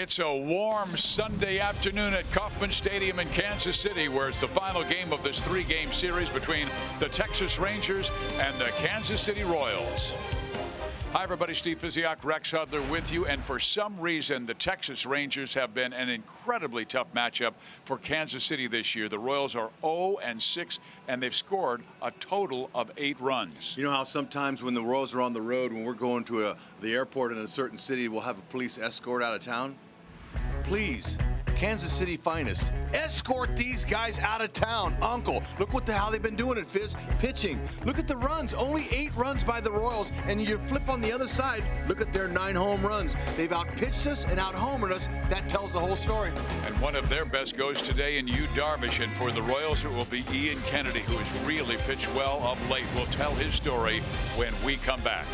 It's a warm Sunday afternoon at Kauffman Stadium in Kansas City, where it's the final game of this three-game series between the Texas Rangers and the Kansas City Royals. Hi, everybody. Steve Physioc, Rex Hudler with you. And for some reason, the Texas Rangers have been an incredibly tough matchup for Kansas City this year. The Royals are 0-6, and they've scored a total of 8 runs. You know how sometimes when the Royals are on the road, when we're going to the airport in a certain city, we'll have a police escort out of town? Please, Kansas City finest, escort these guys out of town. Uncle, look how they've been doing it, Fizz. Pitching. Look at the runs. Only 8 runs by the Royals. And you flip on the other side, look at their 9 home runs. They've outpitched us and out-homered us. That tells the whole story. And one of their best goes today in Yu Darvish. And for the Royals, it will be Ian Kennedy, who has really pitched well of late. We'll tell his story when we come back.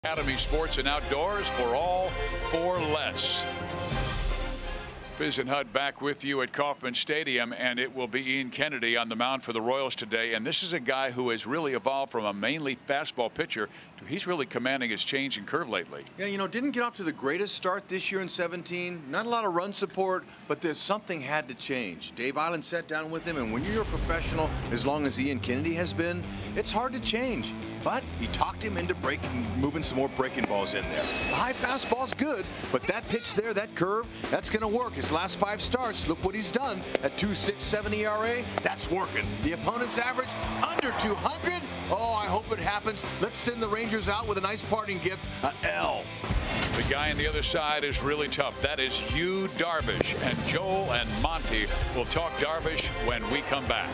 Academy Sports and Outdoors for all for less. Fizz and Hud back with you at Kauffman Stadium, and it will be Ian Kennedy on the mound for the Royals today. And this is a guy who has really evolved from a mainly fastball pitcher to he's really commanding his change and curve lately. Yeah, you know, didn't get off to the greatest start this year in 17. Not a lot of run support, but there's something had to change. Dave Island sat down with him, and when you're a professional, as long as Ian Kennedy has been, it's hard to change. But he talked him into moving some more breaking balls in there. The high fastball's good, but that pitch there, that curve, that's going to work. His last 5 starts, look what he's done at 2.67 ERA. That's working. The opponent's average under 200. Oh, I hope it happens. Let's send the Rangers out with a nice parting gift, an L. The guy on the other side is really tough. That is Yu Darvish, and Joel and Monty will talk Darvish when we come back.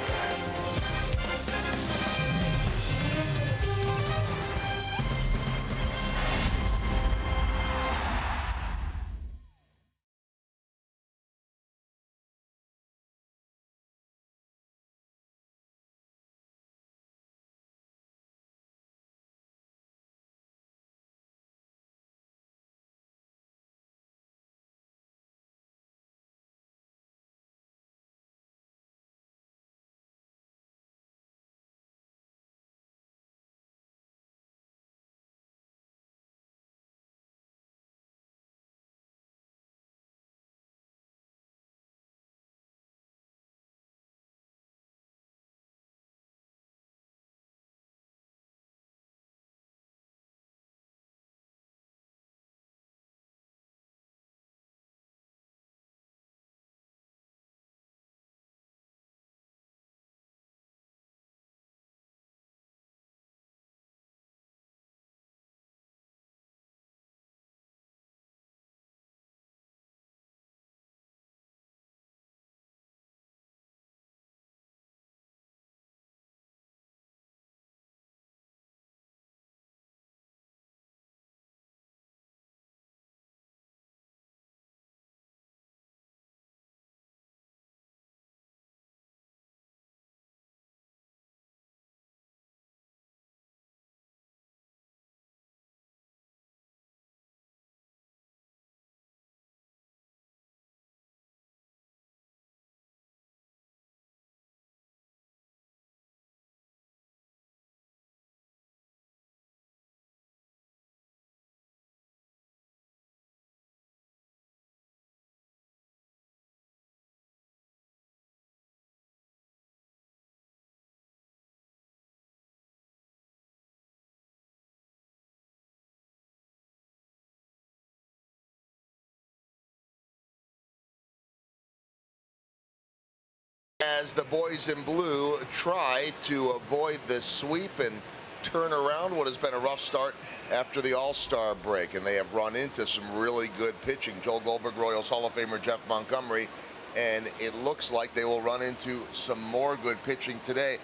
as the boys in blue try to avoid the sweep and turn around what has been a rough start after the All-Star break. And they have run into some really good pitching. Joel Goldberg, Royals Hall of Famer Jeff Montgomery, and it looks like they will run into some more good pitching today.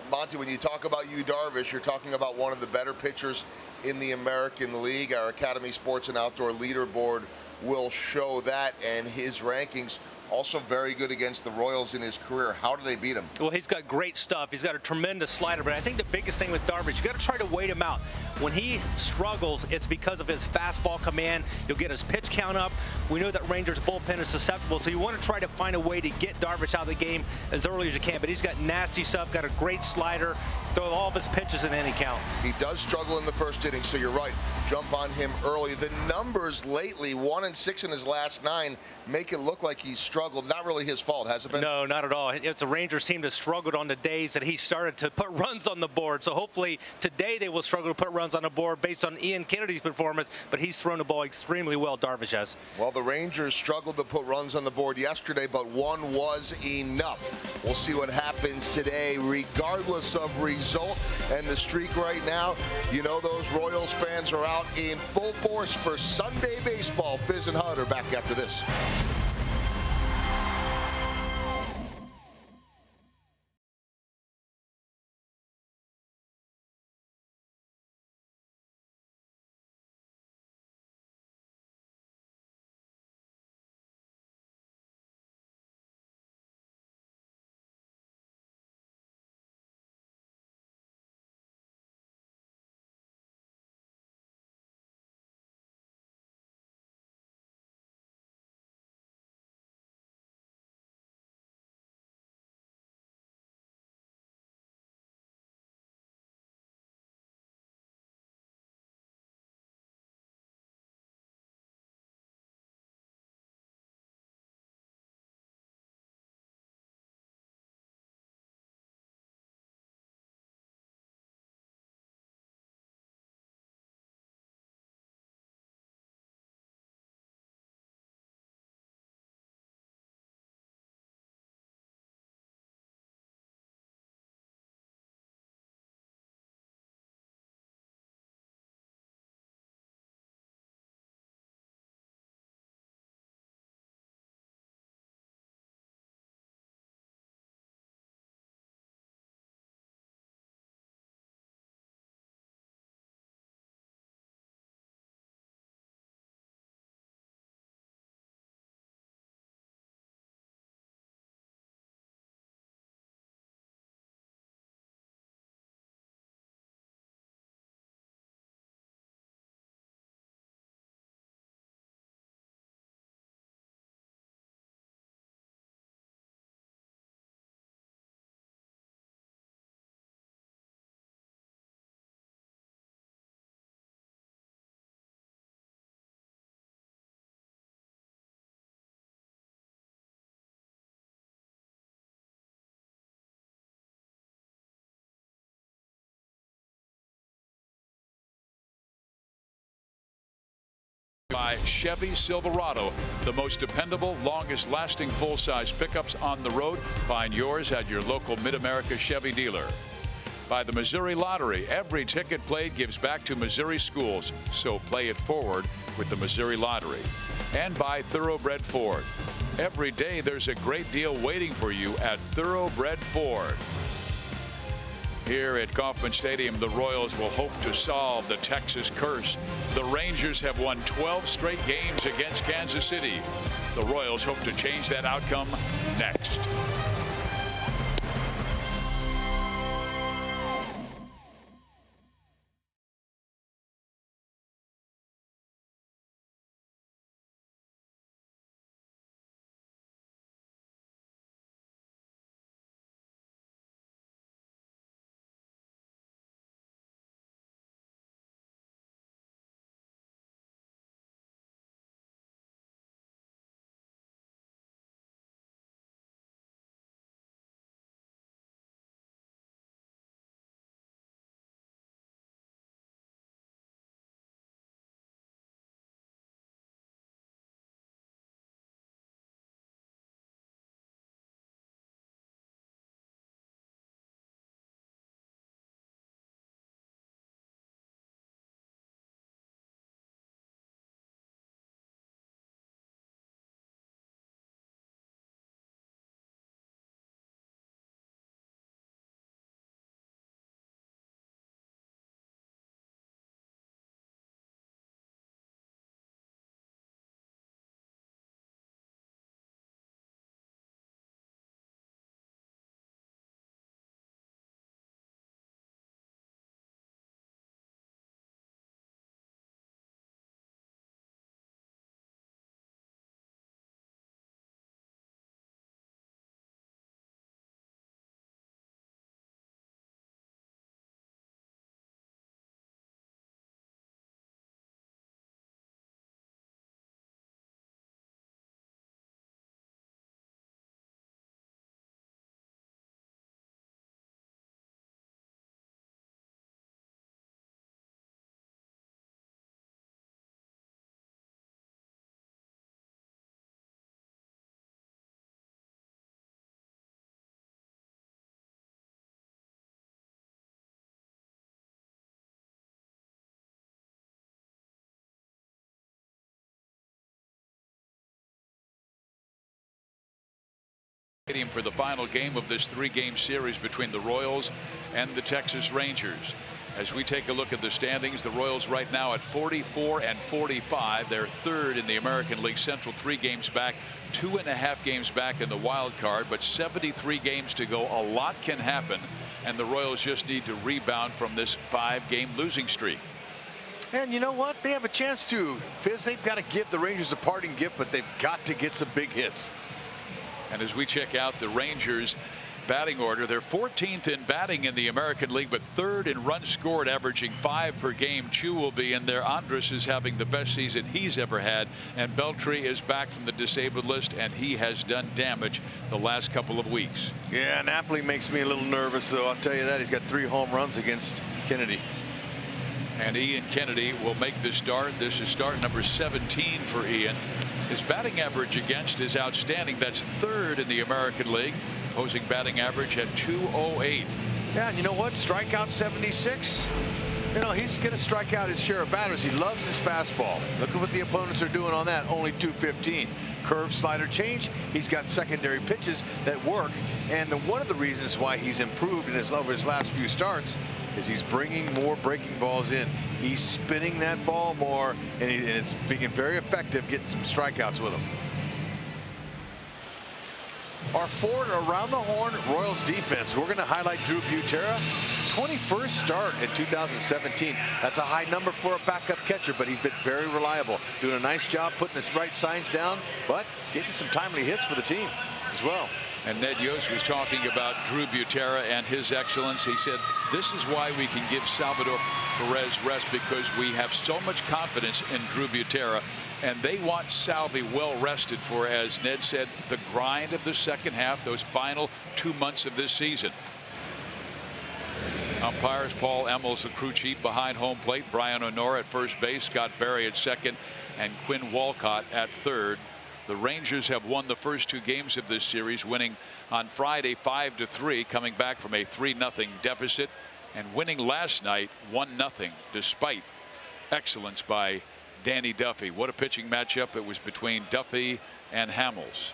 Monty, when you talk about Yu Darvish, you're talking about one of the better pitchers in the American League. Our Academy Sports and Outdoor Leaderboard will show that, and his rankings also very good against the Royals in his career. How do they beat him? Well, he's got great stuff. He's got a tremendous slider, but I think the biggest thing with Darvish, you got to try to wait him out. When he struggles, it's because of his fastball command. You'll get his pitch count up. We know that Rangers bullpen is susceptible, so you want to try to find a way to get Darvish out of the game as early as you can. But he's got nasty stuff, got a great slider, throw all of his pitches in any count. He does struggle in the first inning, so you're right. Jump on him early. The numbers lately, 1-6 in his last 9, make it look like he's struggled. Not really his fault, has it been? No, not at all. It's a Rangers team that struggled on the days that he started to put runs on the board. So hopefully today they will struggle to put runs on the board based on Ian Kennedy's performance, but he's thrown the ball extremely well, Darvish has. Well, the Rangers struggled to put runs on the board yesterday, but one was enough. We'll see what happens today, regardless of result and the streak right now. You know those Royals fans are out in full force for Sunday baseball. Fizz and Hud are back after this. By Chevy Silverado, the most dependable, longest-lasting full-size pickups on the road. Find yours at your local Mid-America Chevy dealer. By the Missouri Lottery, every ticket played gives back to Missouri schools, so play it forward with the Missouri Lottery. And by Thoroughbred Ford. Every day there's a great deal waiting for you at Thoroughbred Ford. Here at Kauffman Stadium, the Royals will hope to solve the Texas curse. The Rangers have won 12 straight games against Kansas City. The Royals hope to change that outcome next. For the final game of this 3-game series between the Royals and the Texas Rangers. As we take a look at the standings, the Royals right now at 44 and 45. They're third in the American League Central, 3 games back, 2.5 games back in the wild card, but 73 games to go. A lot can happen, and the Royals just need to rebound from this 5-game losing streak. And you know what? They have a chance to. Fizz, they've got to give the Rangers a parting gift, but they've got to get some big hits. And as we check out the Rangers batting order, they're 14th in batting in the American League, but 3rd in runs scored, averaging 5 per game. Chu will be in there. Andrus is having the best season he's ever had, and Beltry is back from the disabled list, and he has done damage the last couple of weeks. Yeah, Napoli makes me a little nervous, though. I'll tell you that. He's got 3 home runs against Kennedy. And Ian Kennedy will make the start. This is start number 17 for Ian. His batting average against is outstanding. That's 3rd in the American League. Opposing batting average at .208. Yeah, and you know what? Strikeout 76. You know, he's going to strike out his share of batters. He loves his fastball. Look at what the opponents are doing on that. Only .215. Curve, slider, change. He's got secondary pitches that work. And one of the reasons why he's improved over his last few starts is he's bringing more breaking balls in. He's spinning that ball more, and it's being very effective getting some strikeouts with him. Our forward around the horn Royals defense. We're going to highlight Drew Butera. 21st start in 2017. That's a high number for a backup catcher, but he's been very reliable. Doing a nice job putting his right signs down, but getting some timely hits for the team as well. And Ned Yost was talking about Drew Butera and his excellence. He said, this is why we can give Salvador Perez rest, because we have so much confidence in Drew Butera. And they want Salvi well rested for, as Ned said, the grind of the second half, those final 2 months of this season. Umpires Paul Emmels, the crew chief, behind home plate. Brian Honora at first base, Scott Berry at second, and Quinn Walcott at third. The Rangers have won the first 2 games of this series, winning on Friday 5-3, coming back from a 3-0 deficit, and winning last night 1-0, despite excellence by Danny Duffy. What a pitching matchup it was between Duffy and Hamels.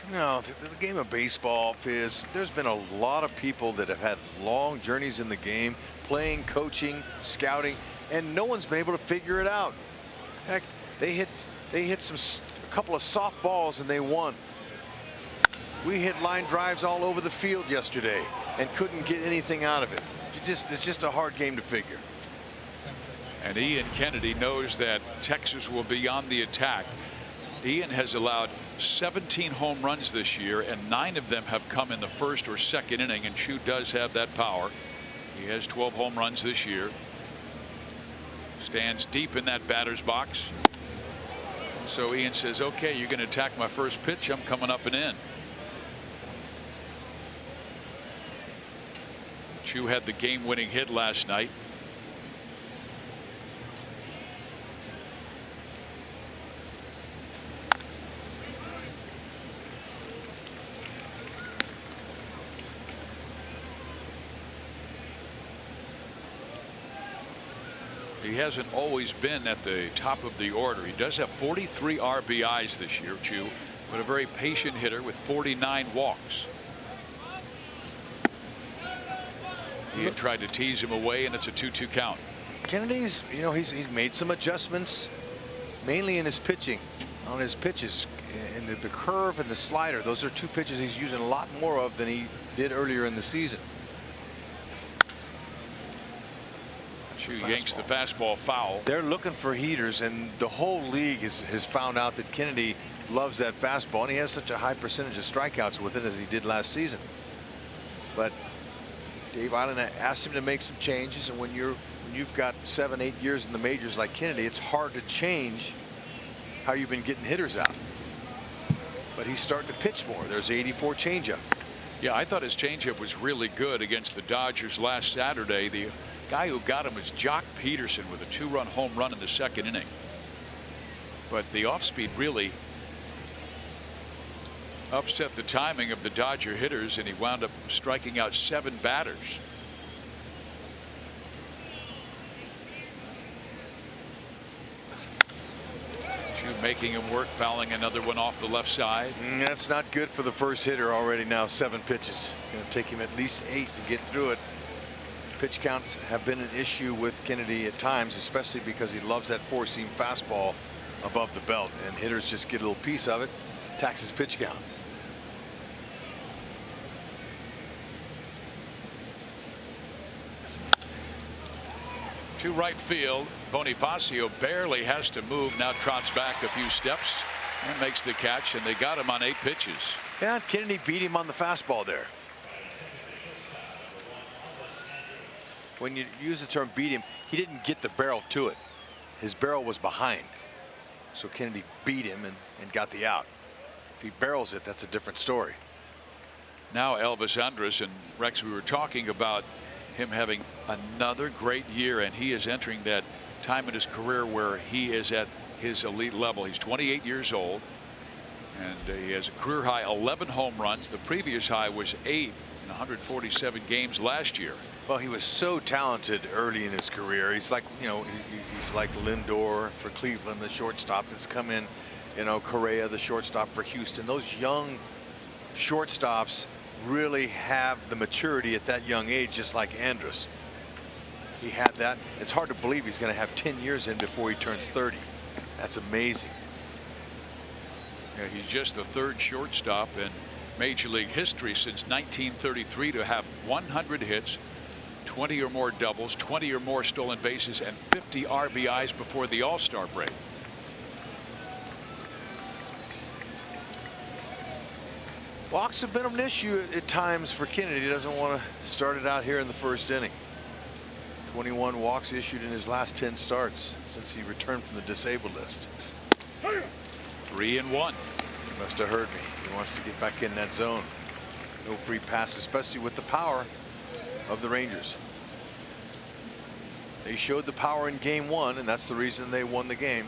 You know, the game of baseball, Fizz, there's been a lot of people that have had long journeys in the game, playing, coaching, scouting, and no one's been able to figure it out. Heck, they hit a couple of soft balls and they won. We hit line drives all over the field yesterday and couldn't get anything out of it. It's just a hard game to figure. And Ian Kennedy knows that Texas will be on the attack. Ian has allowed 17 home runs this year, and 9 of them have come in the first or second inning, and Chu does have that power. He has 12 home runs this year. Stands deep in that batter's box. So Ian says, okay, you're going to attack my first pitch. I'm coming up and in. Chu had the game-winning hit last night. He hasn't always been at the top of the order. He does have 43 RBIs this year, Chu, but a very patient hitter with 49 walks. He had tried to tease him away, and it's a 2-2 count. Kennedy's, you know, he's made some adjustments, mainly in his pitching, on his pitches, and the curve and the slider. Those are 2 pitches he's using a lot more of than he did earlier in the season. Chu yanks the fastball foul. They're looking for heaters, and the whole league has found out that Kennedy loves that fastball, and he has such a high percentage of strikeouts with it as he did last season. But Dave Eiland asked him to make some changes, and when you've got 7-8 years in the majors like Kennedy, it's hard to change how you've been getting hitters out. But he's starting to pitch more. There's 84 changeup. Yeah, I thought his changeup was really good against the Dodgers last Saturday. The guy who got him was Jock Peterson with a 2-run home run in the second inning. But the off-speed really upset the timing of the Dodger hitters, and he wound up striking out 7 batters. Chu making him work, fouling another one off the left side. That's not good for the first hitter. Already now 7 pitches. Going to take him at least 8 to get through it. Pitch counts have been an issue with Kennedy at times, especially because he loves that 4-seam fastball above the belt, and hitters just get a little piece of it. Taxes pitch count. To right field, Bonifacio barely has to move, now trots back a few steps and makes the catch, and they got him on 8 pitches. Yeah, Kennedy beat him on the fastball there. When you use the term beat him, he didn't get the barrel to it. His barrel was behind. So Kennedy beat him and got the out. If he barrels it, that's a different story. Now Elvis Andrus, and Rex, we were talking about him having another great year, and he is entering that time in his career where he is at his elite level. He's 28 years old, and he has a career high 11 home runs. The previous high was 8 in 147 games last year. Well, he was so talented early in his career. He's like, you know, he's like Lindor for Cleveland, the shortstop that's come in. You know, Correa, the shortstop for Houston. Those young shortstops really have the maturity at that young age, just like Andrus. He had that. It's hard to believe he's going to have 10 years in before he turns 30. That's amazing. Yeah, he's just the 3rd shortstop in Major League history since 1933 to have 100 hits, 20 or more doubles, 20 or more stolen bases, and 50 RBIs before the All-Star break. Walks have been an issue at times for Kennedy. He doesn't want to start it out here in the first inning. 21 walks issued in his last 10 starts since he returned from the disabled list. 3-1. Must have heard me. He wants to get back in that zone. No free pass, especially with the power of the Rangers. They showed the power in game 1, and that's the reason they won the game.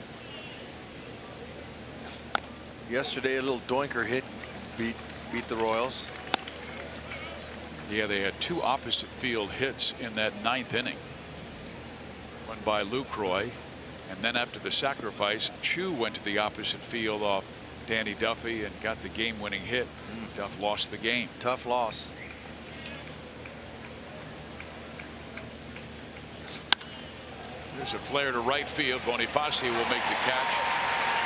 Yesterday, a little doinker hit beat the Royals. Yeah, they had 2 opposite field hits in that 9th inning. One by Lucroy, and then after the sacrifice, Chu went to the opposite field off Danny Duffy and got the game-winning hit. Duff lost the game. Tough loss. There's a flare to right field. Bonifacio will make the catch,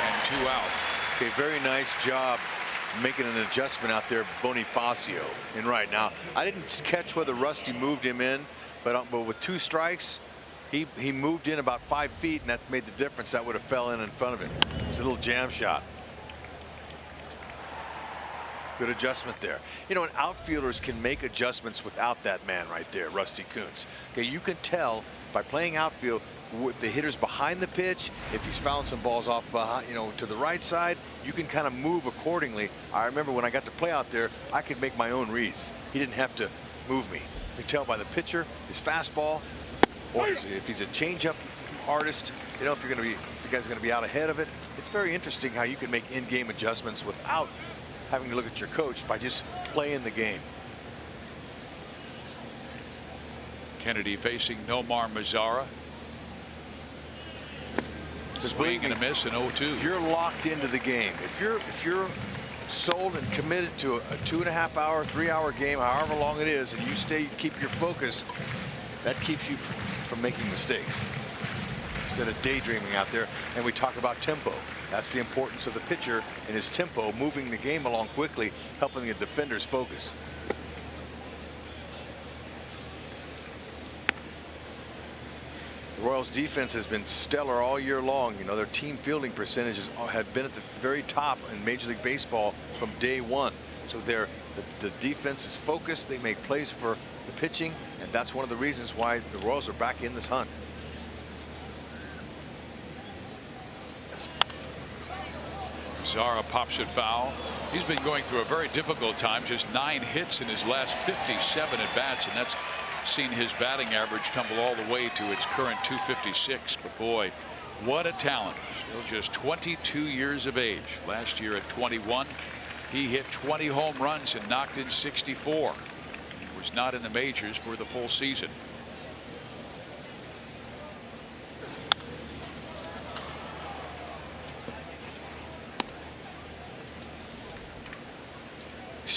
and 2 out. Okay, very nice job making an adjustment out there, Bonifacio in right. Now, I didn't catch whether Rusty moved him in, but with 2 strikes, he moved in about 5 feet, and that made the difference. That would have fell in front of him. It's a little jam shot. Good adjustment there. You know, and outfielders can make adjustments without that man right there, Rusty Kuntz. Okay, you can tell by playing outfield with the hitters behind the pitch. If he's fouling some balls off behind, you know, to the right side, you can kind of move accordingly. I remember when I got to play out there, I could make my own reads. He didn't have to move me. You can tell by the pitcher, his fastball, or if he's a changeup artist, you know, if the guy's going to be out ahead of it. It's very interesting how you can make in-game adjustments without having to look at your coach, by just playing the game. Kennedy facing Nomar Mazara. Swing and a miss, an 0-2. You're locked into the game. If you're sold and committed to a 2.5 hour, 3 hour game, however long it is, and you keep your focus, that keeps you from making mistakes instead of daydreaming out there. And we talk about tempo. That's the importance of the pitcher and his tempo, moving the game along quickly, helping the defenders focus. The Royals defense has been stellar all year long. You know, their team fielding percentages had been at the very top in Major League Baseball from day 1. So the defense is focused. They make plays for the pitching, and that's one of the reasons why the Royals are back in this hunt. Zara pops it foul. He's been going through a very difficult time. Just 9 hits in his last 57 at bats, and that's seen his batting average tumble all the way to its current 256. But boy, what a talent. Still just 22 years of age. Last year at 21, he hit 20 home runs and knocked in 64. He was not in the majors for the full season.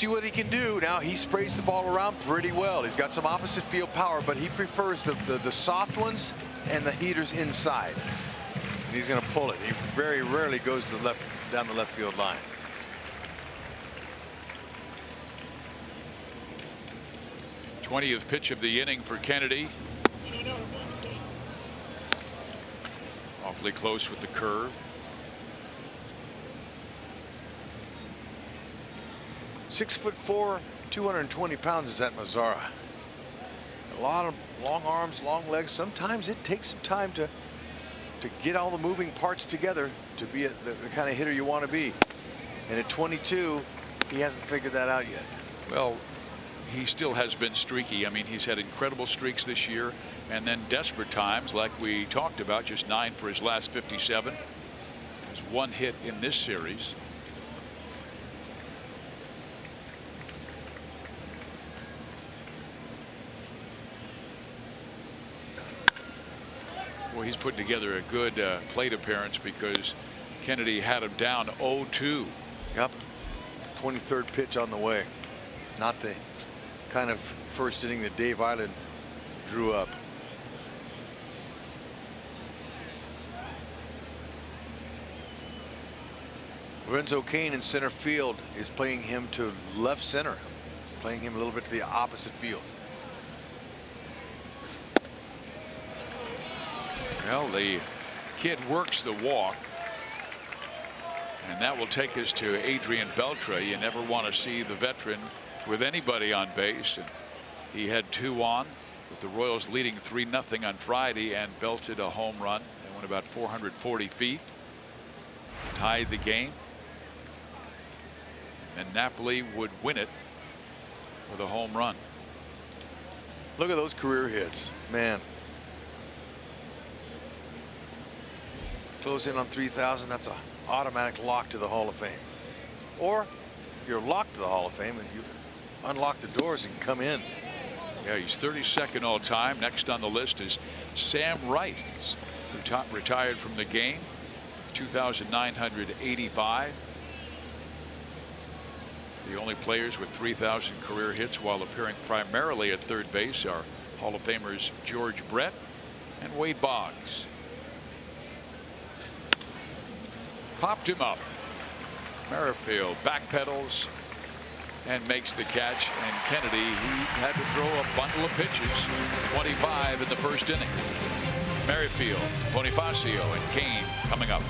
see what he can do. Now he sprays the ball around pretty well. He's got some opposite field power, but he prefers the soft ones and the heaters inside. And he's going to pull it. He very rarely goes to the left, down the left field line. th pitch of the inning for Kennedy. Awfully close with the curve. 6'4", 220 pounds is that Mazara. A lot of long arms, long legs. Sometimes it takes some time to get all the moving parts together to be the kind of hitter you want to be. And at 22, he hasn't figured that out yet. Well, he still has been streaky. I mean, he's had incredible streaks this year, and then desperate times like we talked about, just 9 for his last 57. There's 1 hit in this series. Well, he's put together a good plate appearance because Kennedy had him down 0-2. Yep. 23rd pitch on the way. Not the kind of first inning that Dave Island drew up. Lorenzo Cain in center field is playing him to left center, playing him a little bit to the opposite field. Well, the kid works the walk, and that will take us to Adrian Beltre. You never want to see the veteran with anybody on base, and he had 2 on with the Royals leading 3-0 on Friday and belted a home run and went about 440 feet, tied the game, and Napoli would win it with a home run. Look at those career hits, man. Close in on 3,000. That's an automatic lock to the Hall of Fame, or you're locked to the Hall of Fame and you unlock the doors and come in. Yeah, he's 32nd all time. Next on the list is Sam Wright, who retired from the game, 2,985. The only players with 3,000 career hits while appearing primarily at third base are Hall of Famers George Brett and Wade Boggs. Popped him up. Merrifield backpedals and makes the catch, and Kennedy, he had to throw a bundle of pitches, 25 in the first inning. Merrifield, Bonifacio, and Cain coming up.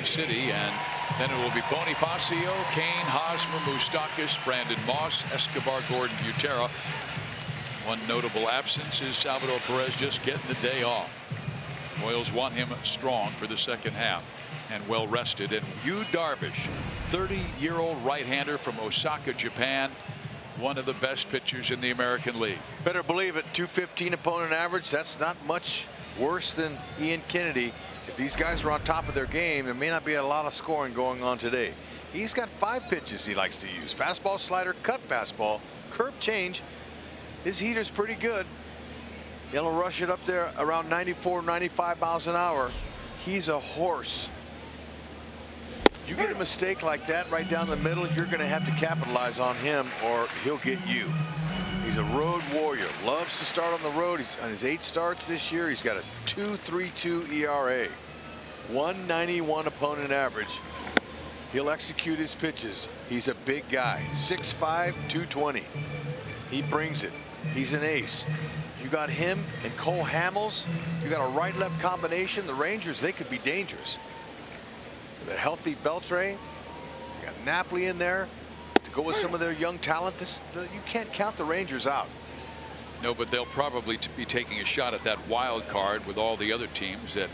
City, and then it will be Bonifacio, Cain, Hosmer, Moustakas, Brandon Moss, Escobar, Gordon, Butera. One notable absence is Salvador Perez just getting the day off. Royals want him strong for the second half and well rested. And Yu Darvish, 30-year-old right-hander from Osaka, Japan, one of the best pitchers in the American League. Better believe it. 215 opponent average. That's not much worse than Ian Kennedy. If these guys are on top of their game, there may not be a lot of scoring going on today. He's got 5 pitches he likes to use: fastball, slider, cut fastball, curve change. His heater's pretty good. He'll rush it up there around 94, 95 miles an hour. He's a horse. You get a mistake like that right down the middle, you're going to have to capitalize on him or he'll get you. He's a road warrior, loves to start on the road. He's on his 8 starts this year. He's got a 2.32 ERA, 191 opponent average. He'll execute his pitches. He's a big guy, 6'5", 220. He brings it. He's an ace. You got him and Cole Hamels. You got a right-left combination. The Rangers, they could be dangerous. With a healthy Beltre, you got Napoli in there to go with some of their young talent. You can't count the Rangers out. No, but they'll probably be taking a shot at that wild card with all the other teams that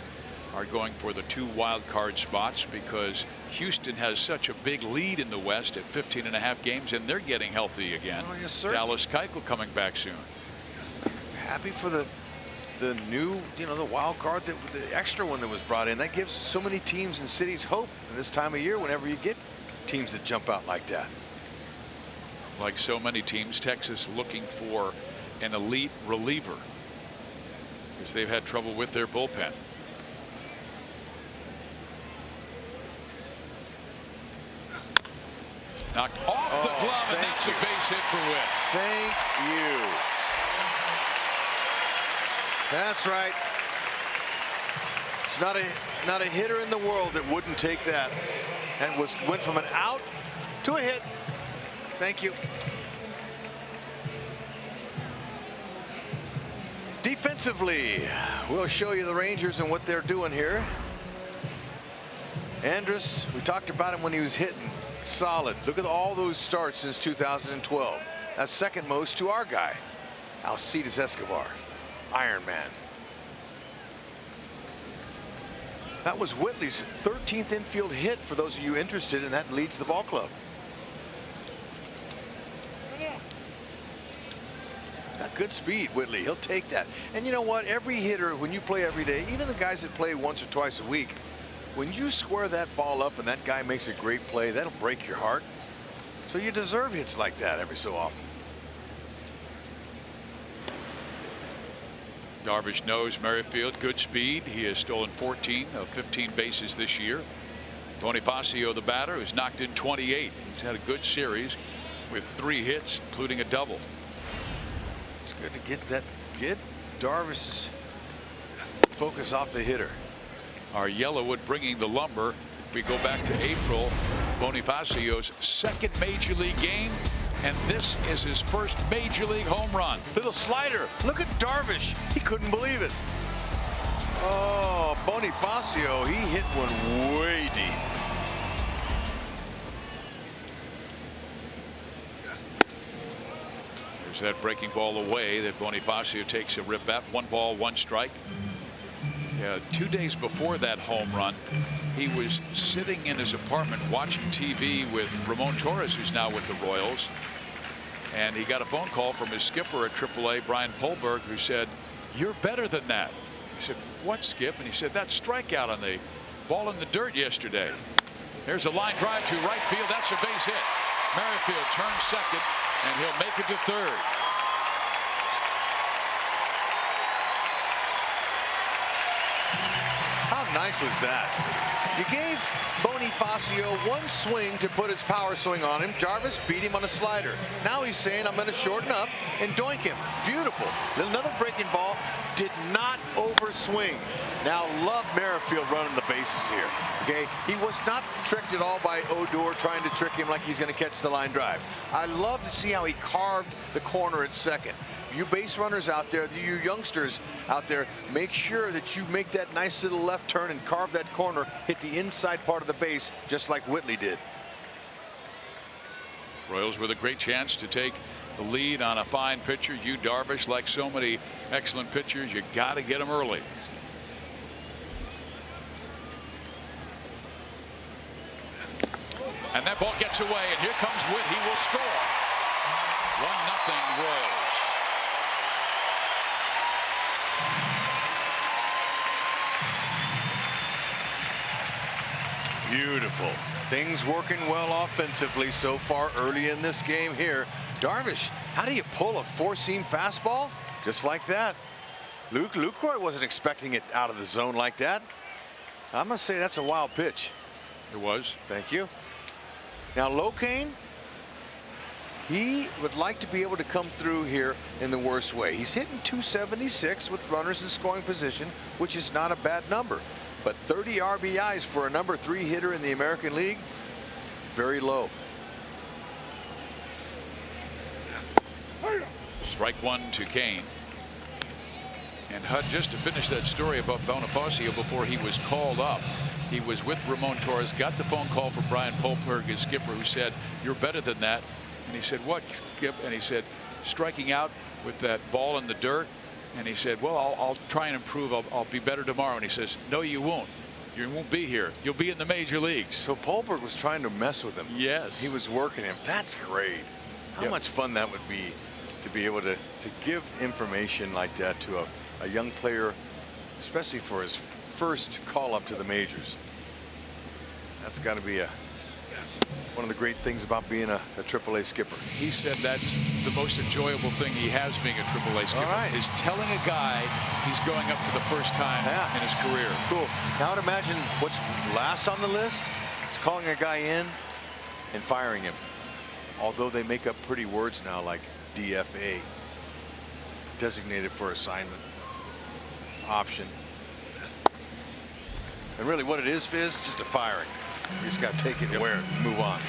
are going for the 2 wild card spots, because Houston has such a big lead in the West at 15.5 games, and they're getting healthy again. Oh, yes, sir. Dallas Keuchel coming back soon. Happy for the new, the wild card, the extra one that was brought in. That gives so many teams and cities hope in this time of year whenever you get teams that jump out like that. Like so many teams, Texas looking for an elite reliever because they've had trouble with their bullpen. Knocked off the glove, and that's a base hit for Witt. Thank you. That's right. It's not a hitter in the world that wouldn't take that, and went from an out to a hit. Thank you. Defensively, we'll show you the Rangers and what they're doing here. Andrus, we talked about him when he was hitting. Solid. Look at all those starts since 2012. That's second most to our guy, Alcides Escobar, Iron Man. That was Whitley's 13th infield hit, for those of you interested, and that leads the ball club. Got good speed, Whitley. He'll take that. And you know what? Every hitter, when you play every day, even the guys that play once or twice a week, when you square that ball up and that guy makes a great play, that'll break your heart. So you deserve hits like that every so often. Darvish knows Merrifield, good speed. He has stolen 14 of 15 bases this year. Bonifacio, the batter, who's knocked in 28. He's had a good series with 3 hits, including a double. It's good to get Darvish's focus off the hitter. Our Yellowwood bringing the lumber. We go back to April. Bonifacio's second major league game, and this is his first major league home run. Little slider. Look at Darvish. He couldn't believe it. Oh, Bonifacio, he hit one way deep. There's that breaking ball away that Bonifacio takes a rip at. 1 ball, 1 strike. 2 days before that home run, he was sitting in his apartment watching TV with Ramon Torres, who's now with the Royals, and he got a phone call from his skipper at AAA, Brian Polberg, who said, "You're better than that." He said, "What, Skip?" And he said, "That strikeout on the ball in the dirt yesterday." There's a line drive to right field. That's a base hit. Merrifield turns second, and he'll make it to third. How nice was that? You gave Bonifacio 1 swing to put his power swing on him. Jarvis beat him on a slider. Now he's saying, I'm going to shorten up and doink him. Beautiful. Another breaking ball. Did not overswing. Now love Merrifield running the bases here. Okay, he was not tricked at all by Odor trying to trick him like he's going to catch the line drive. I love to see how he carved the corner at second. You base runners out there, you youngsters out there, make sure that you make that nice little left turn and carve that corner, hit the inside part of the base, just like Whitley did. Royals with a great chance to take the lead on a fine pitcher. Yu Darvish, like so many excellent pitchers, you got to get them early. And that ball gets away, and here comes Witt. He will score. 1-0 Royals. Beautiful. Things working well offensively so far early in this game here. Darvish, how do you pull a four-seam fastball? Just like that. Lucroy wasn't expecting it out of the zone like that. I'm going to say that's a wild pitch. It was. Thank you. Now, Locane, he would like to be able to come through here in the worst way. He's hitting 276 with runners in scoring position, which is not a bad number. But 30 RBIs for a number 3 hitter in the American League, very low. Strike 1 to Kane. And Hud, just to finish that story about Bonifacio before he was called up, he was with Ramon Torres, got the phone call from Brian Polberg, his skipper, who said, "You're better than that." And he said, "What, Skip?" And he said, "Striking out with that ball in the dirt." And he said, "Well, I'll try and improve. I'll be better tomorrow." And he says, "No, you won't. You won't be here. You'll be in the major leagues." So Polberg was trying to mess with him. Yes. He was working him. That's great. How much fun that would be to be able to give information like that to a young player, especially for his first call up to the majors. That's got to be one of the great things about being a AAA skipper. He said that's the most enjoyable thing he has being a AAA skipper. All right. Is telling a guy he's going up for the first time in his career. Cool. Now I'd imagine what's last on the list is calling a guy in and firing him. Although they make up pretty words now like DFA, designated for assignment option. And really what it is, Fizz, just a firing. You just got to take it and wear it and move on.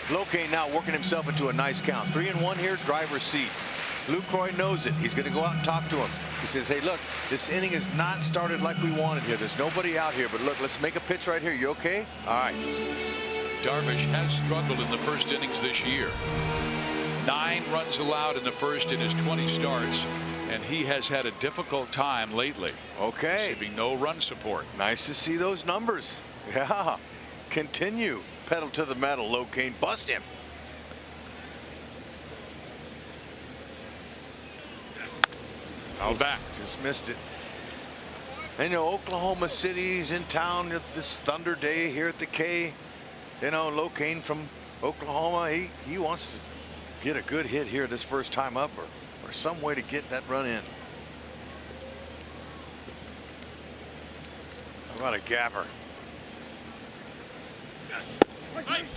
Locane now working himself into a nice count. 3-1 here, driver's seat. Lucroy knows it. He's going to go out and talk to him. He says, "Hey, look, this inning is not started like we wanted here. There's nobody out here, but look, let's make a pitch right here. You okay?" All right. Darvish has struggled in the first innings this year. 9 runs allowed in the first in his 20 starts, and he has had a difficult time lately. Okay. Receiving no run support. Nice to see those numbers. Yeah. Continue. Pedal to the metal. Locane, bust him. Foul back. Just missed it. And you know, Oklahoma City's in town at this Thunder Day here at the K. You know, Locane from Oklahoma, he wants to get a good hit here this first time up, or some way to get that run in. How about a gapper?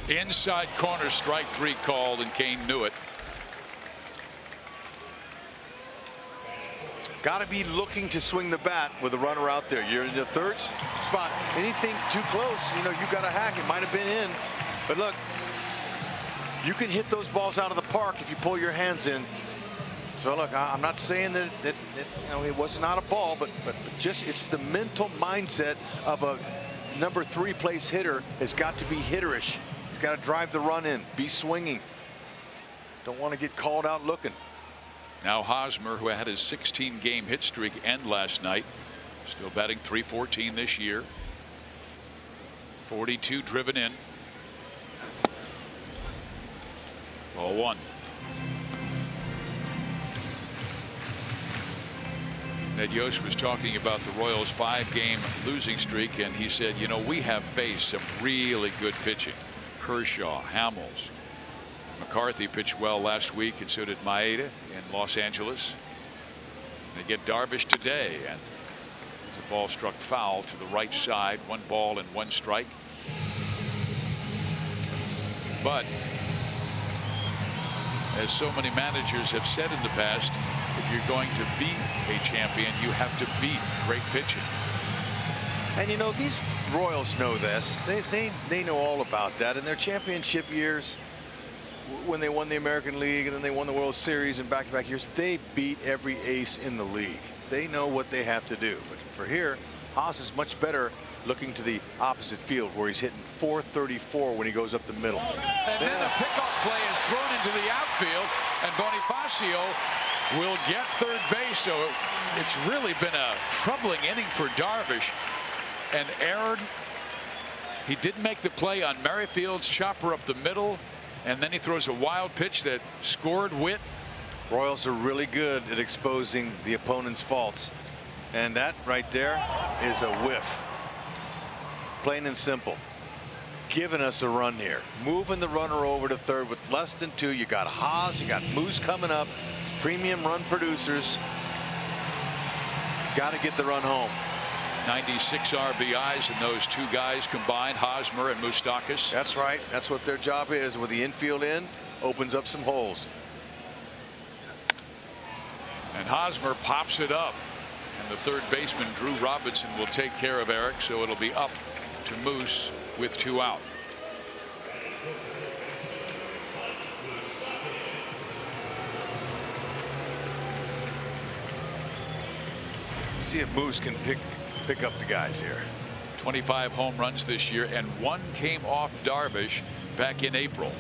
Inside corner, strike 3 called, and Kane knew it. Got to be looking to swing the bat with a runner out there. You're in the third spot. Anything too close, you know, you got to hack. It might have been in, but look, you can hit those balls out of the park if you pull your hands in. So look, I'm not saying that you know, it was not a ball, but just it's the mental mindset of a number 3 place hitter has got to be hitterish. He's got to drive the run in, be swinging. Don't want to get called out looking. Now Hosmer, who had his 16-game hit streak end last night, still batting .314 this year. 42 driven in. Ball 1. Ned Yost was talking about the Royals' 5-game losing streak, and he said, you know, we have faced some really good pitching. Kershaw, Hamels, McCarthy pitched well last week, and so did Maeda in Los Angeles. They get Darvish today, and the ball struck foul to the right side. 1 ball and 1 strike. But as so many managers have said in the past, if you're going to beat a champion, you have to beat great pitching. And you know, these Royals know this. They know all about that. In their championship years, when they won the American League and then they won the World Series in back-to-back years, they beat every ace in the league. They know what they have to do. But for here, Haas is much better looking to the opposite field, where he's hitting .434 when he goes up the middle. And then a pickoff play is thrown into the outfield, and Bonifacio will get third base. So it's really been a troubling inning for Darvish. And Aaron, he didn't make the play on Merrifield's chopper up the middle. and then he throws a wild pitch that scored Witt. Royals are really good at exposing the opponent's faults, and that right there is a whiff. Plain and simple. Giving us a run here, moving the runner over to third with less than 2. You got Haas, you got Moose coming up, premium run producers. Got to get the run home. 96 RBIs, and those two guys combined, Hosmer and Moustakas. That's right. That's what their job is. With the infield in, opens up some holes. And Hosmer pops it up, and the third baseman Drew Robinson will take care of Eric, so it'll be up to Moose with 2 out. See if Moose can pick up the guys here. 25 home runs this year, and 1 came off Darvish back in April.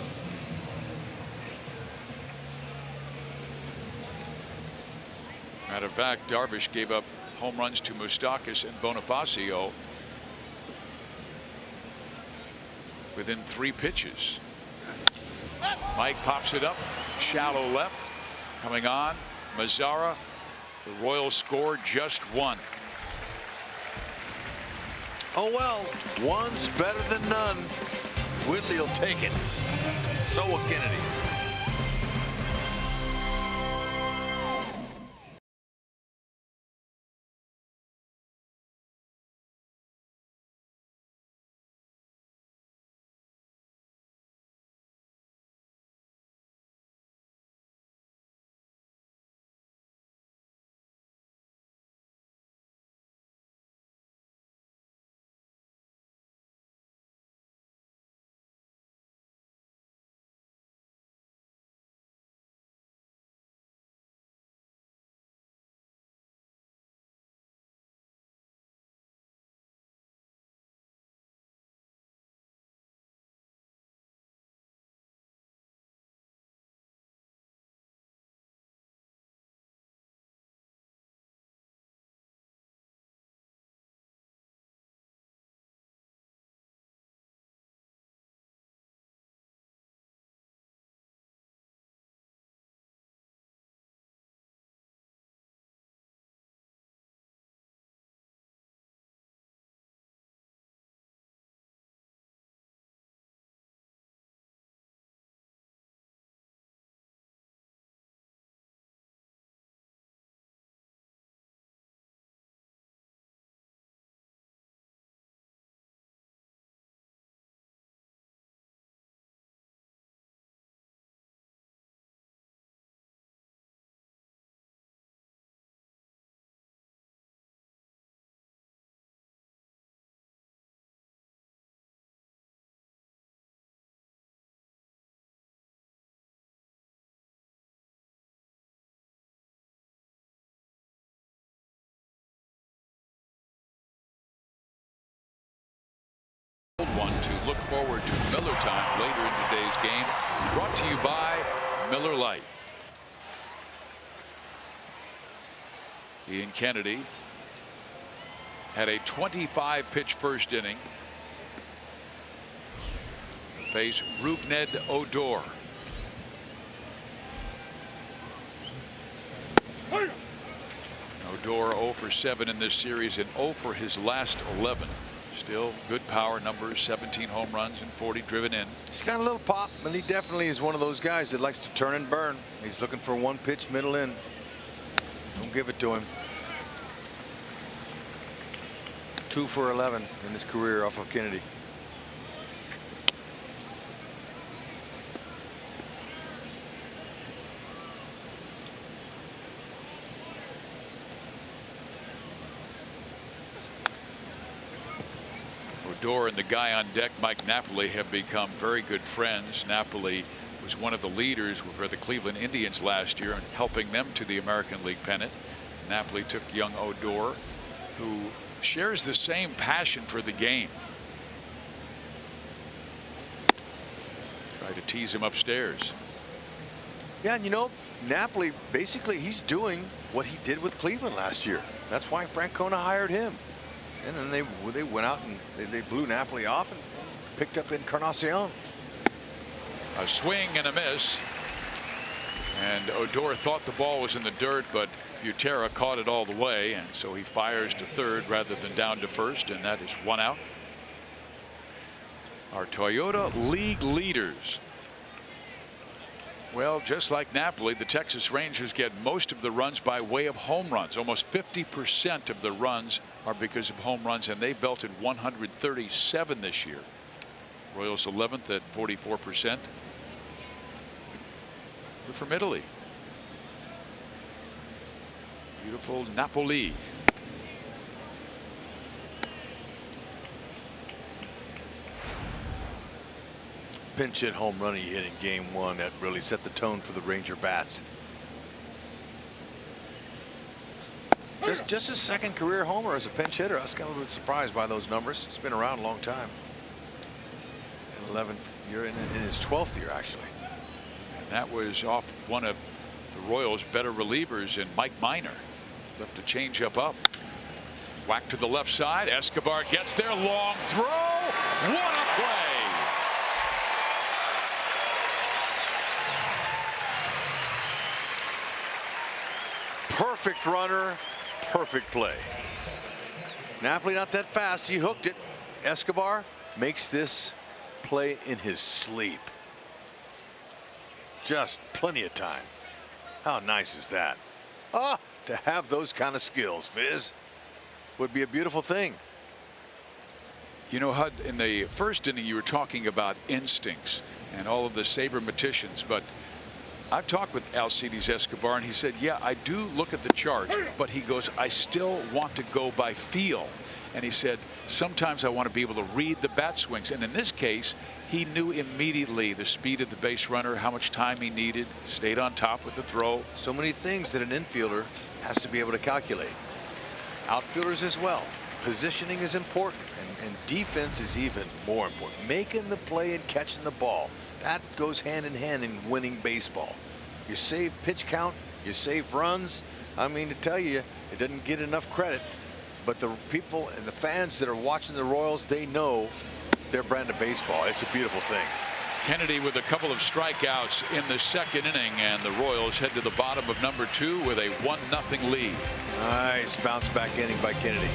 Matter of fact, Darvish gave up home runs to Moustakas and Bonifacio within 3 pitches. Mike pops it up, shallow left, coming on. Mazzara. The Royals score just 1. Oh well, 1's better than none. Whitley will take it. So will Kennedy. One to look forward to Miller time later in today's game, brought to you by Miller Lite. Ian Kennedy had a 25-pitch first inning. Face Rougned Odor. Odor 0 for 7 in this series and 0 for his last 11. Still good power numbers, 17 home runs and 40 driven in. He's got a little pop, and he definitely is one of those guys that likes to turn and burn. He's looking for 1 pitch middle in. Don't give it to him. 2 for 11 in his career off of Kennedy. Odor and the guy on deck, Mike Napoli, have become very good friends. Napoli was one of the leaders for the Cleveland Indians last year and helping them to the American League pennant. Napoli took young Odor, who shares the same passion for the game. Try to tease him upstairs. Yeah, and you know, Napoli, basically he's doing what he did with Cleveland last year. That's why Francona hired him. And then they went out and they blew Napoli off and picked up Encarnacion. A swing and a miss. And Odor thought the ball was in the dirt, but Butera caught it all the way, and so he fires to third rather than down to first, and that is one out. Our Toyota League leaders. Well, just like Napoli, the Texas Rangers get most of the runs by way of home runs. Almost 50% of the runs are because of home runs, and they belted 137 this year. Royals 11th at 44%. We're from Italy. Beautiful Napoli. Pinch hit home run he hit in game 1 that really set the tone for the Ranger bats. Just his second career homer as a pinch hitter. I was kind of a little bit surprised by those numbers. It's been around a long time. 11th year in his 12th year, actually. And that was off one of the Royals' better relievers in Mike Minor. Left a changeup up. Whack to the left side. Escobar gets there. Long throw. What a play. Perfect runner, perfect play. Napoli not that fast. He hooked it. Escobar makes this play in his sleep. Just plenty of time. How nice is that? Ah, to have those kind of skills, Fizz, would be a beautiful thing. You know, Hud, in the first inning you were talking about instincts and all of the sabermeticians, but I've talked with Alcides Escobar, and he said, yeah, I do look at the charts, but he goes, I still want to go by feel. And he said, sometimes I want to be able to read the bat swings. And in this case, he knew immediately the speed of the base runner, how much time he needed, stayed on top with the throw. So many things that an infielder has to be able to calculate. Outfielders as well. Positioning is important, and defense is even more important. Making the play and catching the ball. That goes hand in hand in winning baseball. You save pitch count, you save runs. I mean, to tell you, it doesn't get enough credit, but the people and the fans that are watching the Royals, they know their brand of baseball. It's a beautiful thing. Kennedy with a couple of strikeouts in the second inning, and the Royals head to the bottom of number 2 with a 1-0 lead. Nice bounce back inning by Kennedy.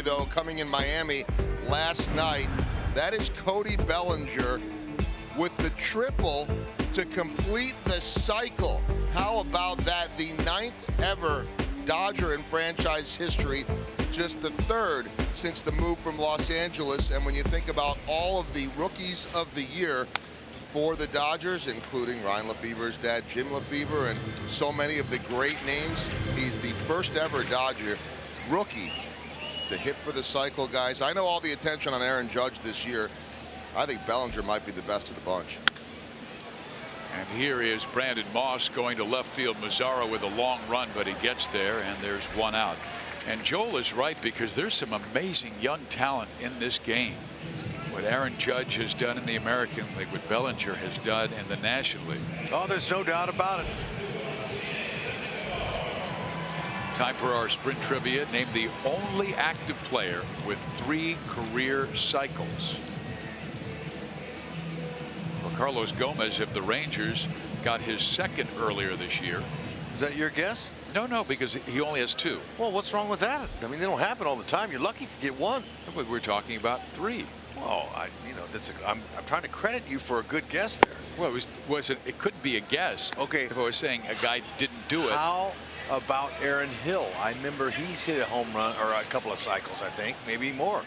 Though coming in Miami last night, that is Cody Bellinger with the triple to complete the cycle. How about that? The 9th ever Dodger in franchise history, just the 3rd since the move from Los Angeles. And when you think about all of the rookies of the year, for the Dodgers, including Ryan Lefebvre's dad, Jim Lefebvre, and so many of the great names. He's the first ever Dodger rookie to hit for the cycle, guys. I know all the attention on Aaron Judge this year. I think Bellinger might be the best of the bunch. And here is Brandon Moss going to left field. Mazzara with a long run, but he gets there, and there's one out. And Joel is right, because there's some amazing young talent in this game. What Aaron Judge has done in the American League, what Bellinger has done in the National League. Oh, there's no doubt about it. Time for our sprint trivia. Name the only active player with 3 career cycles. Well, Carlos Gomez of the Rangers got his 2nd earlier this year. Is that your guess? No, because he only has 2. Well, what's wrong with that? I mean, they don't happen all the time. You're lucky if you get 1. But we're talking about 3. Well, I'm trying to credit you for a good guess there. Well, it couldn't be a guess. Okay. If I was saying a guy didn't do it. How about Aaron Hill? I remember he's hit a home run, or a couple of cycles, I think, maybe more.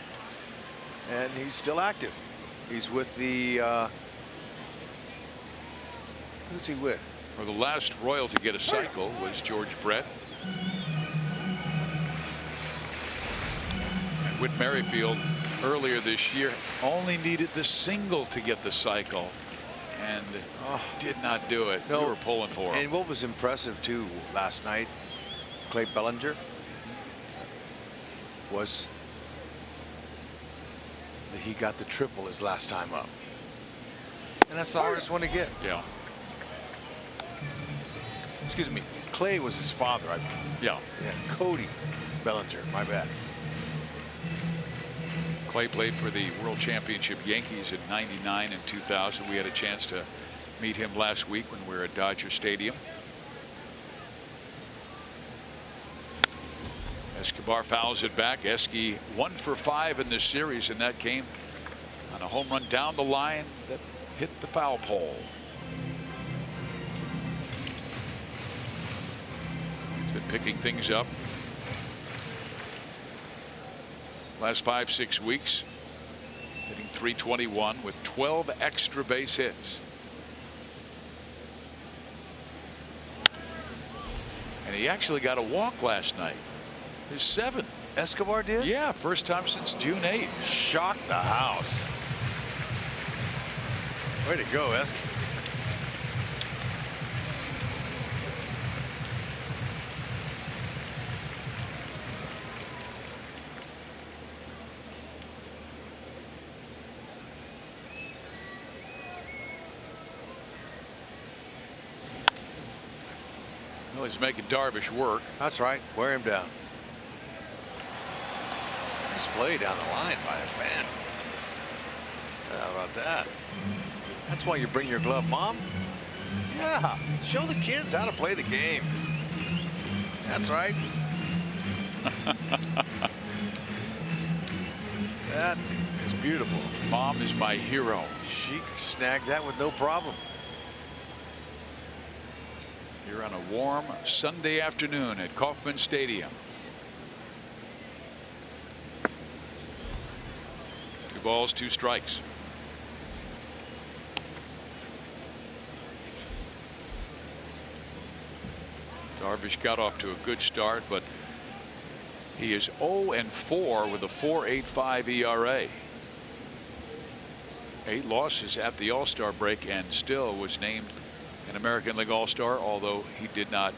And he's still active. He's with the, who's he with? Well, the last Royal to get a cycle was George Brett. And Whit Merrifield earlier this year only needed the single to get the cycle, and did not do it. No. We were pulling for him. And what was impressive too last night, Clay Bellinger, was that he got the triple his last time up. And that's the hardest one to get. Yeah. Excuse me, Clay was his father. Yeah. Cody Bellinger, my bad. Clay played for the World Championship Yankees in '99 and 2000. We had a chance to meet him last week when we were at Dodger Stadium. Escobar fouls it back. Eske 1 for 5 in this series, and that came on a home run down the line that hit the foul pole. He's been picking things up last 5-6 weeks, hitting .321 with 12 extra base hits. And he actually got a walk last night. His 7th. Escobar did? Yeah, first time since June 8th. Shocked the house. Way to go, Eske. Well, he's making Darvish work. That's right. Wear him down. Nice play down the line by a fan. How about that? That's why you bring your glove, Mom. Yeah, show the kids how to play the game. That's right. That is beautiful. Mom is my hero. She snagged that with no problem. Here on a warm Sunday afternoon at Kauffman Stadium. 2 balls, 2 strikes. Darvish got off to a good start, but he is 0-4 with a 4.85 ERA. 8 losses at the All-Star break, and still was named an American League All-Star, although he did not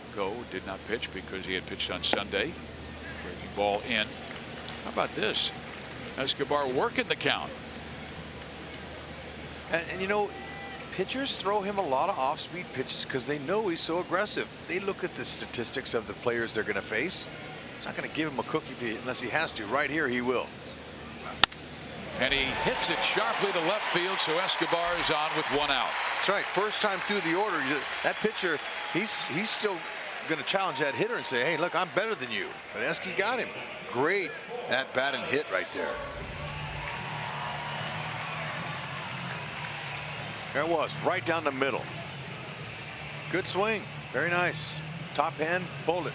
pitch because he had pitched on Sunday. Breaking ball in. How about this? Escobar working the count. And you know, pitchers throw him a lot of off-speed pitches because they know he's so aggressive. They look at the statistics of the players they're going to face. It's not going to give him a cookie unless he has to. Right here, he will. And he hits it sharply to left field, so Escobar is on with 1 out. That's right. First time through the order, that pitcher, he's still going to challenge that hitter and say, hey, look, I'm better than you. But Eske got him. Great at bat and hit right there. There it was, right down the middle. Good swing. Very nice. Top hand, pulled it.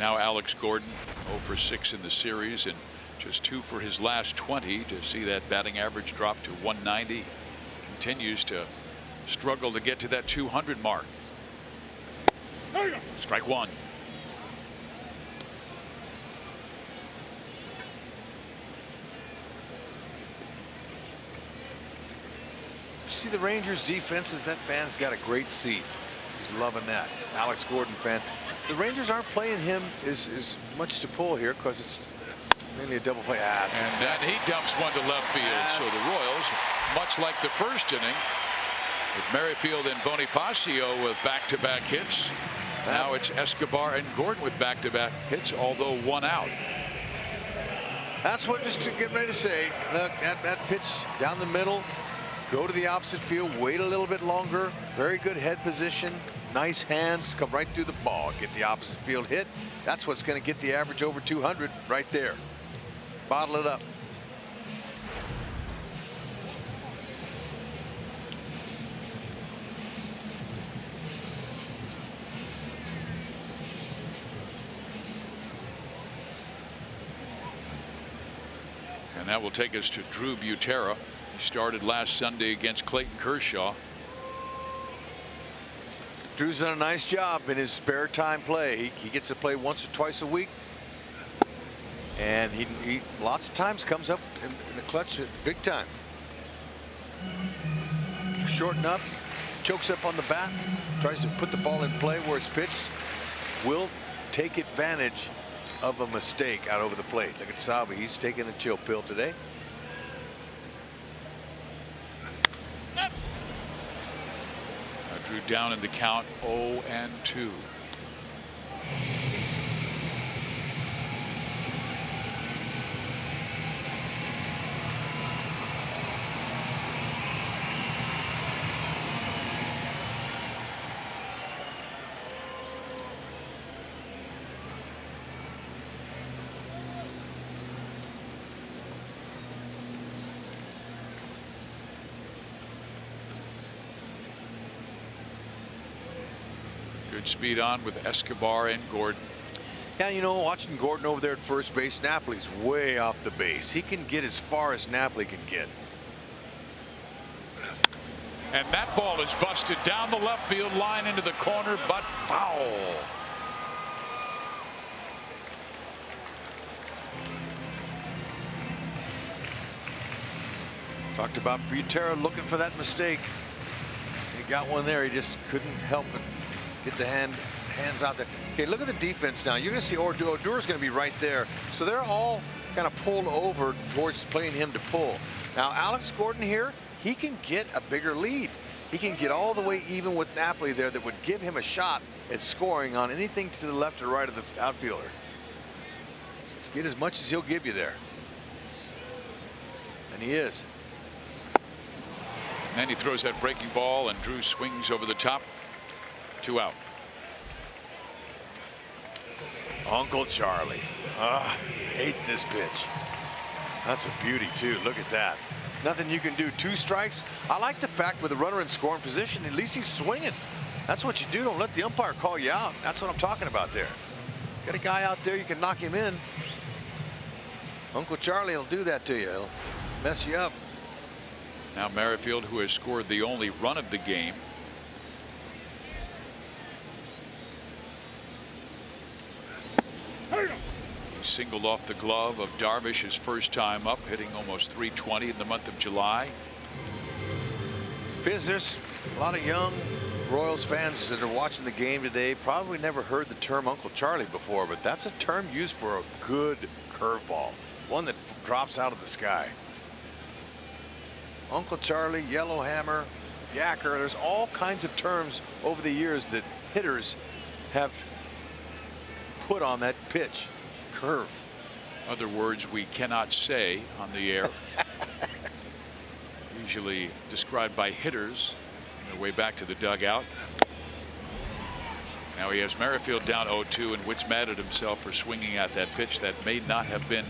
Now Alex Gordon 0 for 6 in the series and just 2 for his last 20 to see that batting average drop to 190. Continues to struggle to get to that 200 mark. Strike one. See the Rangers defenses, that fan's got a great seat. He's loving that. Alex Gordon fan. The Rangers aren't playing him as much to pull here because it's mainly a double play. And then he dumps one to left field. So the Royals, much like the first inning, with Merrifield and Bonifacio with back-to-back hits. Now it's Escobar and Gordon with back-to-back hits, although one out. That's what just getting ready to say. Look, that pitch down the middle. Go to the opposite field, wait a little bit longer. Very good head position, nice hands, come right through the ball, get the opposite field hit. That's what's going to get the average over 200 right there. Bottle it up. And that will take us to Drew Butera. He started last Sunday against Clayton Kershaw. Drew's done a nice job in his spare time play. He gets to play once or twice a week. And he lots of times comes up in the clutch at big time. Shorten up, chokes up on the bat, tries to put the ball in play where it's pitched. Will take advantage of a mistake out over the plate. Look at Salvi, he's taking a chill pill today. Drew down in the count 0-2. Good speed on with Escobar and Gordon. Yeah, you know, watching Gordon over there at first base, Napoli's way off the base. He can get as far as Napoli can get. And that ball is busted down the left field line into the corner, but foul. Talked about Butera looking for that mistake. He got one there. He just couldn't help but get the hands out there. Okay, look at the defense now. You're going to see Odor's going to be right there. So they're all kind of pulled over towards playing him to pull. Now Alex Gordon here, he can get a bigger lead. He can get all the way even with Napoli there that would give him a shot at scoring on anything to the left or right of the outfielder. Just get as much as he'll give you there. And he is. And then he throws that breaking ball and Drew swings over the top. 2 out. Uncle Charlie. Hate this pitch. That's a beauty too. Look at that. Nothing you can do. 2 strikes. I like the fact with the runner in scoring position, at least he's swinging. That's what you do. Don't let the umpire call you out. That's what I'm talking about there. Get a guy out there, you can knock him in. Uncle Charlie will do that to you. He'll mess you up. Now Merrifield, who has scored the only run of the game. He singled off the glove of Darvish his first time up, hitting almost 320 in the month of July. Fizz, there's a lot of young Royals fans that are watching the game today probably never heard the term Uncle Charlie before, but that's a term used for a good curveball, one that drops out of the sky. Uncle Charlie, Yellow Hammer, Yacker, there's all kinds of terms over the years that hitters have put on that pitch. Curve. Other words we cannot say on the air. Usually described by hitters on their way back to the dugout. Now he has Merrifield down 0-2, and Wicks mad at himself for swinging at that pitch that may not have been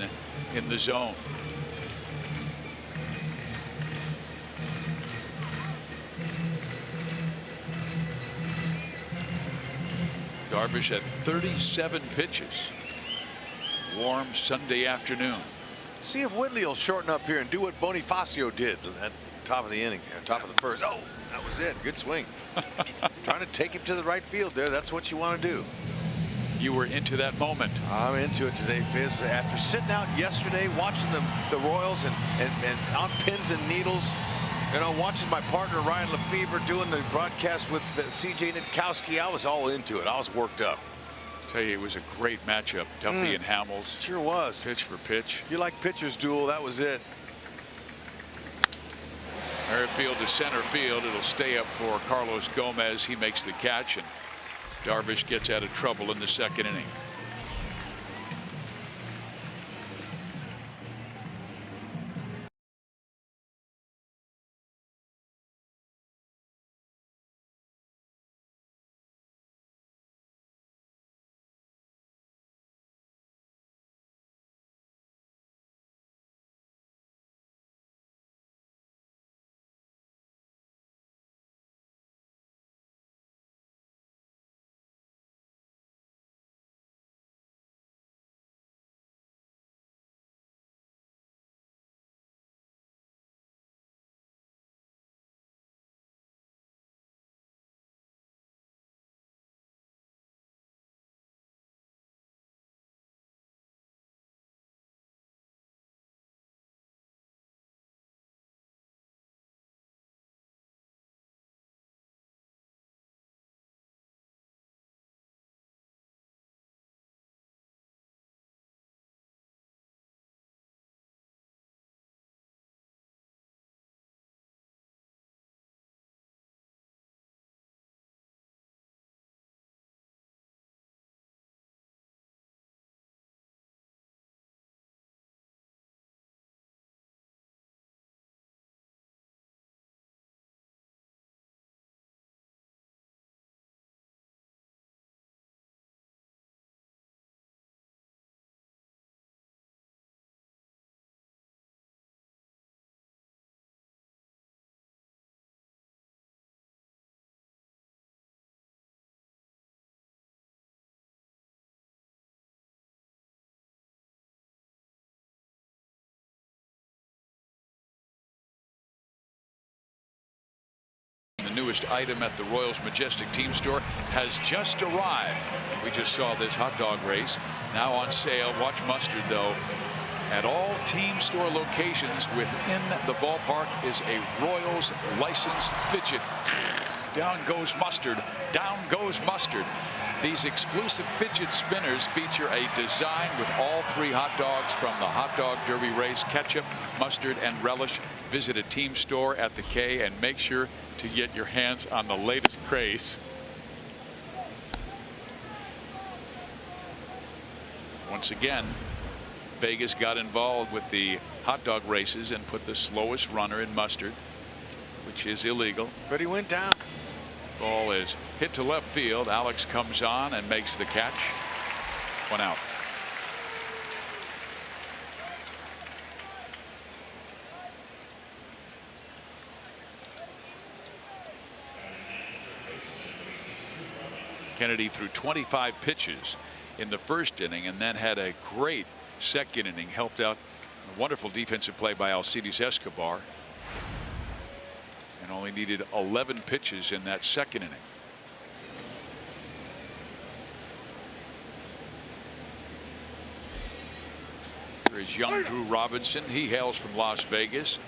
in the zone. Darvish had 37 pitches. Warm Sunday afternoon. See if Whitley will shorten up here and do what Bonifacio did at top of the inning, top of the first. Oh, that was it. Good swing. Trying to take him to the right field there. That's what you want to do. You were into that moment. I'm into it today, Fizz. After sitting out yesterday, watching the Royals and on pins and needles, you know, watching my partner Ryan Lefebvre doing the broadcast with CJ Nitkowski, I was all into it. I was worked up. Tell you, it was a great matchup. Duffy and Hamels. Sure was. Pitch for pitch. You like pitcher's duel? That was it. Merrifield to center field. It'll stay up for Carlos Gomez. He makes the catch, and Darvish gets out of trouble in the second inning. The newest item at the Royals Majestic Team Store has just arrived. We just saw this hot dog race now on sale. Watch Mustard, though. At all team store locations within the ballpark is a Royals licensed fidget. Down goes Mustard. Down goes Mustard. These exclusive fidget spinners feature a design with all 3 hot dogs from the Hot Dog Derby race: ketchup, mustard, and relish. Visit a team store at the K and make sure to get your hands on the latest craze. Once again, Vegas got involved with the hot dog races and put the slowest runner in Mustard, which is illegal. But he went down. Ball is hit to left field. Alex comes on and makes the catch. 1 out. Kennedy threw 25 pitches in the first inning and then had a great second inning. Helped out a wonderful defensive play by Alcides Escobar, and only needed 11 pitches in that second inning. Here is young Drew Robinson. He hails from Las Vegas.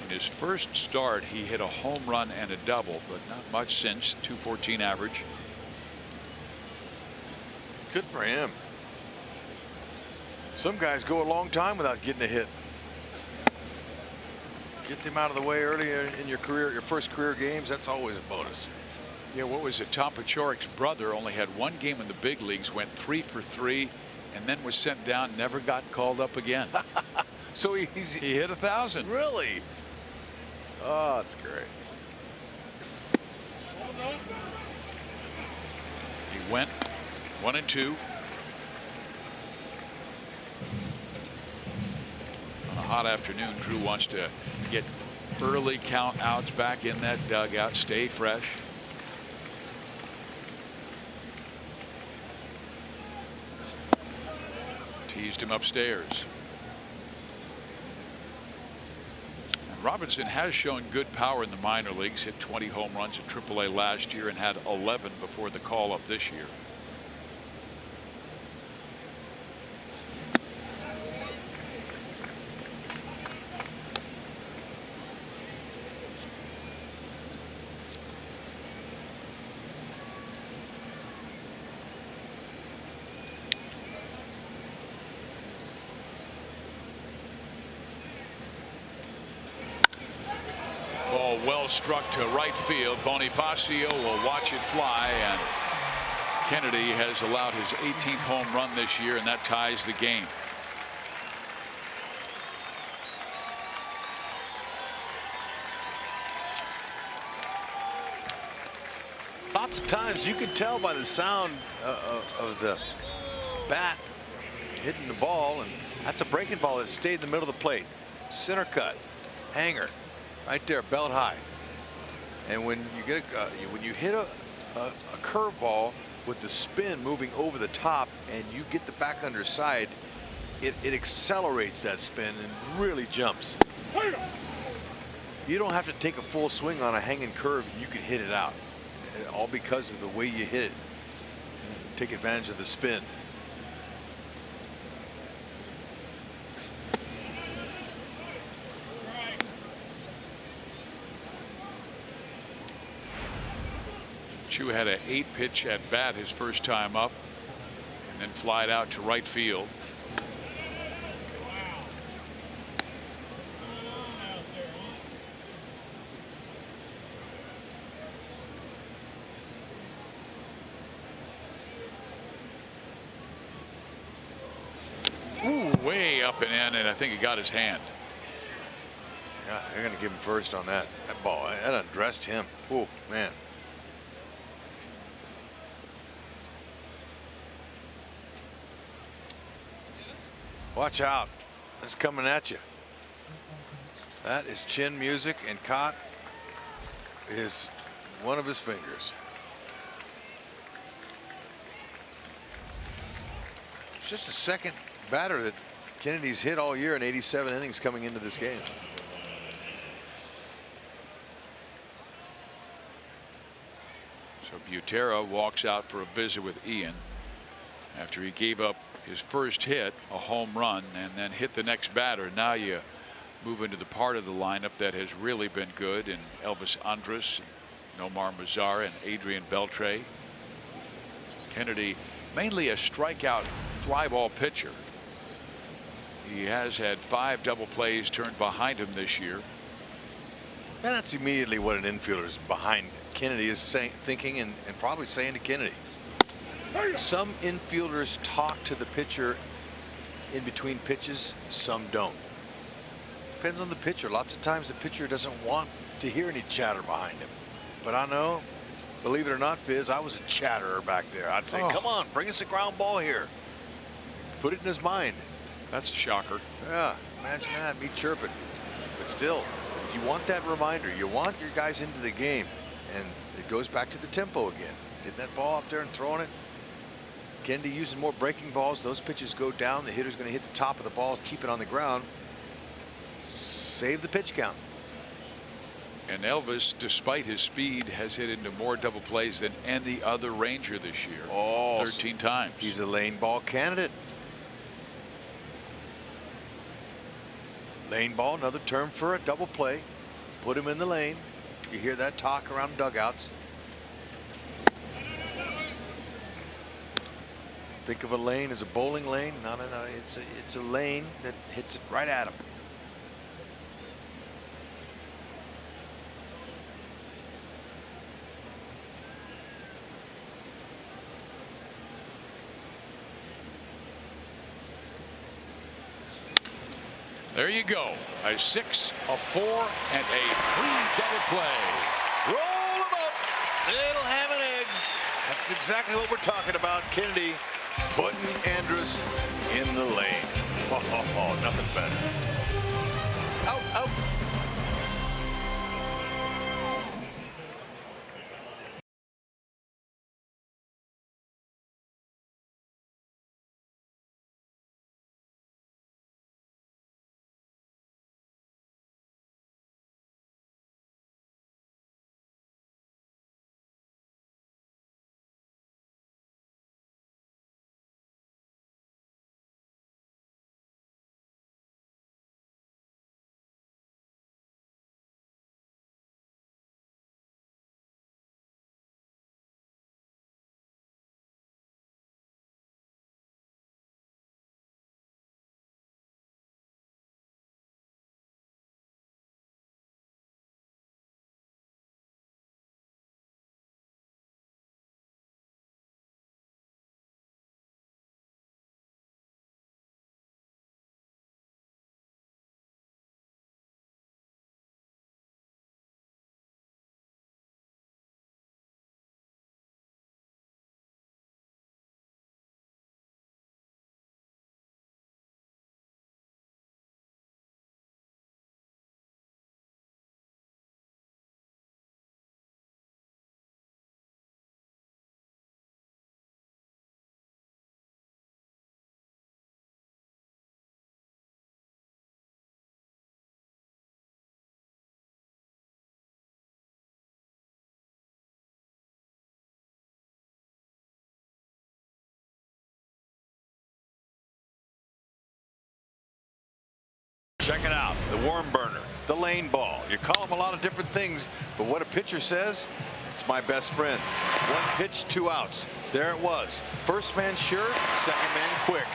In his first start, he hit a home run and a double, but not much since. .214 average. Good for him. Some guys go a long time without getting a hit. Get them out of the way earlier in your career, your first career games. That's always a bonus. Yeah, what was it? Tom Pachorik's brother only had 1 game in the big leagues, went 3 for 3, and then was sent down, never got called up again. So he hit 1,000. Really? Oh, that's great. He went 1 and 2. On a hot afternoon, Drew wants to get early count outs back in that dugout, stay fresh. eased him upstairs. And Robinson has shown good power in the minor leagues. Hit 20 home runs at AAA last year and had 11 before the call up this year. Ball well struck to right field. Bonifacio will watch it fly, and Kennedy has allowed his 18th home run this year, and that ties the game. Lots of times you can tell by the sound of the bat hitting the ball, and that's a breaking ball that stayed in the middle of the plate. Center cut, hanger, right there, belt high. And when you get when you hit a curveball with the spin moving over the top, and you get the back underside, it accelerates that spin and really jumps. You don't have to take a full swing on a hanging curve. You can hit it out, all because of the way you hit it. Take advantage of the spin. Choo had an 8-pitch at bat his first time up, and then flied out to right field. Ooh, way up and in, and I think he got his hand. Yeah, they're going to give him first on that. That ball, that undressed him. Oh, man. Watch out. It's coming at you. That is chin music, and caught is one of his fingers. It's just the second batter that Kennedy's hit all year in 87 innings coming into this game. So Butera walks out for a visit with Ian after he gave up his first hit, a home run, and then hit the next batter. Now you move into the part of the lineup that has really been good in Elvis Andrus, Nomar Mazara, and Adrian Beltre. Kennedy, mainly a strikeout fly ball pitcher. He has had 5 double plays turned behind him this year. And that's immediately what an infielder's behind Kennedy is saying, thinking, and probably saying to Kennedy. Some infielders talk to the pitcher in between pitches, some don't. Depends on the pitcher. Lots of times the pitcher doesn't want to hear any chatter behind him. But I know, believe it or not, Fizz, I was a chatterer back there. I'd say, come on, bring us a ground ball here. Put it in his mind. That's a shocker. Yeah, imagine that, me chirping. But still, you want that reminder. You want your guys into the game. And it goes back to the tempo again. Getting that ball up there and throwing it. Kennedy using more breaking balls. Those pitches go down. The hitter's going to hit the top of the ball, keep it on the ground. Save the pitch count. And Elvis, despite his speed, has hit into more double plays than any other Ranger this year. Oh, 13 times. He's a lane ball candidate. Lane ball, another term for a double play. Put him in the lane. You hear that talk around dugouts. Think of a lane as a bowling lane. No, it's a lane that hits it right at him. There you go. A 6, a 4, and a 3 double play. Roll them up. Little ham and eggs. That's exactly what we're talking about. Kennedy putting Andrus in the lane. Oh, nothing better. Out, out. it out. The worm burner, the lane ball. You call them a lot of different things, but what a pitcher says, it's my best friend. One pitch, 2 outs. There it was. First man sure, second man quick.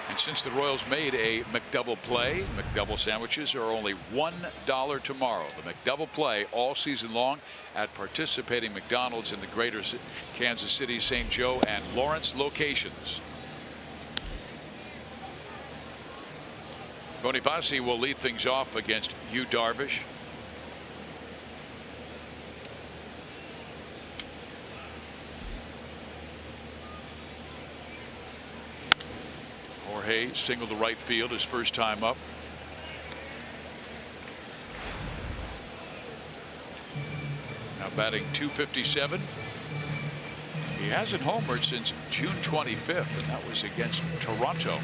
And since the Royals made a McDouble play, McDouble sandwiches are only $1 tomorrow. The McDouble play all season long at participating McDonald's in the greater Kansas City, St. Joe, and Lawrence locations. Boniface will lead things off against Yu Darvish. Jorge singled to right field his first time up. Now batting .257. He hasn't homered since June 25th, and that was against Toronto.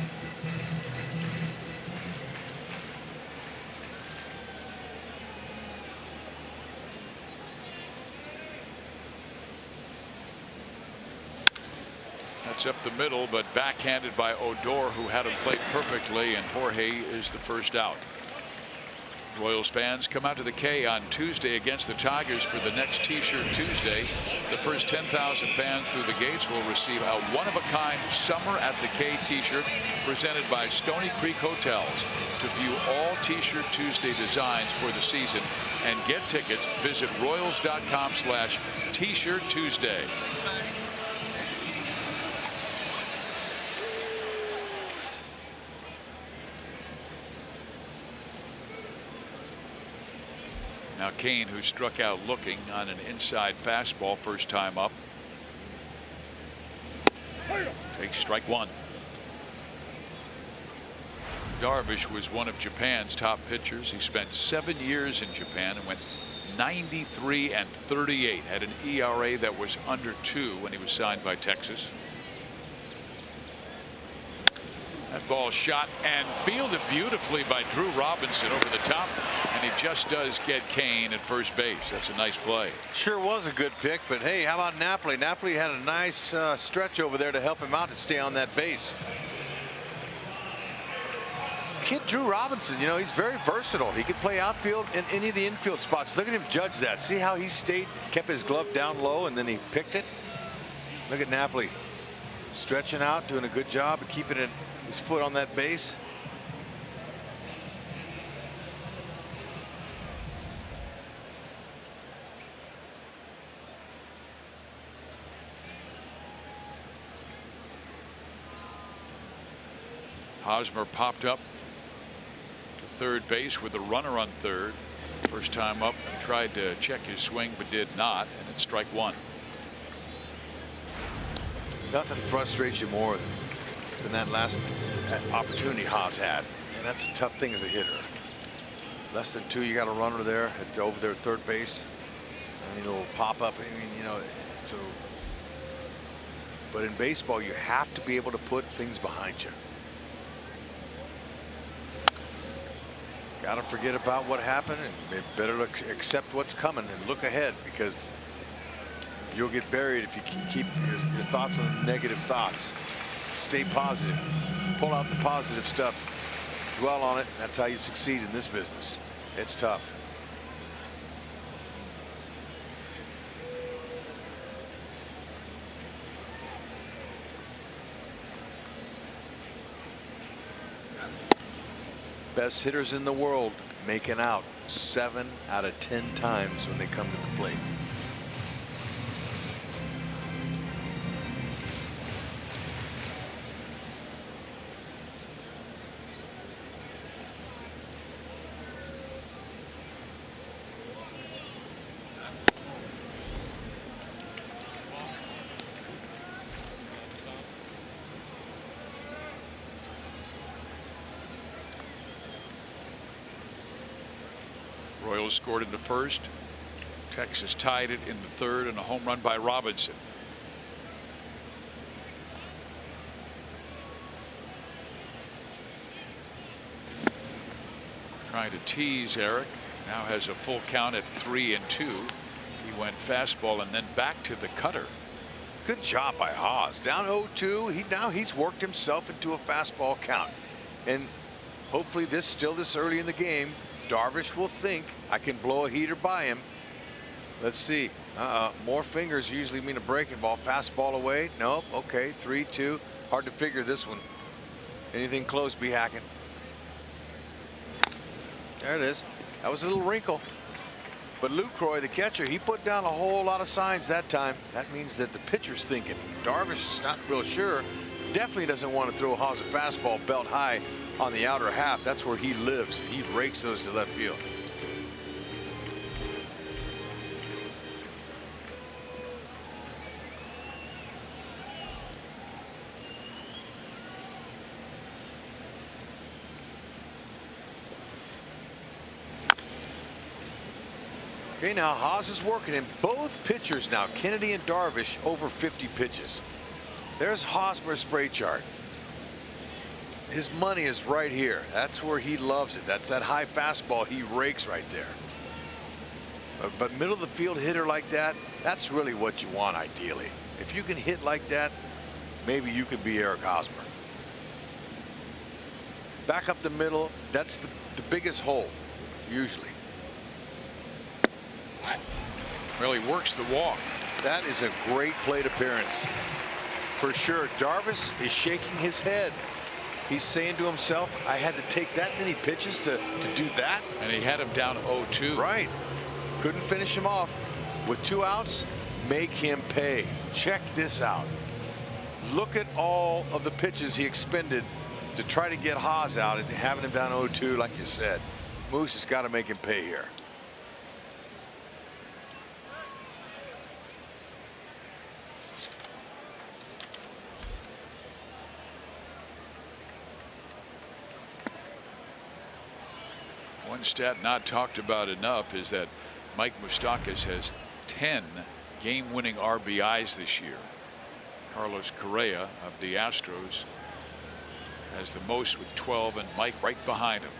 That's up the middle, but backhanded by Odor, who had him played perfectly, and Jorge is the first out. Royals fans come out to the K on Tuesday against the Tigers for the next T-shirt Tuesday. The first 10,000 fans through the gates will receive a one-of-a-kind Summer at the K T-shirt presented by Stony Creek Hotels. To view all T-shirt Tuesday designs for the season and get tickets, visit Royals.com/T-shirt Tuesday. Now Kane, who struck out looking on an inside fastball first time up, takes strike one. Darvish was one of Japan's top pitchers. He spent 7 years in Japan and went 93 and 38. Had an ERA that was under 2 when he was signed by Texas. That ball shot and fielded beautifully by Drew Robinson over the top, and he just does get Kane at first base. That's a nice play. Sure was a good pick, but hey, how about Napoli? Napoli had a nice stretch over there to help him out to stay on that base. Kid Drew Robinson, you know, he's very versatile. He could play outfield in any of the infield spots. Look at him judge that. See how he stayed, kept his glove down low, and then he picked it. Look at Napoli stretching out, doing a good job of keeping his foot on that base. Hosmer popped up to third base with a runner on third. First time up, and tried to check his swing but did not, and it's strike one. Nothing frustrates you more than that last opportunity Haas had, and that's a tough thing as a hitter. Less than 2, you got a runner there over there at third base, and it'll pop up. I mean, you know, so. But in baseball, you have to be able to put things behind you. Got to forget about what happened and better accept what's coming and look ahead, because you'll get buried if you keep your thoughts on negative thoughts. Stay positive. Pull out the positive stuff. Dwell on it. That's how you succeed in this business. It's tough. Best hitters in the world making out 7 out of 10 times when they come to the plate. Royals scored in the first. Texas tied it in the third, and a home run by Robinson. Trying to tease Eric. Now has a full count at 3-2. He went fastball and then back to the cutter. Good job by Haas. Down 0-2. Now he's worked himself into a fastball count. And Hopefully this early in the game, Darvish will think I can blow a heater by him. Let's see. More fingers usually mean a breaking ball. Fastball away. Nope. Okay. 3-2. Hard to figure this one. Anything close, be hacking. There it is. That was a little wrinkle. But Lucroy, the catcher, he put down a whole lot of signs that time. That means that the pitcher's thinking. Darvish is not real sure. Definitely doesn't want to throw Haas a fastball belt high on the outer half. That's where he lives. He rakes those to left field. Okay, now Haas is working him. Both pitchers now, Kennedy and Darvish, over 50 pitches. There's Hosmer's spray chart. His money is right here. That's where he loves it. That's that high fastball he rakes right there. But middle of the field hitter like that, that's really what you want ideally. If you can hit like that, maybe you could be Eric Hosmer. Back up the middle, that's the biggest hole, usually. Really works the walk. That is a great plate appearance. For sure, Darvish is shaking his head. He's saying to himself, I had to take that many pitches to do that. And he had him down 0-2. Right. Couldn't finish him off. With 2 outs, make him pay. Check this out. Look at all of the pitches he expended to try to get Haas out and having him down 0-2, like you said. Moose has got to make him pay here. One stat not talked about enough is that Mike Moustakas has 10 game-winning RBIs this year. Carlos Correa of the Astros has the most with 12, and Mike right behind him.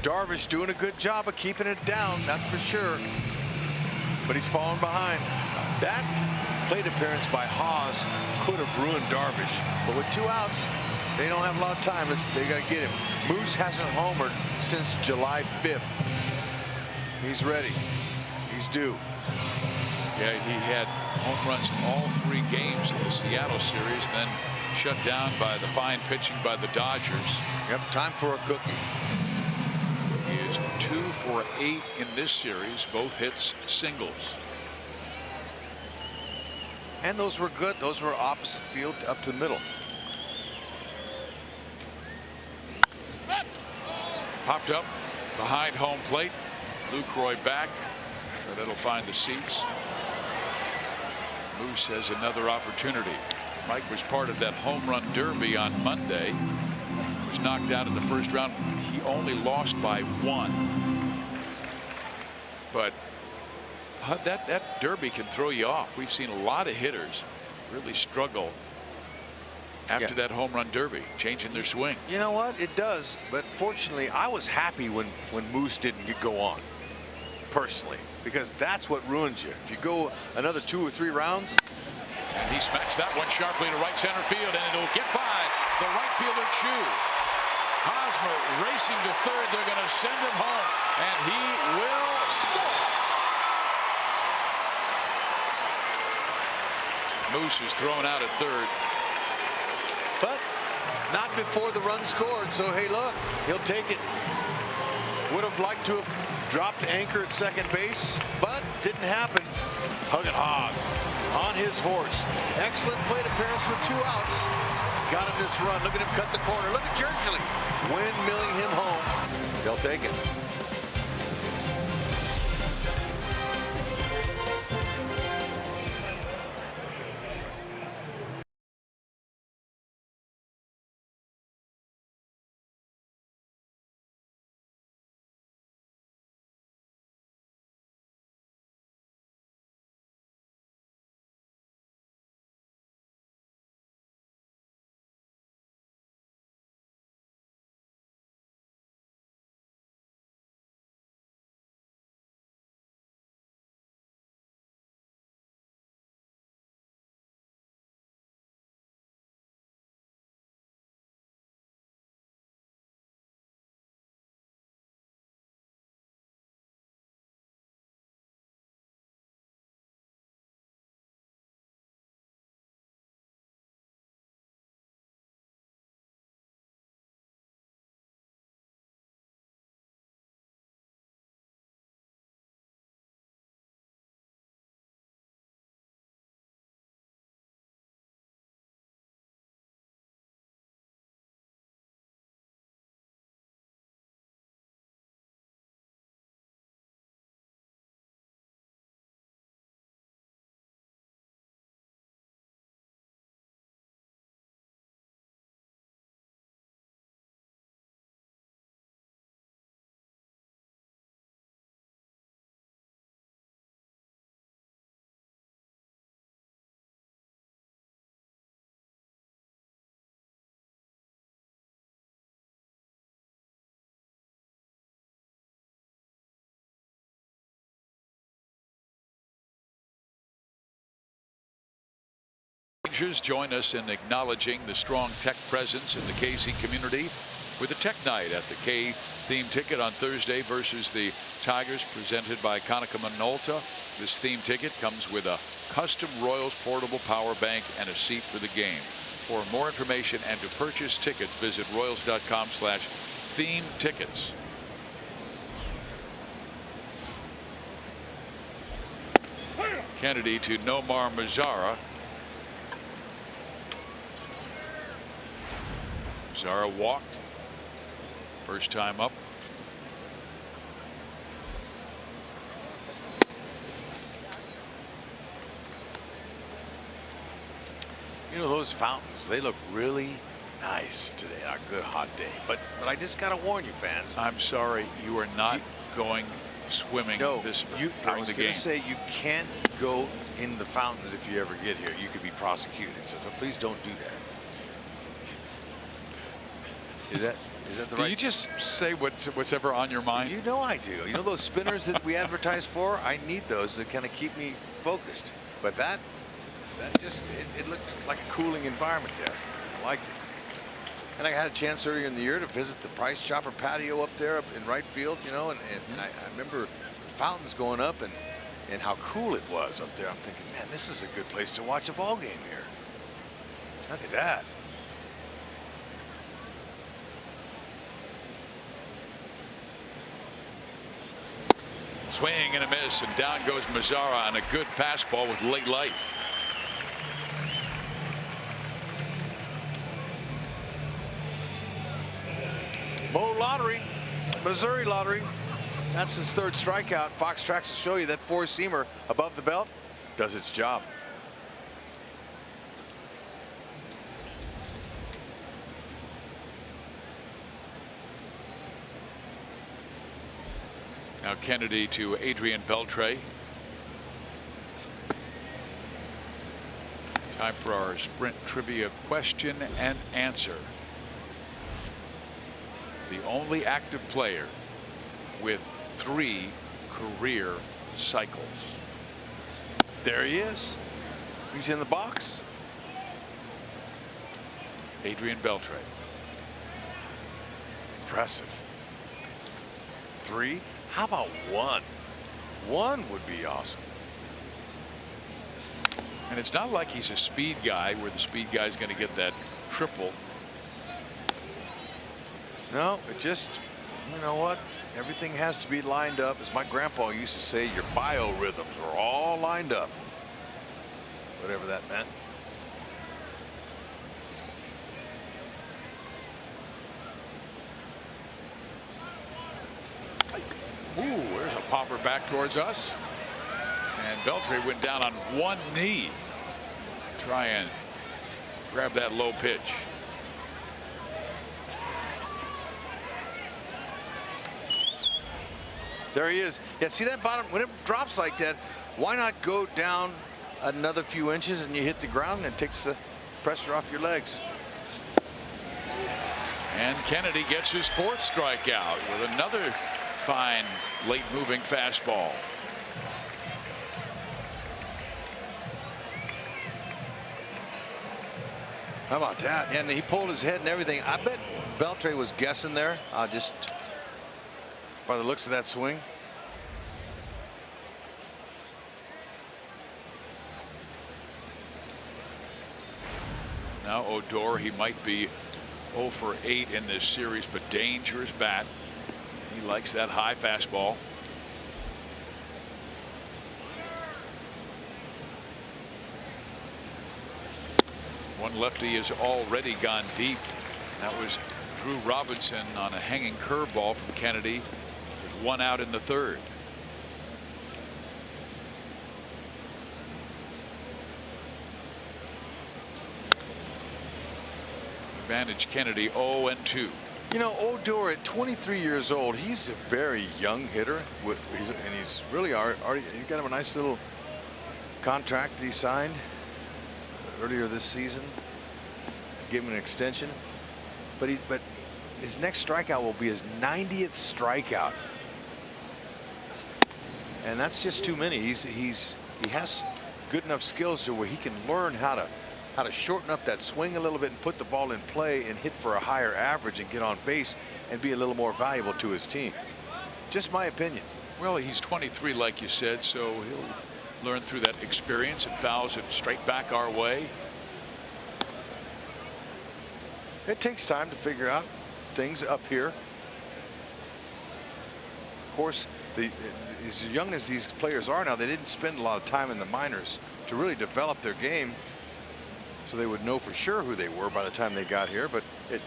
Darvish doing a good job of keeping it down, that's for sure. But he's falling behind. That plate appearance by Haas could have ruined Darvish. But with 2 outs, they don't have a lot of time. They got to get him. Moose hasn't homered since July 5th. He's ready. He's due. Yeah, he had home runs in all 3 games in the Seattle series, then shut down by the fine pitching by the Dodgers. Yep, time for a cookie. He is 2 for 8 in this series, both hits singles. And those were good. Those were opposite field up to the middle. Popped up behind home plate. Lucroy back. So that'll find the seats. Moose has another opportunity. Mike was part of that home run derby on Monday. Was knocked out in the first round. He only lost by 1. But that derby can throw you off. We've seen a lot of hitters really struggle after that home run derby, changing their swing. You know what? It does. But fortunately, I was happy when Moose didn't go on, personally, because that's what ruins you. If you go another 2 or 3 rounds. And he smacks that one sharply to right center field, and it'll get by the right fielder, Chu. Hosmer racing to third. They're going to send him home, and he will score. Moose is thrown out at third. But not before the run scored. So, hey, look, he'll take it. Would have liked to have dropped anchor at second base, but didn't happen. Hugging Haas on his horse. Excellent plate appearance with 2 outs. Got him this run. Look at him cut the corner. Look at Gurley windmilling him home. They'll take it. Rangers join us in acknowledging the strong tech presence in the KC community with a tech night at the K theme ticket on Thursday versus the Tigers, presented by Konica Minolta. This theme ticket comes with a custom Royals portable power bank and a seat for the game. For more information and to purchase tickets, visit royals.com/theme tickets. Kennedy to Nomar Mazara. Mazara walked. First time up. You know, those fountains, they look really nice today on a good hot day. But I just got to warn you, fans. I'm sorry, you are not going swimming No, this I during was the going game. to say you can't go in the fountains if you ever get here. You could be prosecuted. So please don't do that. Is that the Do right? you just say what's ever on your mind? You know I do. You know those spinners that we advertise for? I need those to kind of keep me focused. But that just it looked like a cooling environment there. I liked it. And I had a chance earlier in the year to visit the Price Chopper patio up there in right field, you know, and I remember the fountains going up and how cool it was up there. I'm thinking, man, this is a good place to watch a ball game here. Look at that. Swing and a miss, and down goes Mazara on a good fastball with late light. Mo Lottery, Missouri Lottery. That's his third strikeout. Fox Tracks will show you that four-seamer above the belt does its job. Now Kennedy to Adrian Beltre. Time for our Sprint trivia question and answer. The only active player with 3 career cycles. There he is. He's in the box. Adrian Beltre. Impressive. 3. How about 1? 1 would be awesome. And it's not like he's a speed guy where the speed guy's going to get that triple. No, it just, you know what? Everything has to be lined up. As my grandpa used to say, your biorhythms are all lined up. Whatever that meant. Ooh, there's a popper back towards us. And Beltre went down on one knee. Try and grab that low pitch. There he is. Yeah, see that bottom, when it drops like that, why not go down another few inches and you hit the ground and it takes the pressure off your legs. And Kennedy gets his 4th strikeout with another fine late moving fastball. How about that? And he pulled his head and everything. I bet Beltre was guessing there. Just by the looks of that swing. Now Odor, he might be 0 for 8 in this series, but dangerous bat. He likes that high fastball. One lefty has already gone deep. That was Drew Robinson on a hanging curveball from Kennedy with 1 out in the 3rd. Advantage Kennedy 0-2. You know, Odor at 23 years old, he's a very young hitter, and he's really already he got him a nice little contract that he signed earlier this season. Gave him an extension, but his next strikeout will be his 90th strikeout, and that's just too many. He has good enough skills to where he can learn how to how to shorten up that swing a little bit and put the ball in play and hit for a higher average and get on base and be a little more valuable to his team. Just my opinion. Well, he's 23, like you said, so he'll learn through that experience, and fouls it straight back our way. It takes time to figure out things up here. Of course, as young as these players are now, they didn't spend a lot of time in the minors to really develop their game, so they would know for sure who they were by the time they got here. But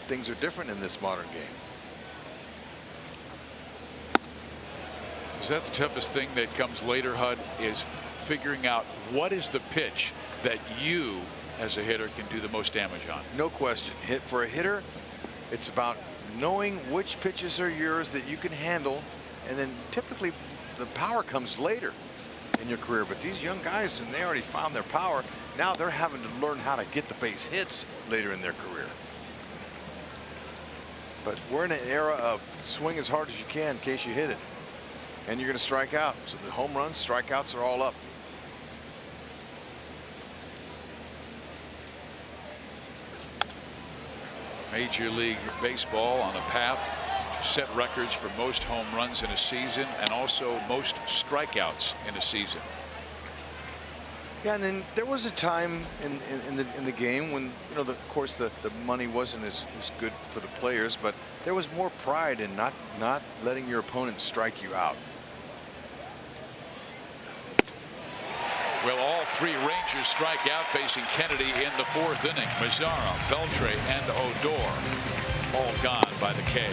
things are different in this modern game. Is that the toughest thing that comes later, Hud, is figuring out what is the pitch that you as a hitter can do the most damage on? No question. For a hitter, it's about knowing which pitches are yours that you can handle, and then typically the power comes later in your career. But these young guys, and they already found their power, now they're having to learn how to get the base hits later in their career. But we're in an era of swing as hard as you can in case you hit it, and you're going to strike out. So the home runs, strikeouts are all up. Major League Baseball on a path to set records for most home runs in a season and also most strikeouts in a season. Yeah, and then there was a time in the game when, you know, of course the money wasn't as good for the players, but there was more pride in not letting your opponent strike you out. Well, all three Rangers strike out facing Kennedy in the fourth inning. Mazzara, Beltre, and Odor all gone by the K.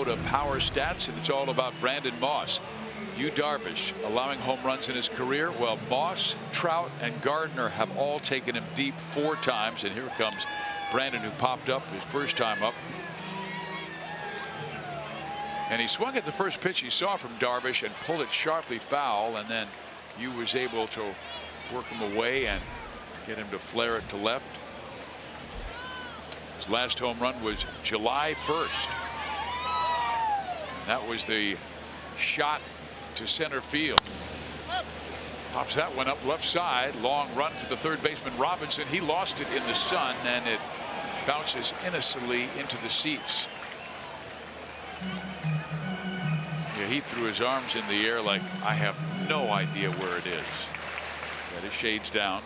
To power stats, and it's all about Brandon Moss. Yu Darvish allowing home runs in his career. Well, Moss, Trout, and Gardner have all taken him deep 4 times, and here comes Brandon, who popped up his first time up. And he swung at the first pitch he saw from Darvish and pulled it sharply foul, and then Yu was able to work him away and get him to flare it to left. His last home run was July 1st. That was the shot to center field. Pops that one up left side. Long run for the third baseman Robinson. He lost it in the sun, and it bounces innocently into the seats. Yeah, he threw his arms in the air like, I have no idea where it is. Got his shades down.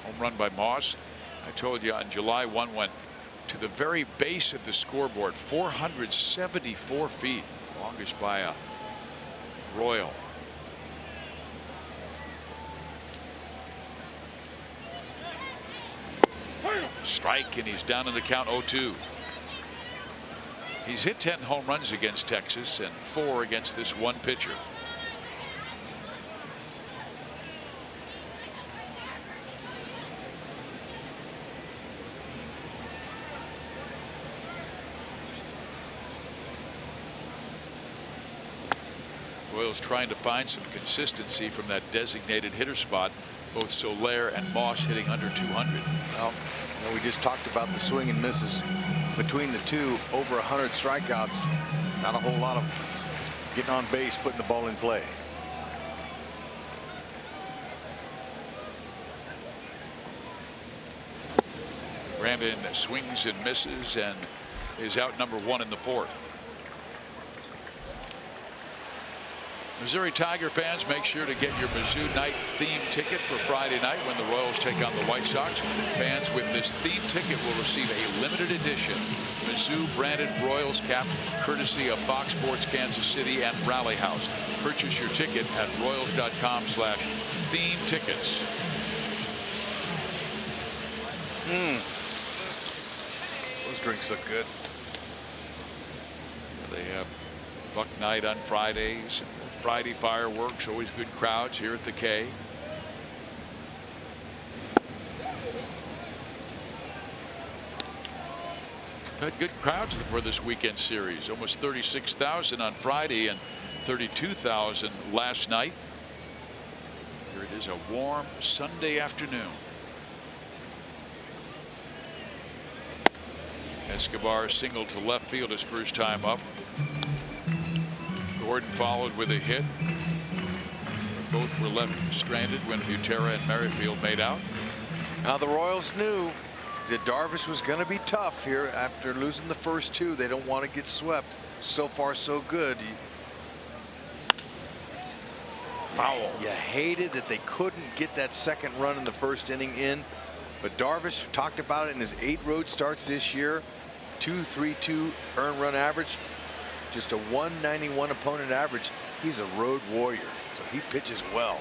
Home run by Moss. I told you on July 1 went to the very base of the scoreboard, 474 feet, longest by a Royal. Strike, and he's down in the count 0-2. He's hit 10 home runs against Texas and 4 against this one pitcher. Royals trying to find some consistency from that designated hitter spot. Both Soler and Moss hitting under 200. Well, we just talked about the swing and misses between the two. Over 100 strikeouts. Not a whole lot of getting on base, putting the ball in play. Brandon swings and misses and is out number 1 in the 4th. Missouri Tiger fans, make sure to get your Mizzou night theme ticket for Friday night when the Royals take on the White Sox. Fans with this theme ticket will receive a limited edition Mizzou branded Royals cap courtesy of Fox Sports Kansas City and Rally House. Purchase your ticket at royals.com/theme tickets. Those drinks look good. They have Buck Night on Fridays. Friday fireworks, always good crowds here at the K. Had good crowds for this weekend series. Almost 36,000 on Friday and 32,000 last night. Here it is, a warm Sunday afternoon. Escobar singled to left field his first time up. Gordon followed with a hit. Both were left stranded when Butera and Merrifield made out. Now the Royals knew that Darvish was going to be tough here after losing the first two. They don't want to get swept. So far so good. Foul. You hated that they couldn't get that second run in the first inning in. But Darvish talked about it in his 8 road starts this year. 2.32 earned run average. Just a 191 opponent average. He's a road warrior, so he pitches well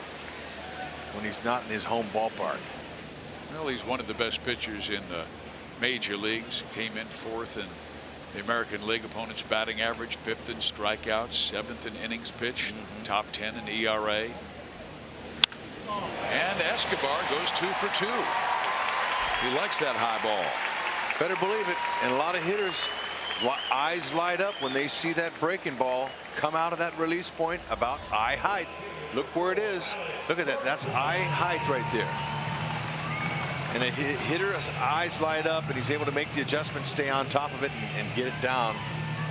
when he's not in his home ballpark. Well, he's one of the best pitchers in the major leagues. Came in 4th in the American League opponent's batting average, 5th in strikeouts, 7th in innings pitched, top 10 in ERA. And Escobar goes 2 for 2. He likes that high ball. Better believe it. And a lot of hitters, eyes light up when they see that breaking ball come out of that release point about eye height. Look where it is. Look at that. That's eye height right there. And a hitter's eyes light up, and he's able to make the adjustment, stay on top of it, and get it down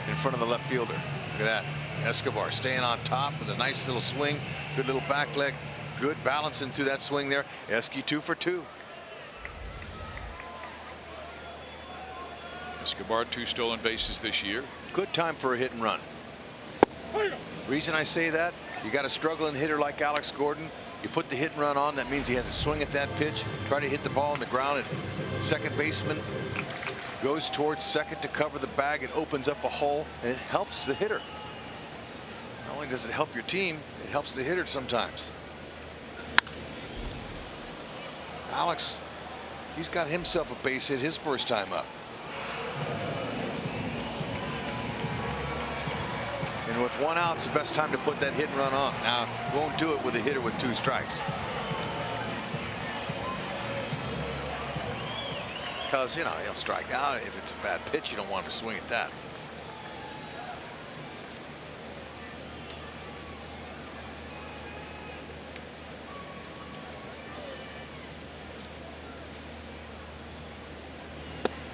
in front of the left fielder. Look at that. Escobar staying on top with a nice little swing. Good little back leg. Good balance into that swing there. Esky 2 for 2. Escobar 2 stolen bases this year. Good time for a hit and run. Reason I say that, you got a struggling hitter like Alex Gordon. You put the hit and run on, that means he has to swing at that pitch, try to hit the ball on the ground, and second baseman goes towards second to cover the bag. It opens up a hole, and it helps the hitter. Not only does it help your team, it helps the hitter sometimes. Alex, he's got himself a base hit his first time up. And with 1 out, it's the best time to put that hit and run on. Now, won't do it with a hitter with 2 strikes. Because, you know, he'll strike out. If it's a bad pitch, you don't want to swing at that.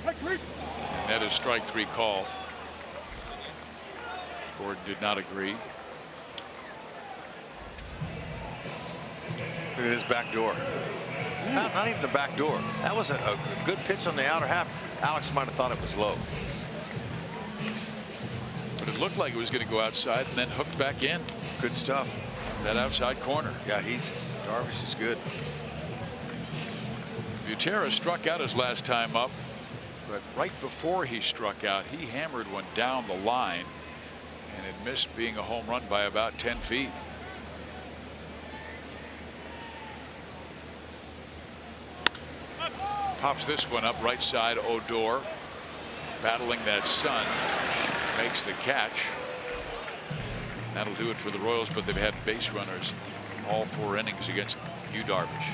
And that is strike 3 call. Gordon did not agree. Look at his back door. Not even the back door. That was a good pitch on the outer half. Alex might have thought it was low. But it looked like it was going to go outside and then hooked back in. Good stuff. That outside corner. Yeah, Darvish is good. Butera struck out his last time up, but right before he struck out, he hammered one down the line, and it missed, being a home run by about 10 feet. Pops this one up right side. Odor battling that sun, makes the catch. That'll do it for the Royals, but they've had base runners all 4 innings against Yu Darvish.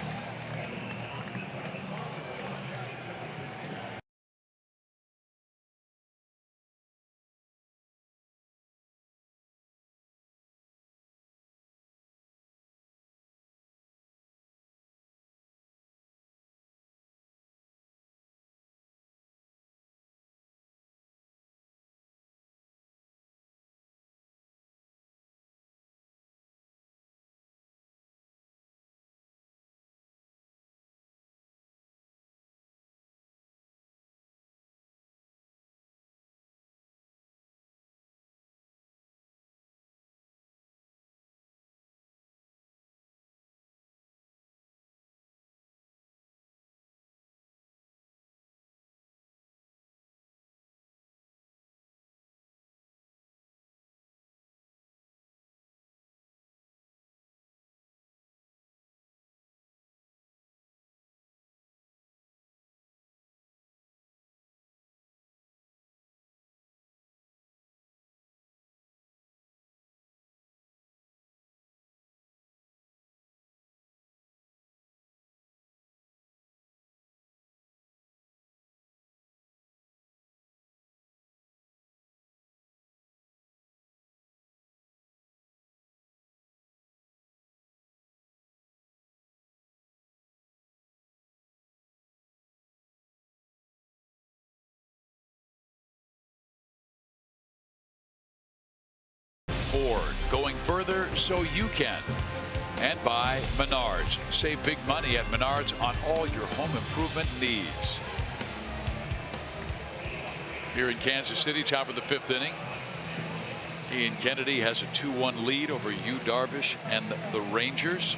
Ford, going further so you can. And by Menards. Save big money at Menards on all your home improvement needs. Here in Kansas City, top of the 5th inning. Ian Kennedy has a 2-1 lead over Yu Darvish and the Rangers.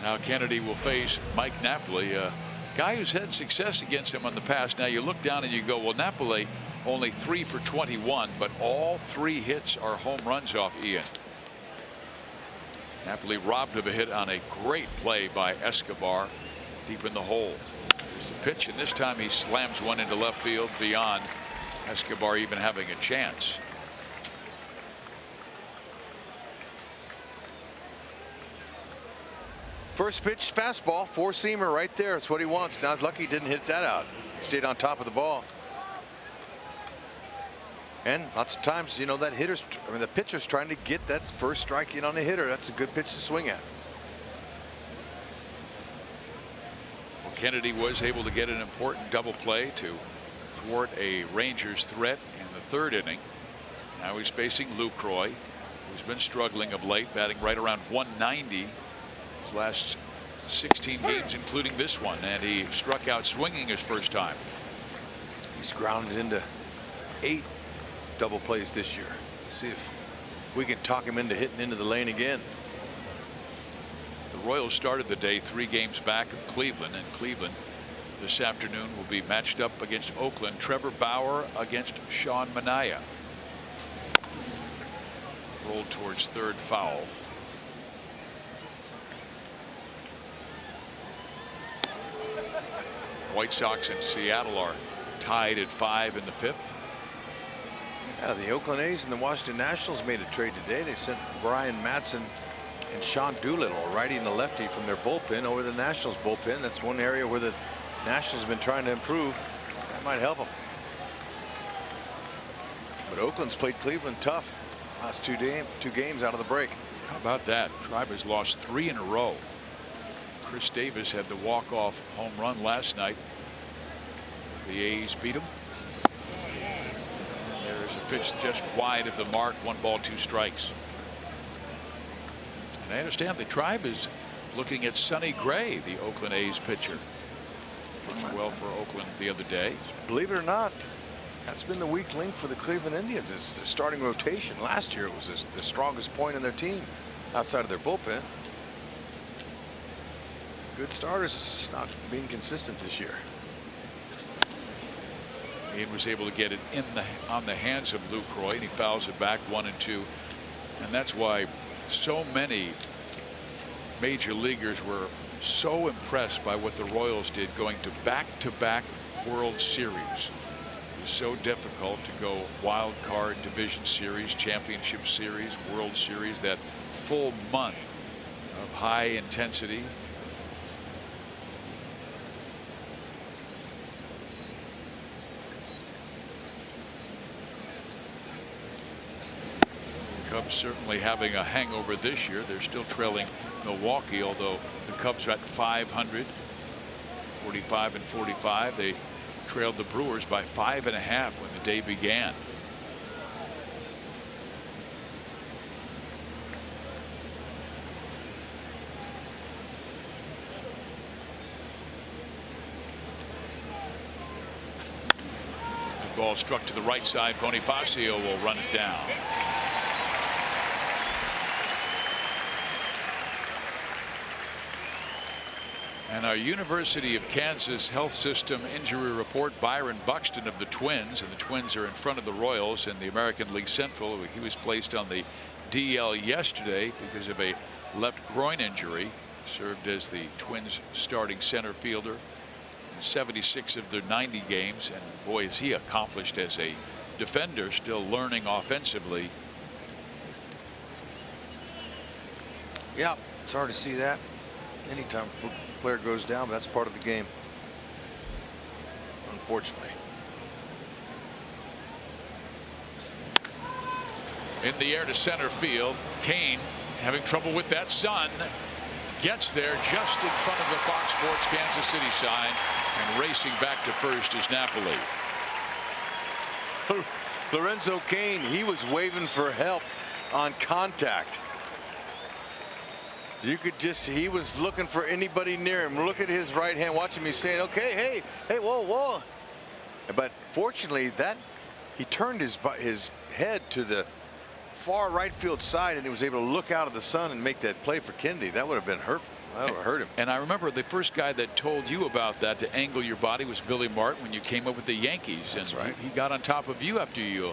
Now Kennedy will face Mike Napoli, a guy who's had success against him in the past. Now you look down and you go, well, Napoli only 3 for 21, but all 3 hits are home runs off Ian. Napoli robbed of a hit on a great play by Escobar deep in the hole. There's the pitch, and this time he slams one into left field beyond Escobar even having a chance. First pitch fastball, 4-seamer right there. It's what he wants. Now lucky he didn't hit that out. He stayed on top of the ball. And lots of times, you know, that hitter's, I mean, the pitcher's trying to get that first strike in on the hitter. That's a good pitch to swing at. Well, Kennedy was able to get an important double play to thwart a Rangers threat in the 3rd inning. Now he's facing Lucroy, who's been struggling of late, batting right around 190 his last 16 games, including this one, and he struck out swinging his first time. He's grounded into 8 double plays this year. See if we can talk him into hitting into the lane again. The Royals started the day 3 games back of Cleveland, and Cleveland this afternoon will be matched up against Oakland. Trevor Bauer against Sean Manaea. Rolled towards 3rd, foul. White Sox and Seattle are tied at 5 in the 5th. Yeah, the Oakland A's and the Washington Nationals made a trade today. They sent Brian Matson and Sean Doolittle, a righty and a lefty, from their bullpen over the Nationals bullpen. That's one area where the Nationals have been trying to improve. That might help them. But Oakland's played Cleveland tough last two games out of the break. How about that? Tribe has lost 3 in a row. Chris Davis had the walk-off home run last night. The A's beat him. There's a pitch just wide of the mark. 1 ball, 2 strikes. And I understand the Tribe is looking at Sonny Gray, the Oakland A's pitcher. Pitched well for Oakland the other day. Believe it or not, that's been the weak link for the Cleveland Indians. It's their starting rotation. Last year it was the strongest point in their team outside of their bullpen. Good starters, it's just not being consistent this year. Ian was able to get it on the hands of Lucroy, and he fouls it back 1-2. And that's why so many major leaguers were so impressed by what the Royals did, going to back-to-back World Series. It's so difficult to go wild card, division series, championship series, World Series, that full month of high intensity. Cubs certainly having a hangover this year. They're still trailing Milwaukee, although the Cubs are at 500, 45-45. They trailed the Brewers by 5.5 when the day began. The ball struck to the right side. Bonifacio will run it down. And our University of Kansas Health System injury report, Byron Buxton of the Twins, and the Twins are in front of the Royals in the American League Central. He was placed on the DL yesterday because of a left groin injury. Served as the Twins starting center fielder in 76 of their 90 games, and boy, is he accomplished as a defender, still learning offensively. Yeah, it's hard to see that anytime a player goes down, but that's part of the game, unfortunately. In the air to center field. Kane having trouble with that sun. Gets there just in front of the Fox Sports Kansas City sign. And racing back to first is Napoli. Lorenzo Cain, he was waving for help on contact. You could just, he was looking for anybody near him. Look at his right hand, watching me saying, okay, hey, whoa, whoa. But fortunately, that he turned his head to the far right field side, and he was able to look out of the sun and make that play for Kennedy. That would have been hurtful. That would have hurt him. And I remember the first guy that told you about that, to angle your body, was Billy Martin when you came up with the Yankees. That's and right. He got on top of you after you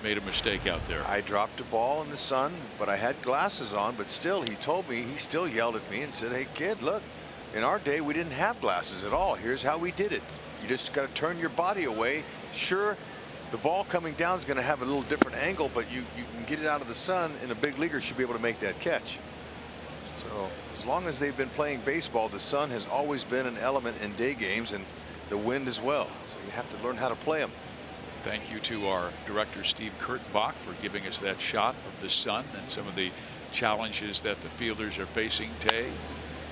made a mistake out there. I dropped a ball in the sun, but I had glasses on. But still, he told me, he still yelled at me and said, hey, kid, look, in our day, we didn't have glasses at all. Here's how we did it. You just got to turn your body away. Sure, the ball coming down is going to have a little different angle, but you can get it out of the sun, and a big leaguer should be able to make that catch. So as long as they've been playing baseball, the sun has always been an element in day games, and the wind as well. So you have to learn how to play them. Thank you to our director, Steve Kurtenbach, for giving us that shot of the sun and some of the challenges that the fielders are facing, Tay.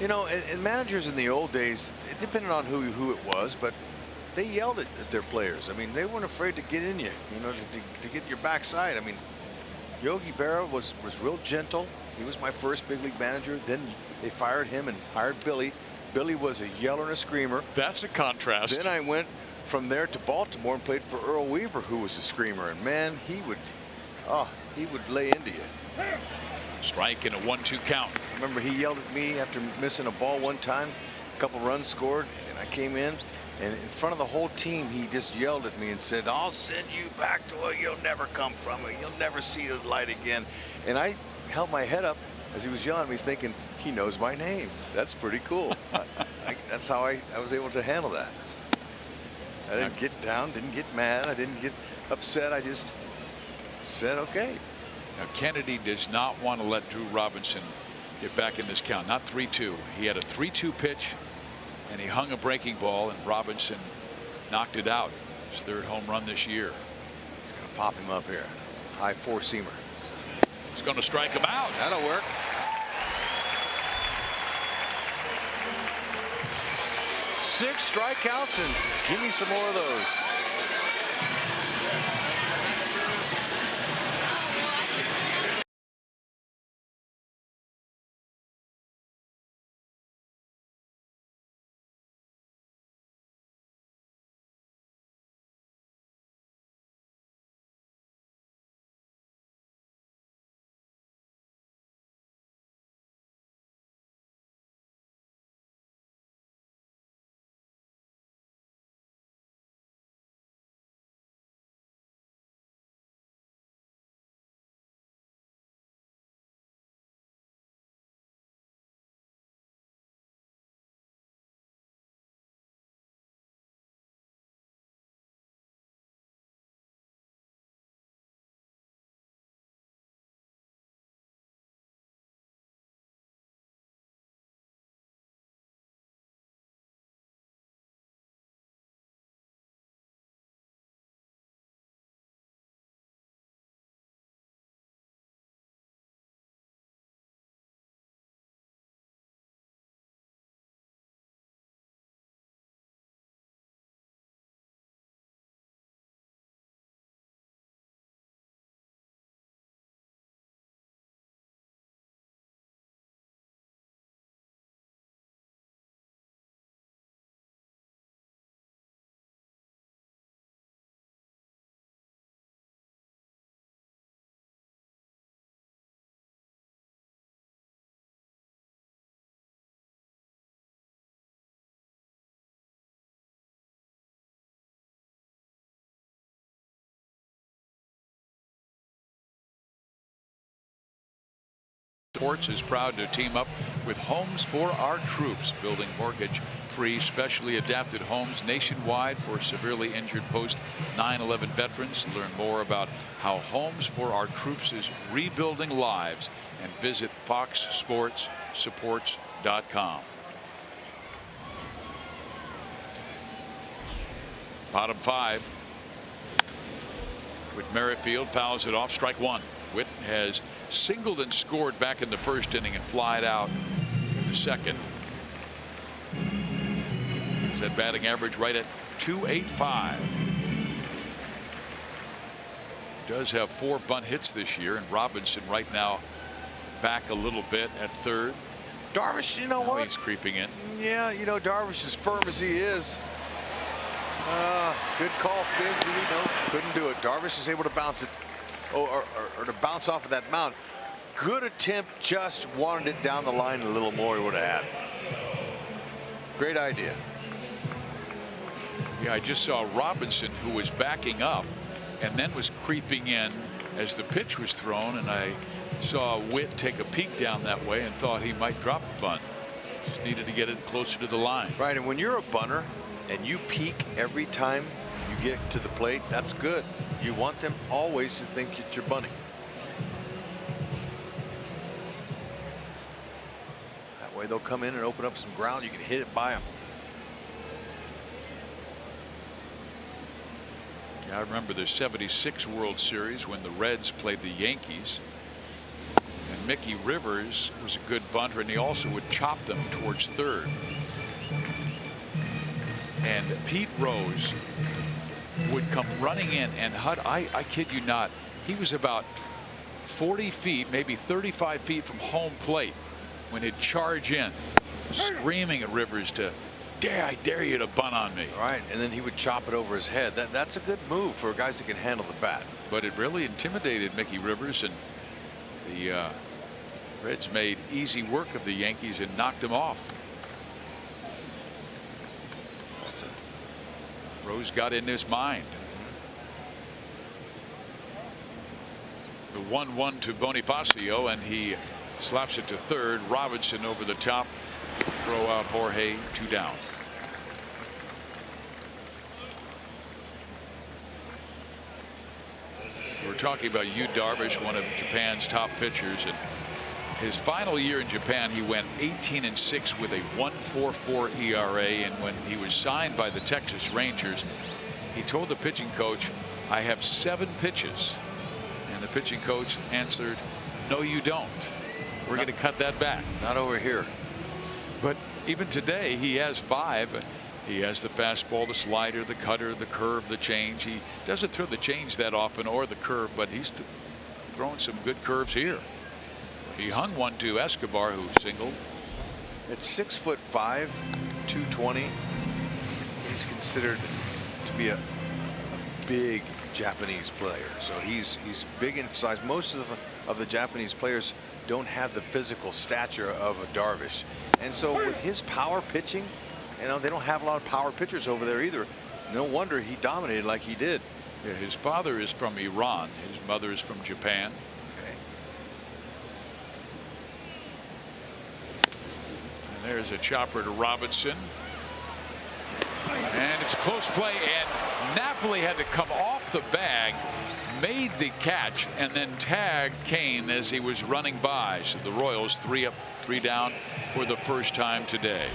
You know, and managers in the old days, it depended on who it was, but they yelled at their players. I mean, they weren't afraid to get in you, you know, to get your backside. I mean, Yogi Berra was real gentle. He was my first big league manager. Then they fired him and hired Billy. Billy was a yeller and a screamer. That's a contrast. Then I went from there to Baltimore and played for Earl Weaver, who was a screamer. And man, he would lay into you. Strike and a 1-2 count. Remember, he yelled at me after missing a ball one time, a couple runs scored, and I came in, and in front of the whole team, he just yelled at me and said, I'll send you back to where you'll never come from, or you'll never see the light again. And I held my head up as he was yelling at me, thinking, he knows my name. That's pretty cool. That's how I was able to handle that. I didn't get down, didn't get mad, I didn't get upset. I just said, okay. Now, Kennedy does not want to let Drew Robinson get back in this count. Not 3-2. He had a 3-2 pitch, and he hung a breaking ball, and Robinson knocked it out. His third home run this year. He's going to pop him up here. High four-seamer. He's going to strike him out. That'll work. 6 strikeouts, and give me some more of those. Sports is proud to team up with Homes for Our Troops, building mortgage-free, specially adapted homes nationwide for severely injured post 9/11 veterans. Learn more about how Homes for Our Troops is rebuilding lives and visit foxsportssupports.com. Bottom 5. Whit Merrifield fouls it off. Strike 1. Whit has singled and scored back in the first inning and flied out in the second. Has that batting average right at .285. Does have 4 bunt hits this year, and Robinson right now back a little bit at third. Darvish, you know Now what? he's creeping in. Yeah, you know, Darvish, as firm as he is. Good call, Fizz. Did he? No, couldn't do it. Darvish is able to bounce it, or to bounce off of that mound. Good attempt, just wanted it down the line a little more, he would have had. Great idea. Yeah, I just saw Robinson, who was backing up and then was creeping in as the pitch was thrown, and I saw Witt take a peek down that way and thought he might drop the bunt. Just needed to get it closer to the line. Right, and when you're a bunter and you peek every time you get to the plate, that's good. You want them always to think that you're bunting. That way they'll come in and open up some ground. You can hit it by them. Yeah, I remember the '76 World Series when the Reds played the Yankees. And Mickey Rivers was a good bunter, and he also would chop them towards third. And Pete Rose would come running in, and I kid you not, he was about 40 feet, maybe 35 feet from home plate when he'd charge in, screaming at Rivers to, I dare you to bunt on me. Right, and then he would chop it over his head. That's a good move for guys that can handle the bat. But it really intimidated Mickey Rivers, and the Reds made easy work of the Yankees and knocked him off. Rose got in his mind. The 1-1 to Bonifacio, and he slaps it to third. Robinson over the top. Throw out Jorge, 2 down. We're talking about Yu Darvish, one of Japan's top pitchers, and his final year in Japan, he went 18-6 with a 1.44 ERA, and when he was signed by the Texas Rangers, he told the pitching coach, I have 7 pitches, and the pitching coach answered, no you don't, we're going to cut that back. Not over here. But even today he has 5. He has the fastball, the slider, the cutter, the curve, the change. He doesn't throw the change that often, or the curve, but he's throwing some good curves here. He hung one to Escobar, who singled. At 6'5", 220, he's considered to be a big Japanese player. So he's big in size. Most of the Japanese players don't have the physical stature of a Darvish, and so with his power pitching, you know, they don't have a lot of power pitchers over there either. No wonder he dominated like he did. Yeah, his father is from Iran. His mother is from Japan. There's a chopper to Robinson. And it's a close play, and Napoli had to come off the bag, made the catch, and then tagged Kane as he was running by. So the Royals 3 up, 3 down for the first time today.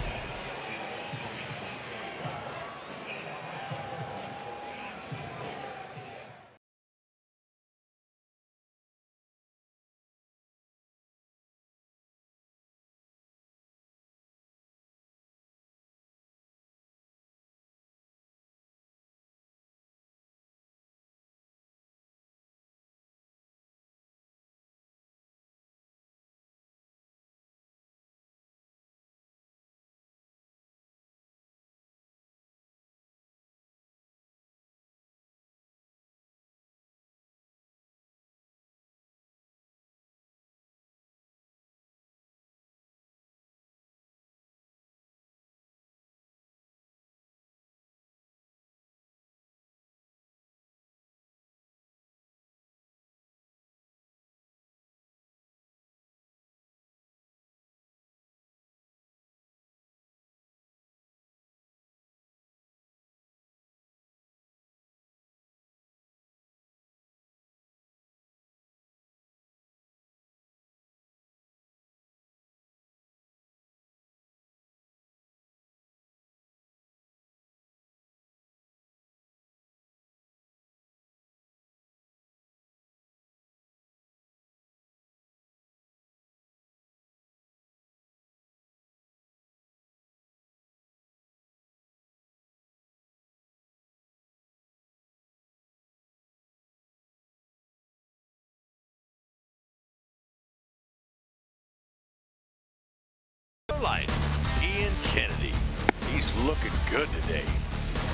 looking good today.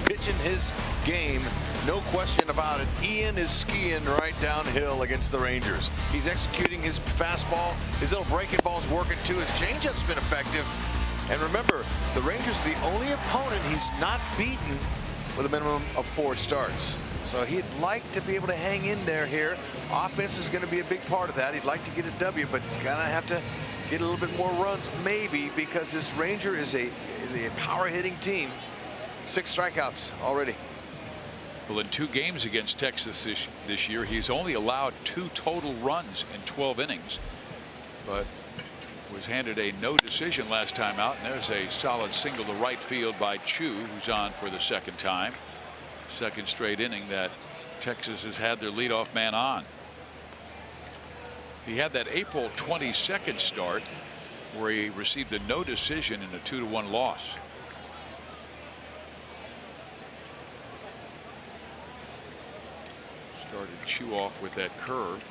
Pitching his game, no question about it. Ian is skiing right downhill against the Rangers. He's executing his fastball. His little breaking ball's working too. His changeup's been effective. And remember, the Rangers are the only opponent he's not beaten with a minimum of 4 starts. So he'd like to be able to hang in there here. Offense is going to be a big part of that. He'd like to get a W, but he's going to have to get a little bit more runs, maybe, because this Ranger is a power hitting team. 6 strikeouts already. Well, in 2 games against Texas this year, he's only allowed 2 total runs in 12 innings, but was handed a no decision last time out. And there's a solid single to right field by Chu, who's on for the 2nd time. 2nd straight inning that Texas has had their leadoff man on. He had that April 22nd start where he received a no decision in a 2-1 loss. Started Chu off with that curve.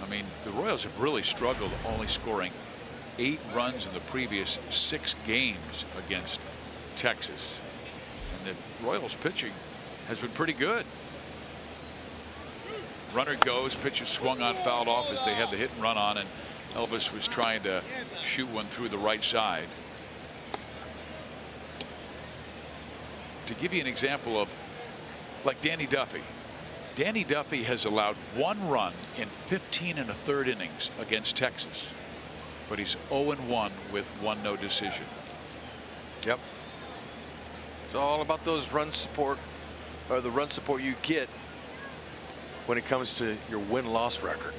I mean, the Royals have really struggled, only scoring 8 runs in the previous 6 games against Texas. And the Royals pitching has been pretty good. Runner goes, pitch is swung on, fouled off as they had the hit and run on, and Elvis was trying to shoot one through the right side. To give you an example of, like Danny Duffy. Danny Duffy has allowed 1 run in 15 1/3 innings against Texas, but he's 0-1 with 1 no decision. Yep. It's all about those run support, or the run support you get when it comes to your win-loss record.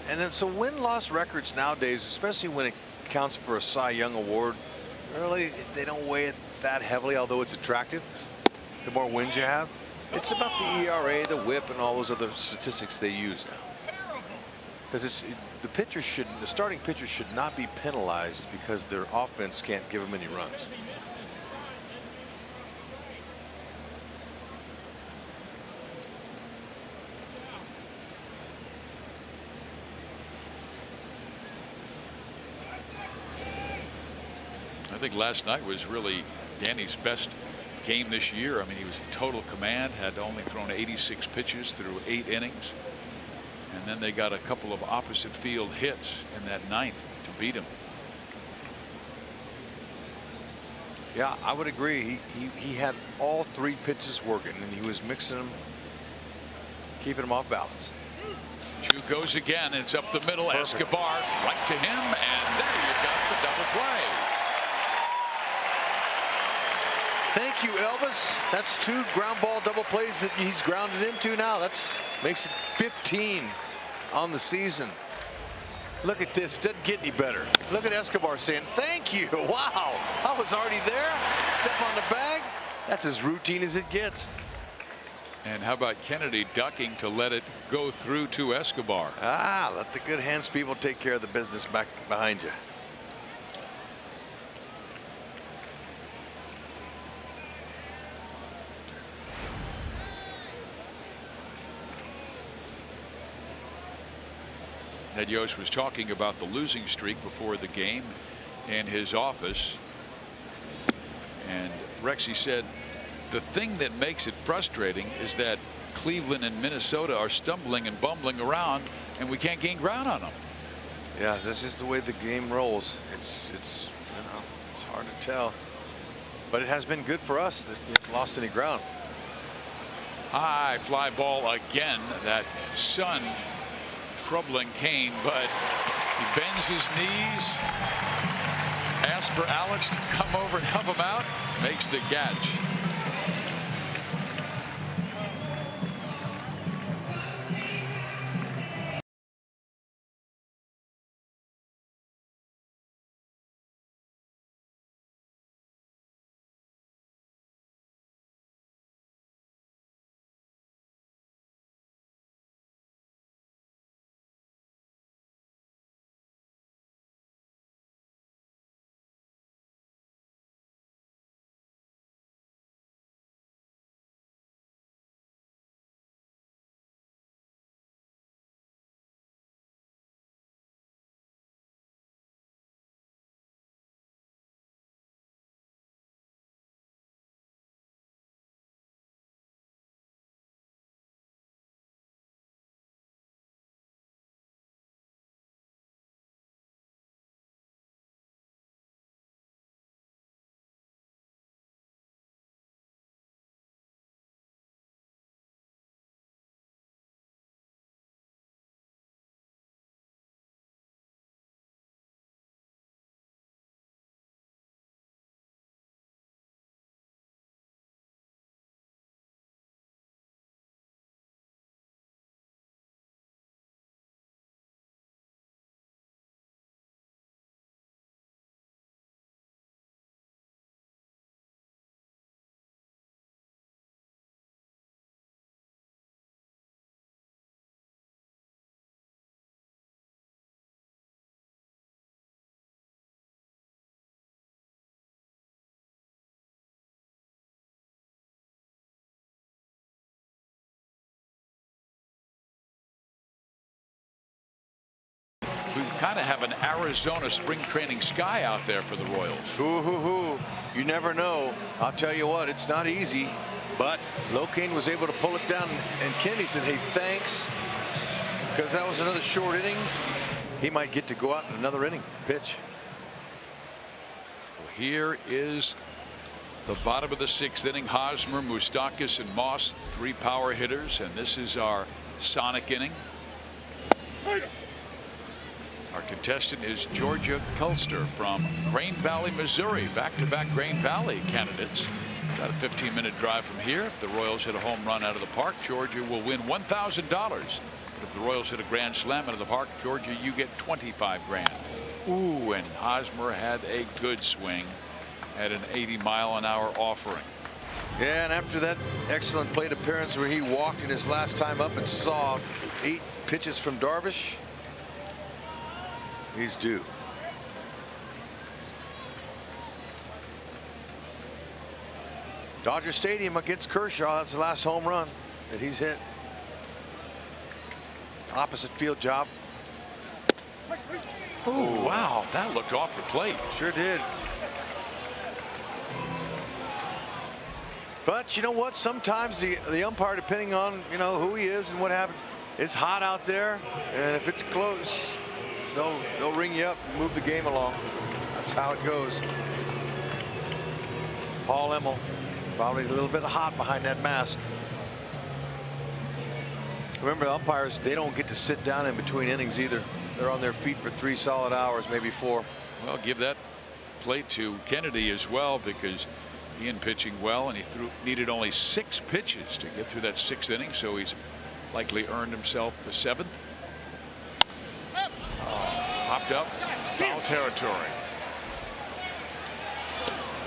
And then so win-loss records nowadays, especially when it counts for a Cy Young award, really they don't weigh it that heavily, although it's attractive. The more wins you have, it's about the ERA, the WHIP, and all those other statistics they use now. Because the starting pitcher should not be penalized because their offense can't give them any runs. I think last night was really Danny's best game this year. I mean, he was in total command, had only thrown 86 pitches through 8 innings. And then they got a couple of opposite field hits in that 9th to beat him. Yeah, I would agree. He had all 3 pitches working, and he was mixing them, keeping them off balance. Chu goes again. It's up the middle. Perfect. Escobar right to him, and there you got the double play. Thank you, Elvis. That's 2 ground ball double plays that he's grounded into now. That's makes it 15 on the season. Look at this. Doesn't get any better. Look at Escobar saying, thank you. Wow. I was already there. Step on the bag. That's as routine as it gets. And how about Kennedy ducking to let it go through to Escobar? Ah, let the good hands people take care of the business back behind you. Ned Yost was talking about the losing streak before the game in his office. And Rexy said the thing that makes it frustrating is that Cleveland and Minnesota are stumbling and bumbling around, and we can't gain ground on them. Yeah, that's just the way the game rolls. It's you know, it's hard to tell, but it has been good for us that we haven't lost any ground. High fly ball again. That Sun troubling Kane, but he bends his knees, asks for Alex to come over and help him out, makes the catch. kind of have an Arizona spring training sky out there for the Royals. You never know. I'll tell you what, it's not easy, but Locane was able to pull it down, and Kennedy said, hey, thanks, because that was another short inning. He might get to go out in another inning. Pitch. Well, here is the bottom of the 6th inning. Hosmer, Moustakas, and Moss, 3 power hitters, and this is our sonic inning. Our contestant is Georgia Kulster from Grain Valley, Missouri. Back-to-back Grain Valley candidates. About a 15-minute drive from here. If the Royals hit a home run out of the park, Georgia will win $1,000. But if the Royals hit a grand slam out of the park, Georgia, you get 25 grand. Ooh, and Hosmer had a good swing at an 80-mile-an-hour offering. Yeah, and after that excellent plate appearance where he walked in his last time up and saw 8 pitches from Darvish, he's due. Dodger Stadium against Kershaw. That's the last home run that he's hit. Opposite field job. Oh, wow, that looked off the plate. Sure did. But you know what? Sometimes the umpire, depending on who he is and what happens, it's hot out there, and if it's close, they'll ring you up and move the game along. That's how it goes. Paul Emmel, probably a little bit hot behind that mask. Remember, the umpires, they don't get to sit down in between innings either. They're on their feet for 3 solid hours, maybe 4. Well, give that plate to Kennedy as well, because Ian pitching well, and he needed only 6 pitches to get through that 6th inning, so he's likely earned himself the 7th. Popped up, foul territory.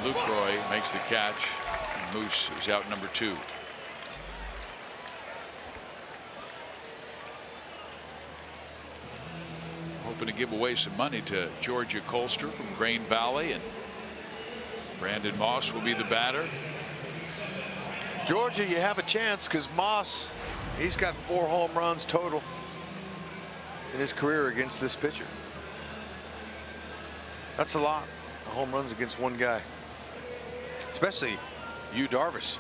Lucroy makes the catch, and Moose is out number 2. Hoping to give away some money to Georgia Kulster from Grain Valley, and Brandon Moss will be the batter. Georgia, you have a chance, because Moss, he's got 4 home runs total in his career against this pitcher. That's a lot of home runs against one guy, especially Yu Darvish.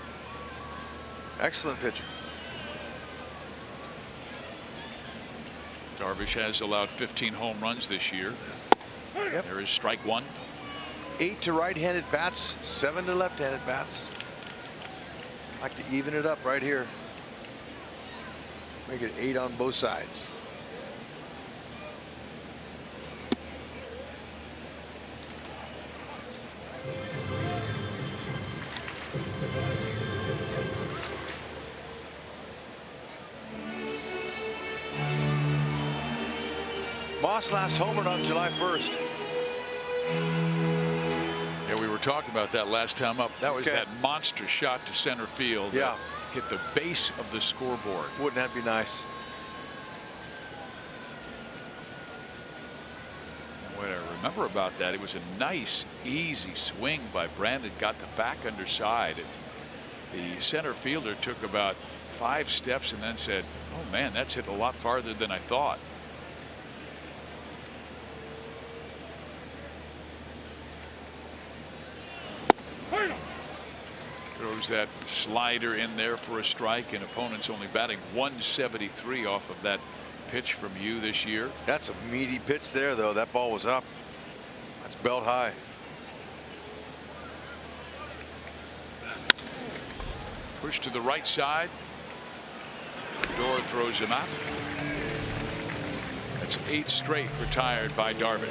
Excellent pitcher. Darvish has allowed 15 home runs this year. Yep. There is strike 1. 8 to right-handed bats, 7 to left-handed bats. Like to even it up right here. Make it 8 on both sides. Moss last homered on July 1st. Yeah, we were talking about that last time up. That was Okay. that monster shot to center field. Yeah. That hit the base of the scoreboard. Wouldn't that be nice? And what I remember about that, it was a nice, easy swing by Brandon. Got the back underside. The center fielder took about 5 steps and then said, "Oh man, that's hit a lot farther than I thought." Throws that slider in there for a strike, and opponents only batting 173 off of that pitch from you this year. That's a meaty pitch there, though. That ball was up. That's belt high. Push to the right side. Door throws him out. That's 8 straight retired by Darvish.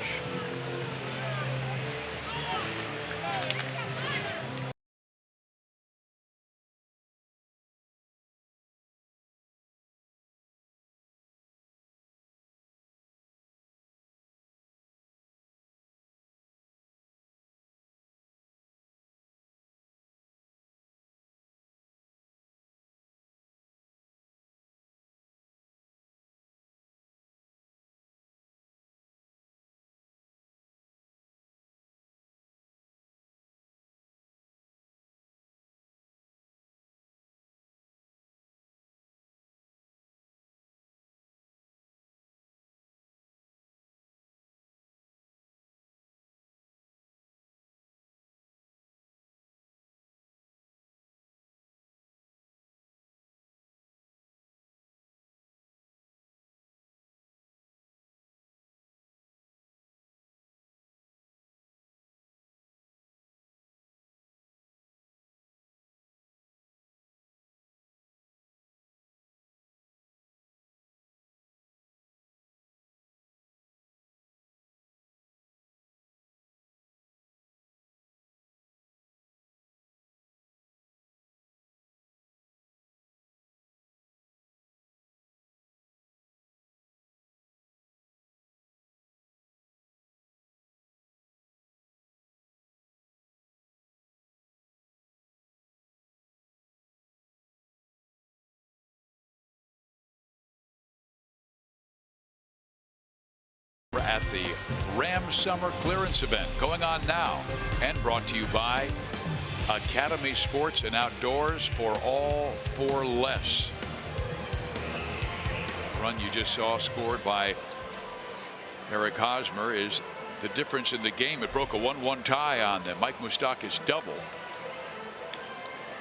at the Ram Summer Clearance Event going on now, and brought to you by Academy Sports and Outdoors, for all for less. The run you just saw scored by Eric Hosmer is the difference in the game. It broke a 1-1 tie on the Mike Moustakas double.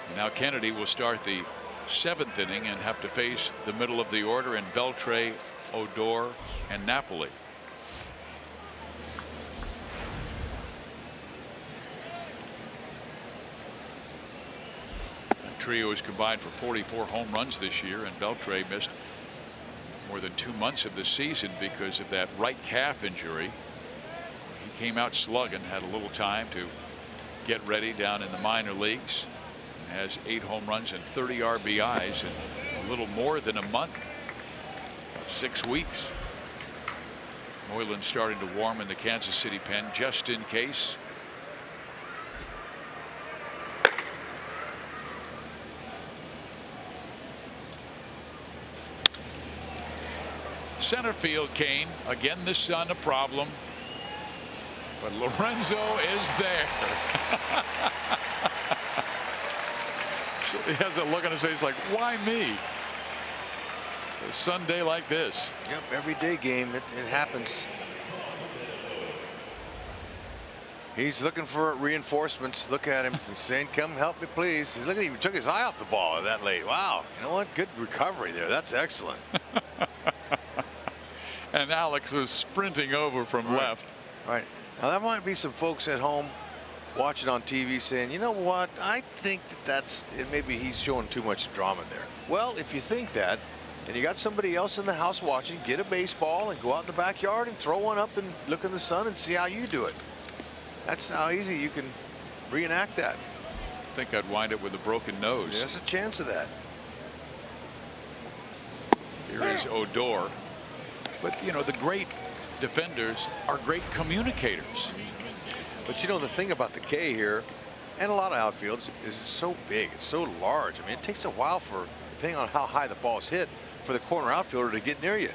And now Kennedy will start the 7th inning and have to face the middle of the order in Beltre, Odor, and Napoli. The trio has combined for 44 home runs this year, and Beltre missed more than 2 months of the season because of that right calf injury. He came out slugging, had a little time to get ready down in the minor leagues, and has 8 home runs and 30 RBIs in a little more than a month, 6 weeks. Moylan starting to warm in the Kansas City pen just in case. Center field, Kane. Again, the sun a problem. But Lorenzo is there. So he has a look on his face like, why me? A Sunday like this. Yep, everyday game. It happens. He's looking for reinforcements. Look at him. He's saying, come help me, please. Look at him. He took his eye off the ball that late. Wow. You know what? Good recovery there. That's excellent. And Alex was sprinting over from left. All right. Now, there might be some folks at home watching on TV saying, you know what? I think that's maybe he's showing too much drama there. Well, if you think that, and you got somebody else in the house watching, get a baseball and go out in the backyard and throw one up and look in the sun and see how you do it. That's how easy you can reenact that. I think I'd wind up with a broken nose. There's a chance of that. Here is Odor. But, you know, the great defenders are great communicators. But, you know, the thing about the K here, and a lot of outfields, is it's so big. It's so large. I mean, it takes a while for, depending on how high the ball is hit, for the corner outfielder to get near you.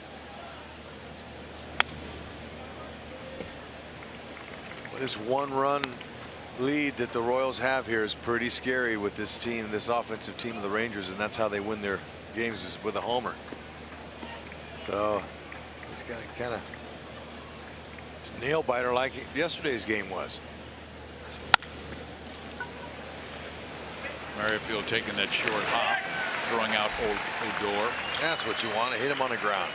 Well, this 1-run lead that the Royals have here is pretty scary with this team, this offensive team of the Rangers, and that's how they win their games, is with a homer. So it's got to kind of, it's a nail biter like yesterday's game was. Merrifield taking that short hop, throwing out Odor. That's what you want to hit him on the ground.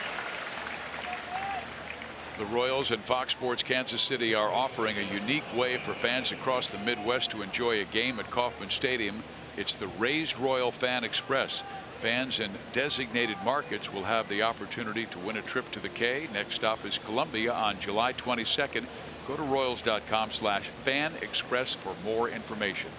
The Royals and Fox Sports Kansas City are offering a unique way for fans across the Midwest to enjoy a game at Kauffman Stadium. It's the Raised Royal Fan Express. Fans in designated markets will have the opportunity to win a trip to the K. Next stop is Columbia on July 22nd. Go to Royals.com/Fan Express for more information.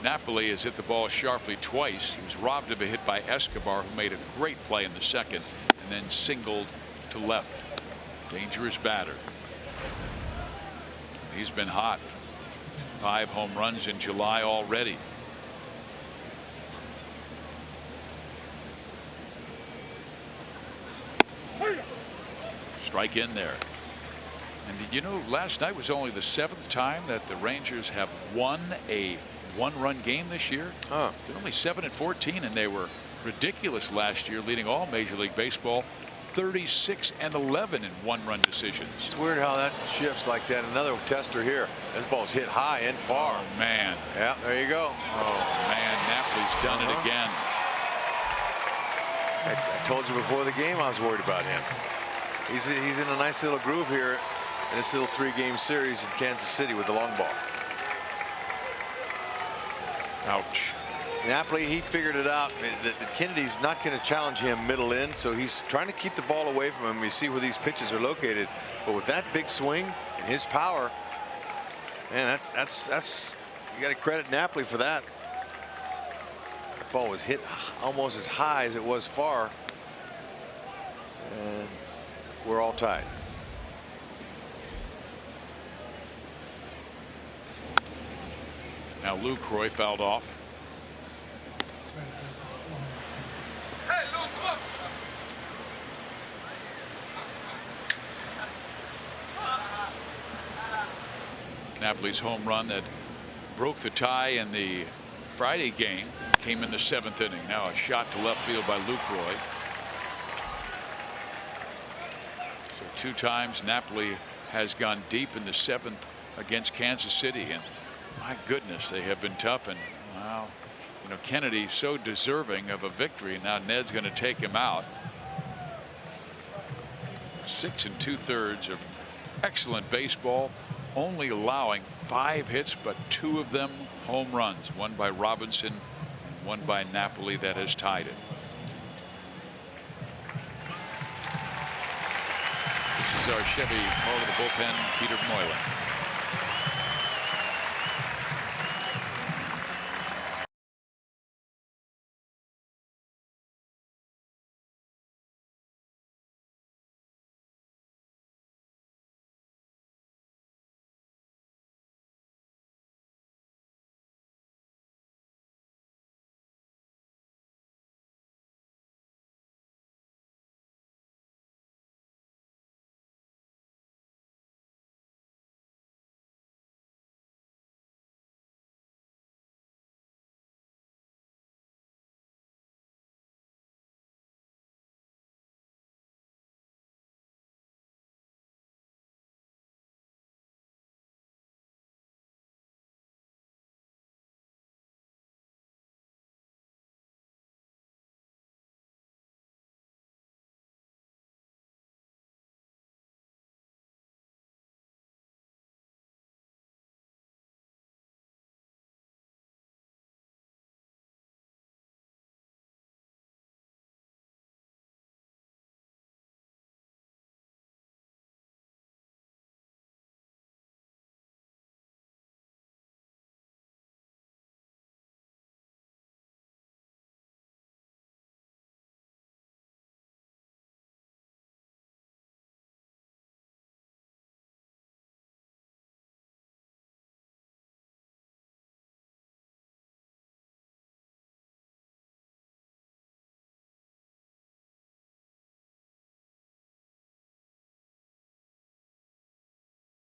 Napoli has hit the ball sharply twice. He was robbed of a hit by Escobar, who made a great play in the second and then singled to left. Dangerous batter. He's been hot. 5 home runs in July already. Strike in there. And did you know last night was only the 7th time that the Rangers have won a 1-run game this year? Huh. They're only 7-14, and they were ridiculous last year, leading all Major League Baseball, 36-11 in 1-run decisions. It's weird how that shifts like that. Another tester here. This ball's hit high and far. Oh man. Yeah, there you go. Oh man, Napoli's done it again. I told you before the game I was worried about him. He's in a nice little groove here in this little 3-game series in Kansas City with the long ball. Ouch. Napoli, he figured it out that Kennedy's not going to challenge him middle in, so he's trying to keep the ball away from him. You see where these pitches are located, but with that big swing and his power, man, that's you got to credit Napoli for that. That ball was hit almost as high as it was far, and we're all tied. Now Lucroy fouled off. Napoli's home run that broke the tie in the Friday game came in the 7th inning. Now a shot to left field by Lucroy. So 2 times Napoli has gone deep in the 7th against Kansas City, and my goodness, they have been tough. And wow, you know, Kennedy so deserving of a victory. Now Ned's going to take him out. 6 2/3 of excellent baseball, only allowing 5 hits, but 2 of them home runs, one by Robinson and one by Napoli, that has tied it. This is our Chevy call to the bullpen, Peter Moylan.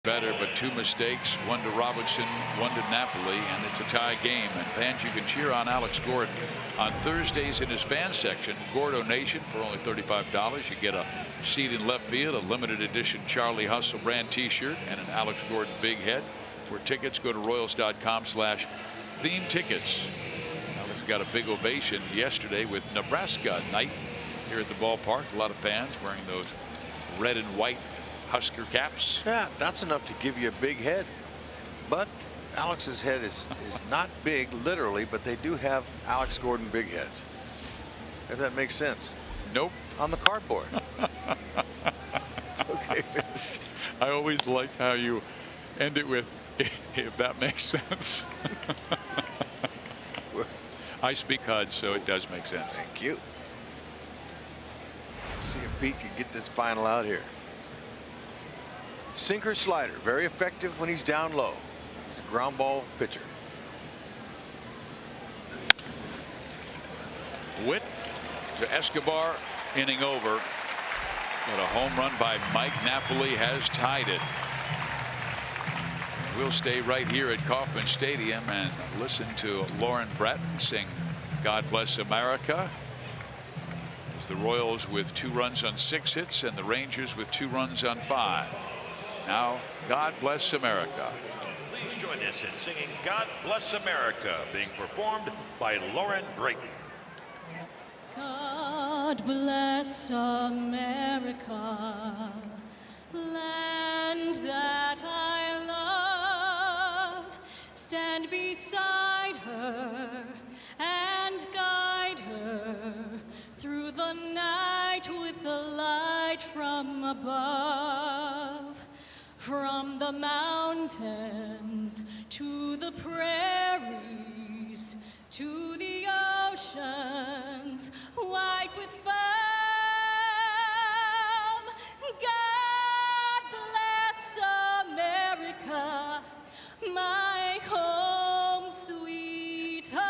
Better, but 2 mistakes, 1 to Robinson, 1 to Napoli, and it's a tie game. And fans, you can cheer on Alex Gordon on Thursdays in his fan section. Gordo Nation for only $35. You get a seat in left field, a limited edition Charlie Hustle brand T-shirt, and an Alex Gordon big head. For tickets, go to Royals.com/theme tickets. Alex got a big ovation yesterday with Nebraska night here at the ballpark. A lot of fans wearing those red and white Husker caps. Yeah, that's enough to give you a big head. But Alex's head is not big literally, but they do have Alex Gordon big heads, if that makes sense. Nope. On the cardboard. It's okay. I always like how you end it with, if that makes sense. I speak HUD, so it does make sense. Thank you. Let's see if Pete can get this final out here. Sinker slider, very effective when he's down low. He's a ground ball pitcher. Witt to Escobar, inning over. But a home run by Mike Napoli has tied it. We'll stay right here at Kauffman Stadium and listen to Lauren Bratton sing God Bless America. As the Royals with 2 runs on 6 hits and the Rangers with 2 runs on 5. Now, God Bless America. Please join us in singing God Bless America, being performed by Lauren Brayton. God bless America, land that I love. Stand beside her and guide her through the night with the light from above. From the mountains to the prairies to the oceans white with foam. God bless America, my home sweet home.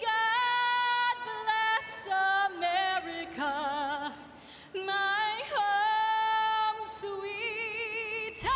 God bless America, my home sweet home.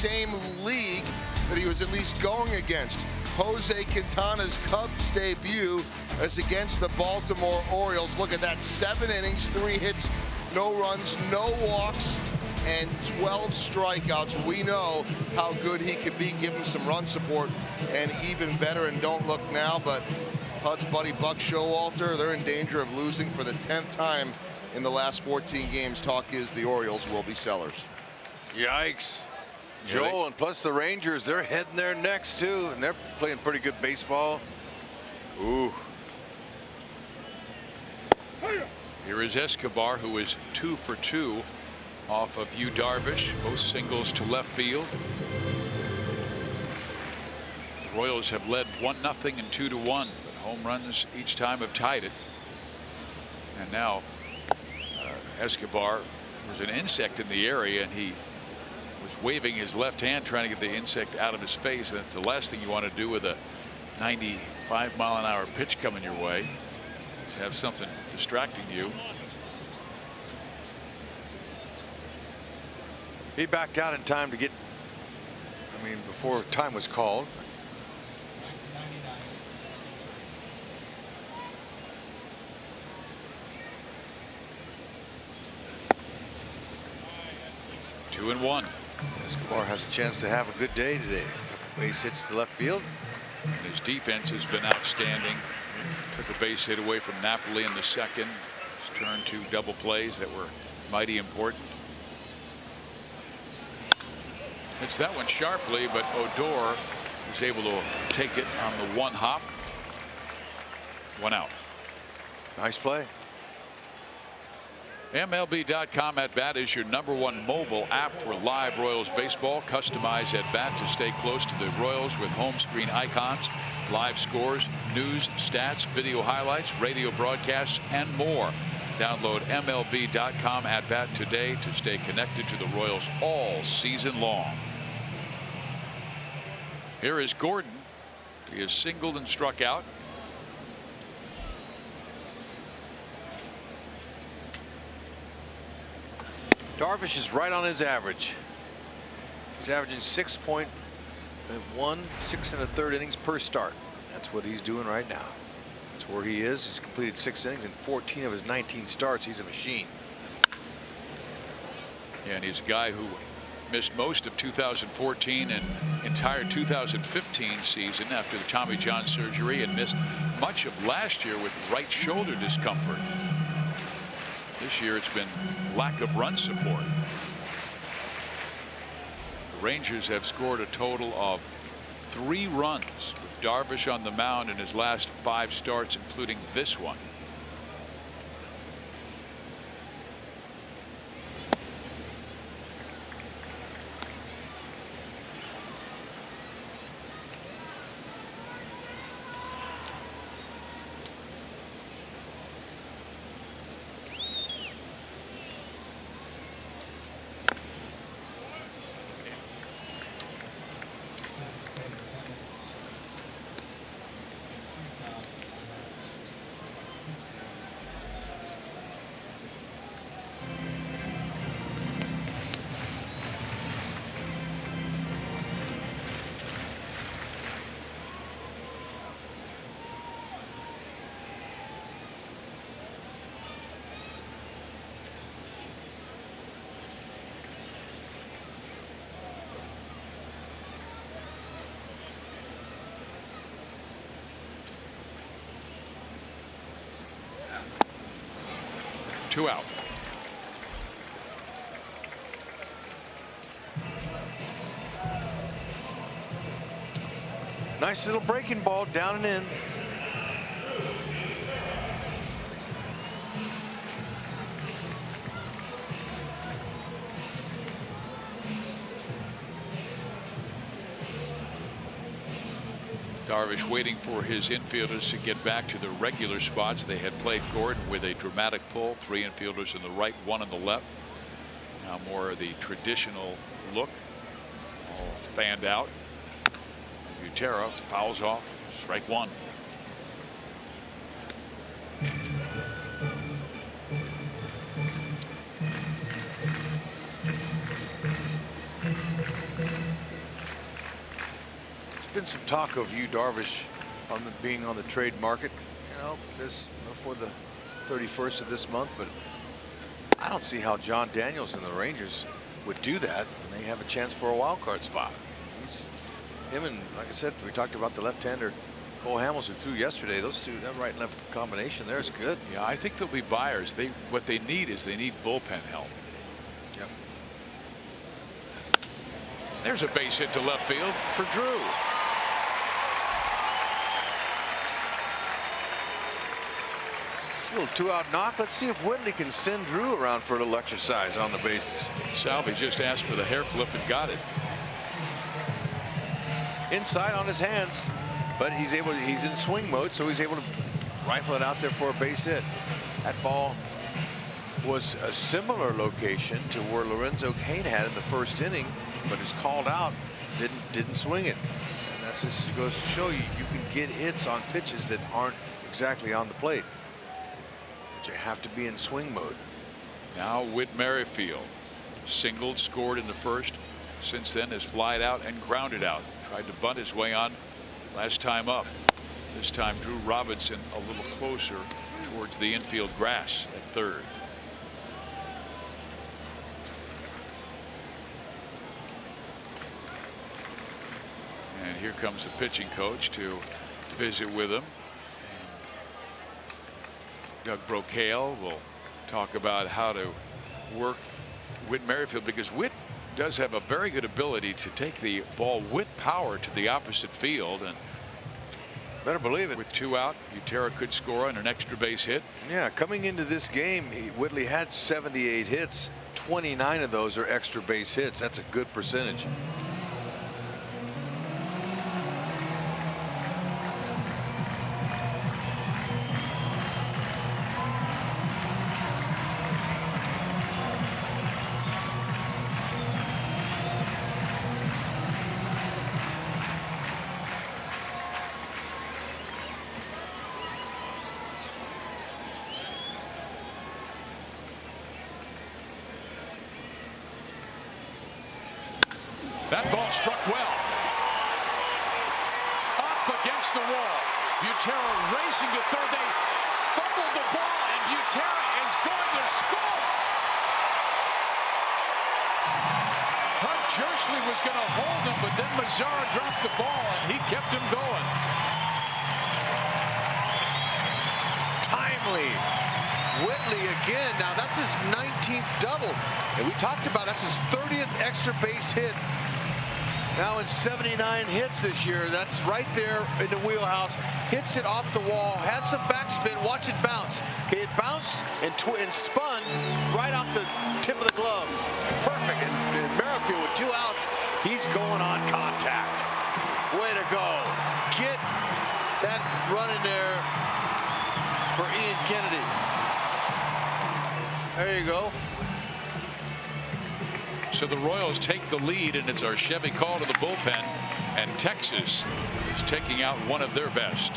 same league that he was at least going against. Jose Quintana's Cubs debut as against the Baltimore Orioles. Look at that, 7 innings, 3 hits, no runs, no walks, and 12 strikeouts. We know how good he can be. Give him some run support, and even better. And don't look now, but Pud's buddy Buck Showalter, they're in danger of losing for the 10th time in the last 14 games. Talk is the Orioles will be sellers. Yikes. Joel, and plus the Rangers, they're heading there next too, and they're playing pretty good baseball. Ooh. Here is Escobar, who is 2 for 2 off of Yu Darvish, both singles to left field. The Royals have led 1-0 and 2-1, but home runs each time have tied it. And now Escobar, was an insect in the area, and he was waving his left hand trying to get the insect out of his face. And that's the last thing you want to do with a 95-mile-an-hour pitch coming your way, is have something distracting you. He backed out in time to get, before time was called. Two and one. Escobar has a chance to have a good day today. Couple base hits to left field. His defense has been outstanding. Took a base hit away from Napoli in the second. He's turned 2 double plays that were mighty important. Hits that one sharply, but Odor was able to take it on the 1 hop. 1 out. Nice play. MLB.com At Bat is your #1 mobile app for live Royals baseball. Customize At Bat to stay close to the Royals with home screen icons, live scores, news, stats, video highlights, radio broadcasts, and more. Download MLB.com At Bat today to stay connected to the Royals all season long. Here is Gordon. He is singled and struck out. Darvish is right on his average. He's averaging 6.1, 6 1/3 innings per start. That's what he's doing right now. That's where he is. He's completed 6 innings in 14 of his 19 starts. He's a machine. Yeah, and he's a guy who missed most of 2014 and entire 2015 season after the Tommy John surgery, and missed much of last year with right shoulder discomfort. This year it's been lack of run support. The Rangers have scored a total of 3 runs with Darvish on the mound in his last 5 starts, including this one. Two out. Nice little breaking ball down and in. Darvish waiting for his infielders to get back to the regular spots. They had played Gordon with a dramatic pull, 3 infielders in the right, 1 on the left. Now more of the traditional look, all fanned out. Butera fouls off, strike 1. been some talk of Yu Darvish being on the trade market, this before the 31st of this month, but I don't see how John Daniels and the Rangers would do that when they have a chance for a wild card spot. Him and, like I said, we talked about the left-hander Cole Hamels who threw yesterday. Those two, that right and left combination there is good. Yeah, I think they'll be buyers. What they need is they need bullpen help. Yep. There's a base hit to left field for Drew. It's a little two-out knock. Let's see if Whitley can send Drew around for a little exercise on the bases. Salvi just asked for the hair flip and got it. Inside on his hands, but he's in swing mode, so he's able to rifle it out there for a base hit. That ball was a similar location to where Lorenzo Cain had in the first inning, but is called out, didn't swing it. And that just goes to show you can get hits on pitches that aren't exactly on the plate, but you have to be in swing mode. Now Whit Merrifield singled, scored in the first. Since then has flied out and grounded out. Tried to bunt his way on last time up. This time Drew Robinson a little closer towards the infield grass at third. And here comes the pitching coach to visit with him. Doug Brocail will talk about how to work Whit Merrifield, because Whit does have a very good ability to take the ball with power to the opposite field, and better believe it. With two out, Butera could score on an extra base hit. Yeah, coming into this game, Whitley had 78 hits. 29 of those are extra base hits. That's a good percentage. That ball struck well. Up against the wall. Butera racing to third. They fumbled the ball, and Butera is going to score. Hart Jersley was going to hold him, but then Mazzara dropped the ball, and he kept him going. Timely. Whitley again. Now that's his 19th double, and we talked about that's his 30th extra base hit. Now in 79 hits this year. That's right there in the wheelhouse. Hits it off the wall. Had some backspin. Watch it bounce. Okay, it bounced and spun right off the tip of the glove. Perfect. And Merrifield with 2 outs. He's going on contact. Way to go. Get that run in there for Ian Kennedy. There you go. So the Royals take the lead, and it's our Chevy call to the bullpen, and Texas is taking out one of their best.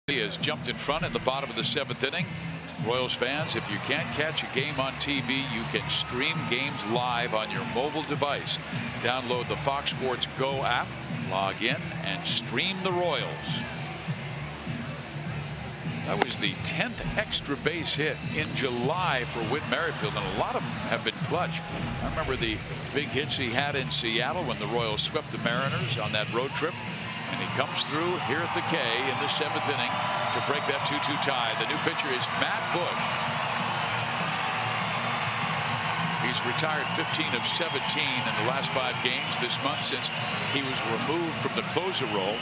He has jumped in front at the bottom of the 7th inning. Royals fans, if you can't catch a game on TV, you can stream games live on your mobile device. Download the Fox Sports Go app, log in, and stream the Royals. That was the 10th extra base hit in July for Whit Merrifield, and a lot of them have been clutch. I remember the big hits he had in Seattle when the Royals swept the Mariners on that road trip. And he comes through here at the K in the 7th inning to break that 2-2 tie. The new pitcher is Matt Bush. He's retired 15 of 17 in the last 5 games this month since he was removed from the closer role.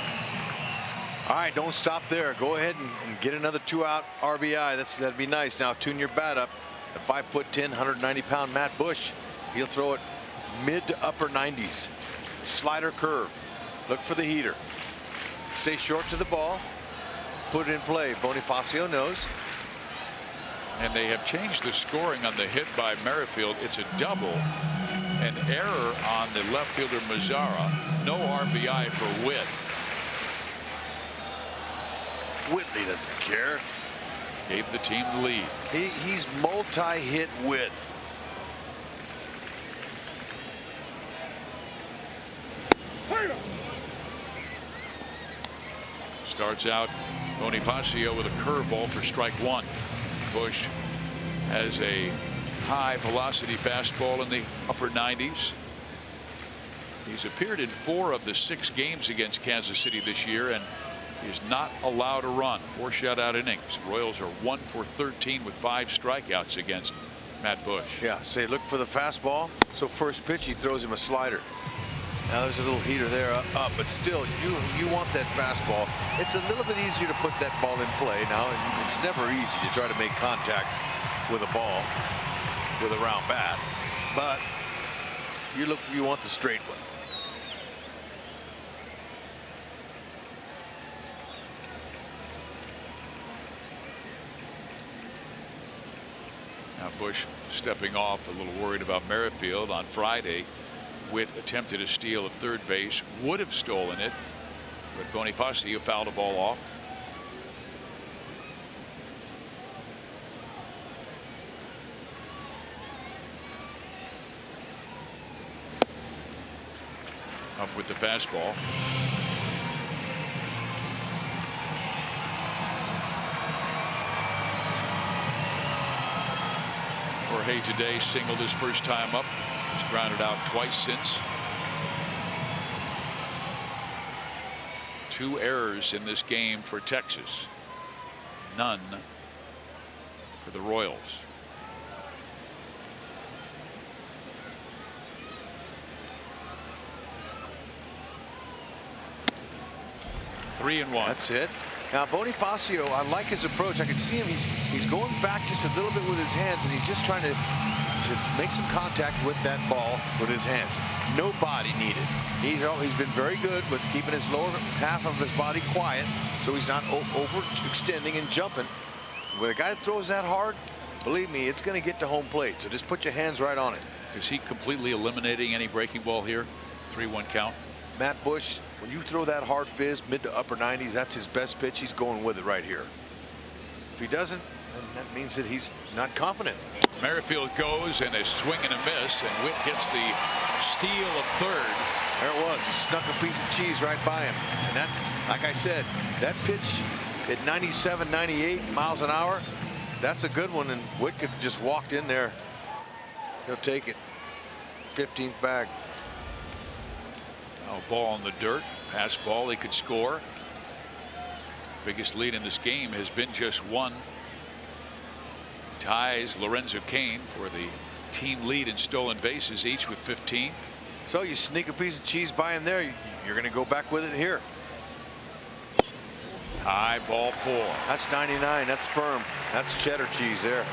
All right, don't stop there. Go ahead and get another 2-out RBI. That'd be nice. Now tune your bat up. At 5'10", 190-pound Matt Bush, he'll throw it mid to upper 90s. Slider curve. Look for the heater. Stay short to the ball. Put it in play. Bonifacio knows. And they have changed the scoring on the hit by Merrifield. It's a double. An error on the left fielder Mazzara. No RBI for Whit. Whitley doesn't care. Gave the team the lead. He's multi-hit Whit. Starts out Bonifacio with a curveball for strike 1. Bush has a high velocity fastball in the upper 90s. He's appeared in 4 of the 6 games against Kansas City this year and is not allowed a run. 4 shutout innings. Royals are 1 for 13 with 5 strikeouts against Matt Bush. Yeah, say look for the fastball. So first pitch he throws him a slider. Now there's a little heater there up, but still you want that fastball. It's a little bit easier to put that ball in play now, and it's never easy to try to make contact with a ball with a round bat, but you want the straight one. Now Bush stepping off, a little worried about Merrifield. On Friday, Whit attempted a steal of third base, would have stolen it, but Bonifacio fouled the ball off. Up with the fastball. Jorge today singled his first time up. He's grounded out twice since. 2 errors in this game for Texas. None for the Royals. Three and 1. That's it. Now Bonifacio, I like his approach. I can see him. He's going back just a little bit with his hands, and he's just trying to make some contact with that ball with his hands. No body needed. He's been very good with keeping his lower half of his body quiet, so he's not overextending and jumping. When a guy throws that hard, believe me, it's going to get to home plate. So just put your hands right on it. Is he completely eliminating any breaking ball here? 3-1 count. Matt Bush, when you throw that hard fizz mid to upper 90s, that's his best pitch. He's going with it right here. If he doesn't, then that means that he's not confident. Merrifield goes and a swing and a miss, and Whit gets the steal of third. There it was. He snuck a piece of cheese right by him. And that, like I said, that pitch at 97, 98 miles an hour, that's a good one. And Whit could have just walked in there. He'll take it. 15th bag. Now a ball in the dirt. Pass ball. He could score. Biggest lead in this game has been just 1. Ties Lorenzo Cain for the team lead in stolen bases, each with 15. So you sneak a piece of cheese by him there, you're going to go back with it here. High ball 4. That's 99. That's firm. That's cheddar cheese there.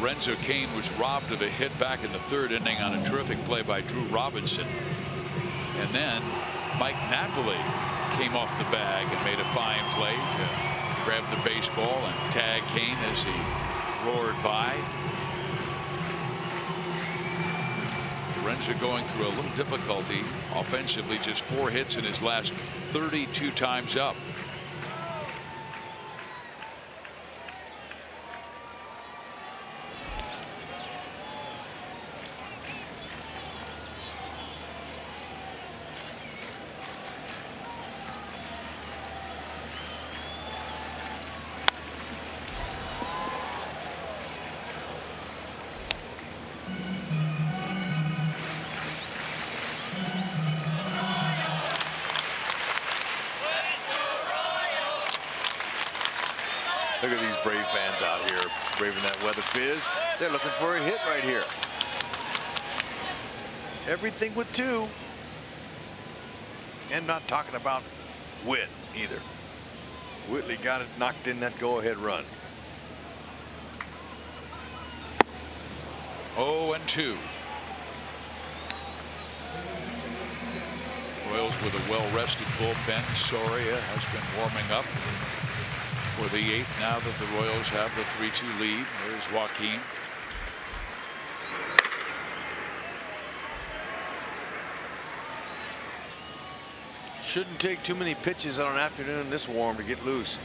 Lorenzo Cain was robbed of a hit back in the 3rd inning on a terrific play by Drew Robinson. And then Mike Napoli came off the bag and made a fine play to grab the baseball and tag Cain as he roared by. Lorenzo going through a little difficulty offensively, just 4 hits in his last 32 times up. Look at these Brave fans out here braving that weather, Fizz. They're looking for a hit right here. Everything with 2. And not talking about Witt either. Whitley got it knocked in that go-ahead run. 0-2. Royals with a well-rested bullpen. Soria has been warming up for the 8th now that the Royals have the 3-2 lead. There's Joaquin. Shouldn't take too many pitches on an afternoon this warm to get loose.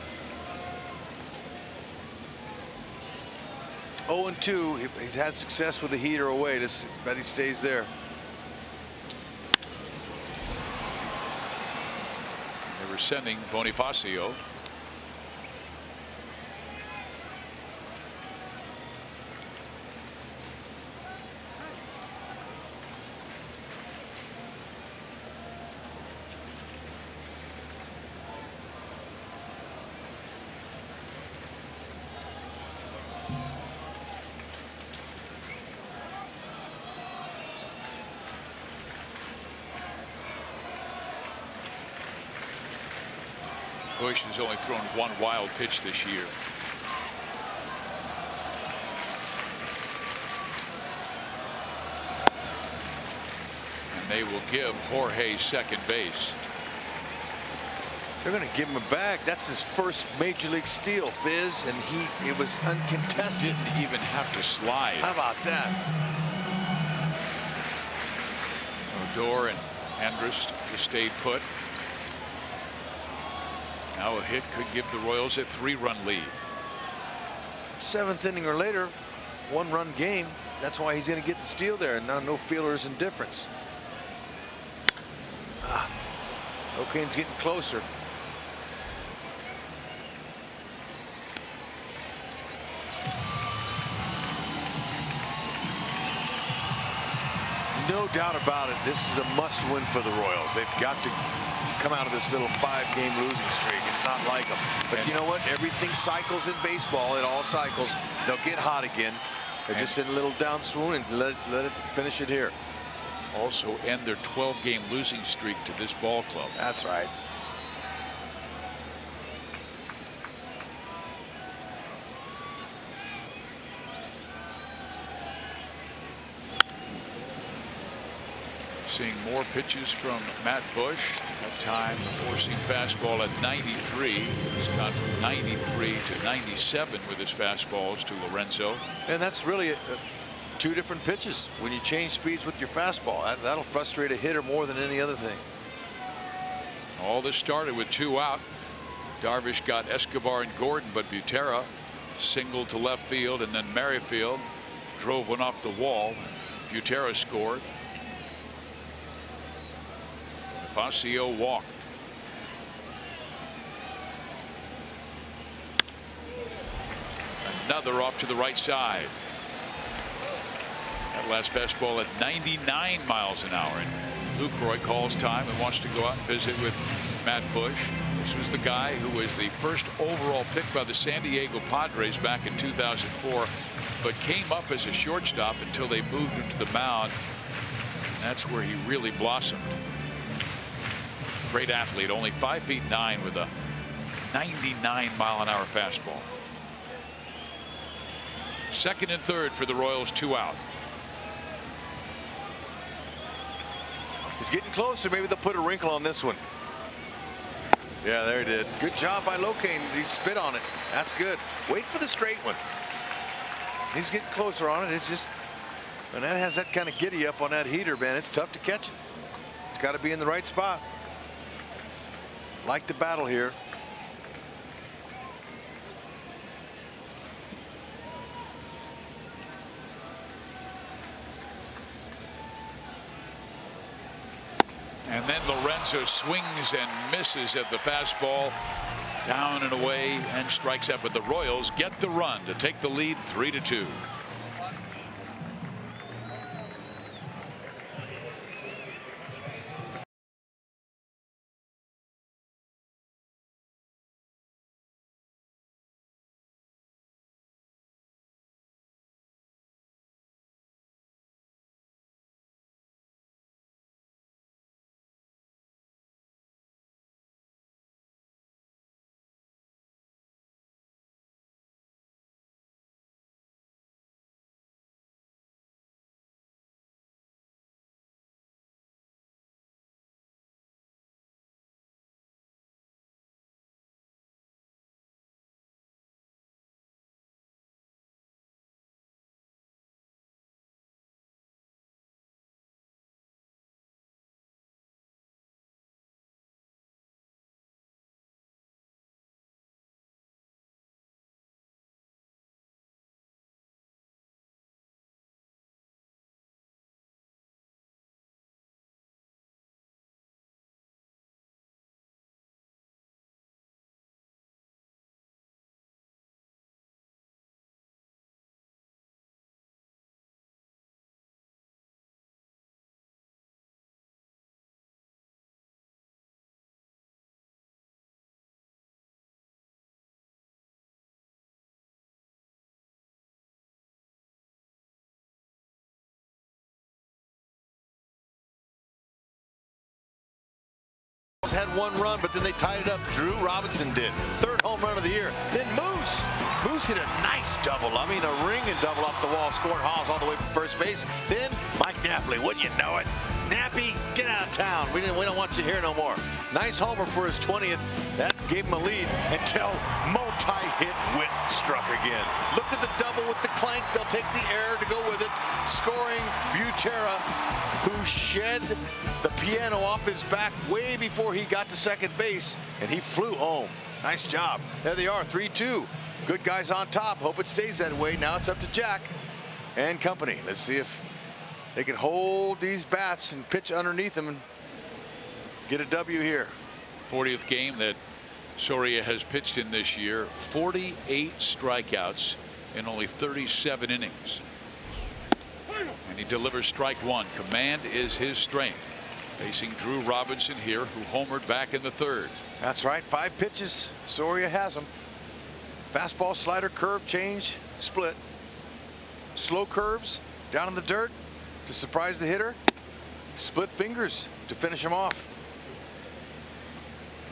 0-2. He's had success with the heater away. Let's bet he stays there. They were sending Bonifacio. Bush has only thrown 1 wild pitch this year. And they will give Jorge second base. They're going to give him a bag. That's his first major league steal, Fizz, and it was uncontested. Didn't even have to slide. How about that? Odor and Andrus stayed put. Now a hit could give the Royals a 3-run lead. 7th inning or later, 1-run game. That's why he's going to get the steal there, and now no feelers and difference. O'Kane's getting closer. No doubt about it, this is a must-win for the Royals. They've got to come out of this little 5-game losing streak. It's not like them. But you know what? Everything cycles in baseball. It all cycles. They'll get hot again. They're just in a little down swoon, and let it finish it here. Also end their 12-game losing streak to this ball club. That's right. Seeing more pitches from Matt Bush. That time forcing fastball at 93. He's gone from 93 to 97 with his fastballs to Lorenzo. And that's really 2 different pitches. When you change speeds with your fastball, that'll frustrate a hitter more than any other thing. All this started with 2 out. Darvish got Escobar and Gordon, but Butera singled to left field, and then Merrifield drove one off the wall. Butera scored. Bonifacio walked. Another off to the right side. That last fastball at 99 miles an hour. And Lucroy calls time and wants to go out and visit with Matt Bush. This was the guy who was the first overall pick by the San Diego Padres back in 2004, but came up as a shortstop until they moved him to the mound. And that's where he really blossomed. Great athlete, only 5'9" with a 99-mile-an-hour fastball. Second and third for the Royals, 2 out. He's getting closer. Maybe they'll put a wrinkle on this one. Yeah, there he did. Good job by locating. He spit on it. That's good. Wait for the straight one. He's getting closer on it. It's just, and that has that kind of giddy up on that heater, man. It's tough to catch it. It's got to be in the right spot. Like the battle here. And then Lorenzo swings and misses at the fastball, down and away, and strikes out. But the Royals get the run to take the lead 3-2. Had one run, but then they tied it up. Drew Robinson did. Third home run of the year. Then Moose hit a nice double. I mean, a ringing double off the wall, scoring Haas all the way from first base. Then Mike Napoli, wouldn't you know it? Nappy, get out of town. We don't want you here no more. Nice homer for his 20th. That gave him a lead until multi-hit Witt struck again. Look at the double with the clank. They'll take the error to go with it. Scoring Butera, who shed the piano off his back way before he got to second base, and he flew home. Nice job. There they are, 3-2. Good guys on top. Hope it stays that way. Now it's up to Jack and company. Let's see if they can hold these bats and pitch underneath them and get a W here. 40th game that Soria has pitched in this year. 48 strikeouts in only 37 innings. And he delivers strike one. Command is his strength. Facing Drew Robinson here, who homered back in the third. That's right. 5 pitches. Soria has them. Fastball, slider, curve, change, split. Slow curves down in the dirt to surprise the hitter. Split fingers to finish him off.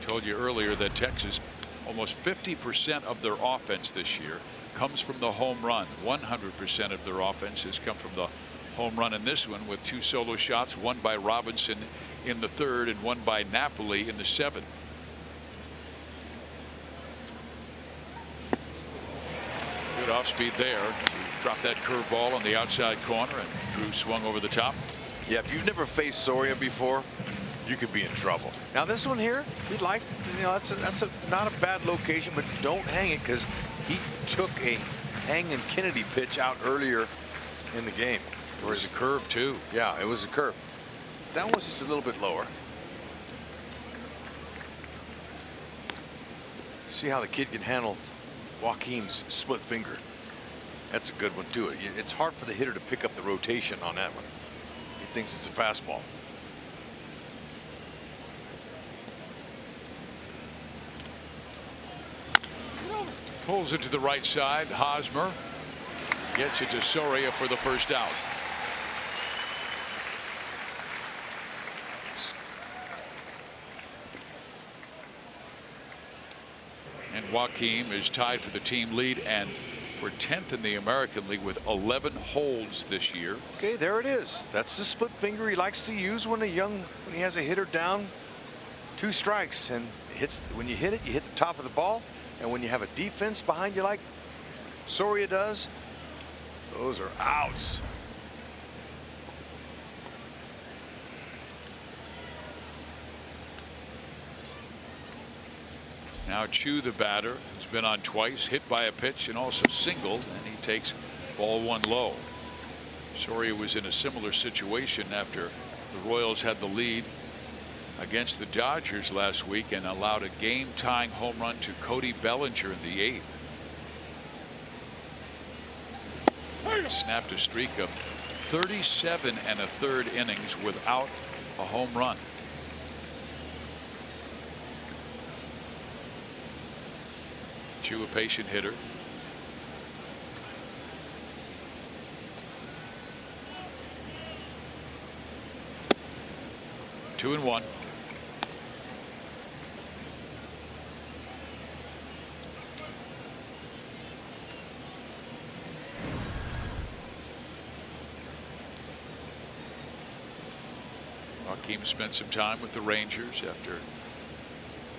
I told you earlier that Texas, almost 50% of their offense this year comes from the home run. 100% of their offense has come from the home run in this one, with 2 solo shots, one by Robinson in the third and one by Napoli in the 7th. Good off speed there. Dropped that curveball on the outside corner, and Drew swung over the top. Yeah, if you've never faced Soria before, you could be in trouble. Now this one here, we'd like, that's not a bad location, but don't hang it, because he took a hanging Kennedy pitch out earlier in the game. It was a curve too. Yeah, it was a curve. That one was just a little bit lower. See how the kid can handle Joaquin's split finger. That's a good one too. It's hard for the hitter to pick up the rotation on that one. He thinks it's a fastball. Pulls it to the right side. Hosmer gets it to Soria for the first out. And Joaquin is tied for the team lead and were 10th in the American League with 11 holds this year. Okay, there it is. That's the split finger he likes to use when he has a hitter down 2 strikes, and when you hit it, you hit the top of the ball, and when you have a defense behind you like Soria does, those are outs. Now Chu, the batter, has been on twice, hit by a pitch and also singled, and he takes ball 1 low. Soria was in a similar situation after the Royals had the lead against the Dodgers last week and allowed a game-tying home run to Cody Bellinger in the 8th. Snapped a streak of 37 1/3 innings without a home run. Chu, a patient hitter. Two and one. Joaquin spent some time with the Rangers after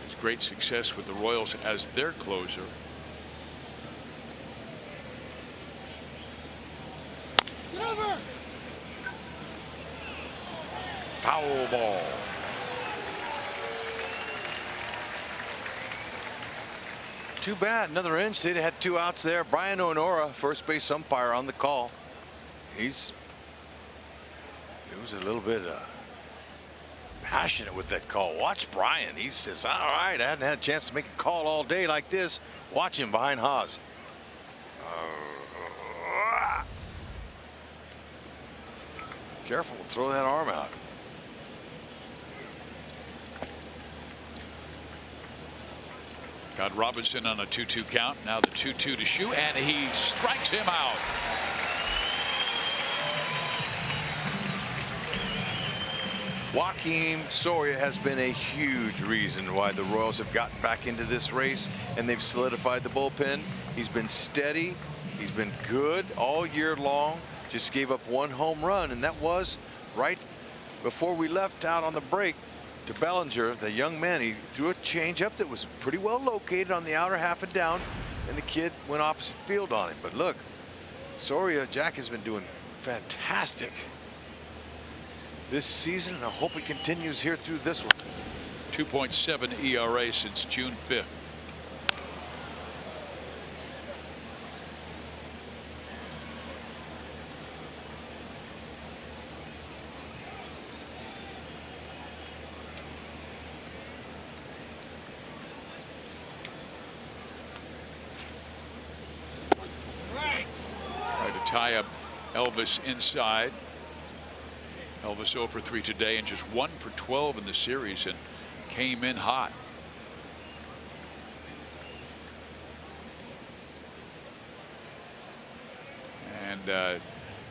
his great success with the Royals as their closer. Foul ball. Too bad. Another inch. They'd had 2 outs there. Brian Onora, first base umpire, on the call. It was a little bit passionate with that call. Watch Brian. He says, all right, I hadn't had a chance to make a call all day like this. Watch him behind Haas. Careful, throw that arm out. Got Robinson on a 2-2 count. Now the 2-2 to Chu, and he strikes him out. Joaquin Soria has been a huge reason why the Royals have gotten back into this race, and they've solidified the bullpen. He's been steady. He's been good all year long. Just gave up 1 home run, and that was right before we left out on the break to Bellinger, the young man. He threw a changeup that was pretty well located on the outer half and down, and the kid went opposite field on him. But look, Soria, Jack, has been doing fantastic this season, and I hope he continues here through this one. 2.7 ERA since June 5th. Try to tie up Elvis inside. Elvis 0 for 3 today and just 1 for 12 in the series, and came in hot. And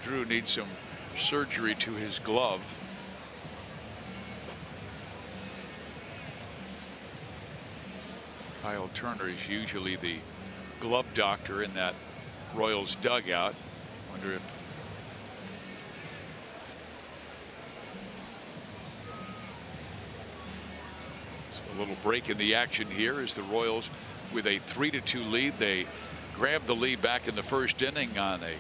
Drew needs some surgery to his glove. Kyle Turner is usually the glove doctor in that Royals dugout. Wonder if a little break in the action here as the Royals, with a 3-2 lead, they grabbed the lead back in the first inning on a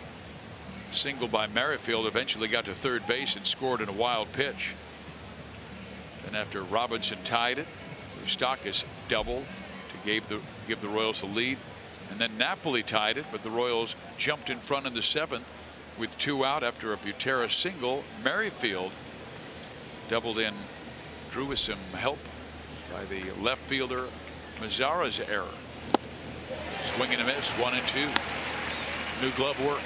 single by Merrifield. Eventually got to third base and scored in a wild pitch. Then after Robinson tied it, Moustakas doubled to give the Royals the lead, and then Napoli tied it, but the Royals jumped in front in the 7th with 2 out after a Butera single. Merrifield doubled in, drew with some help by the left fielder Mazzara's error. Swing and a miss, 1 and 2. New glove works.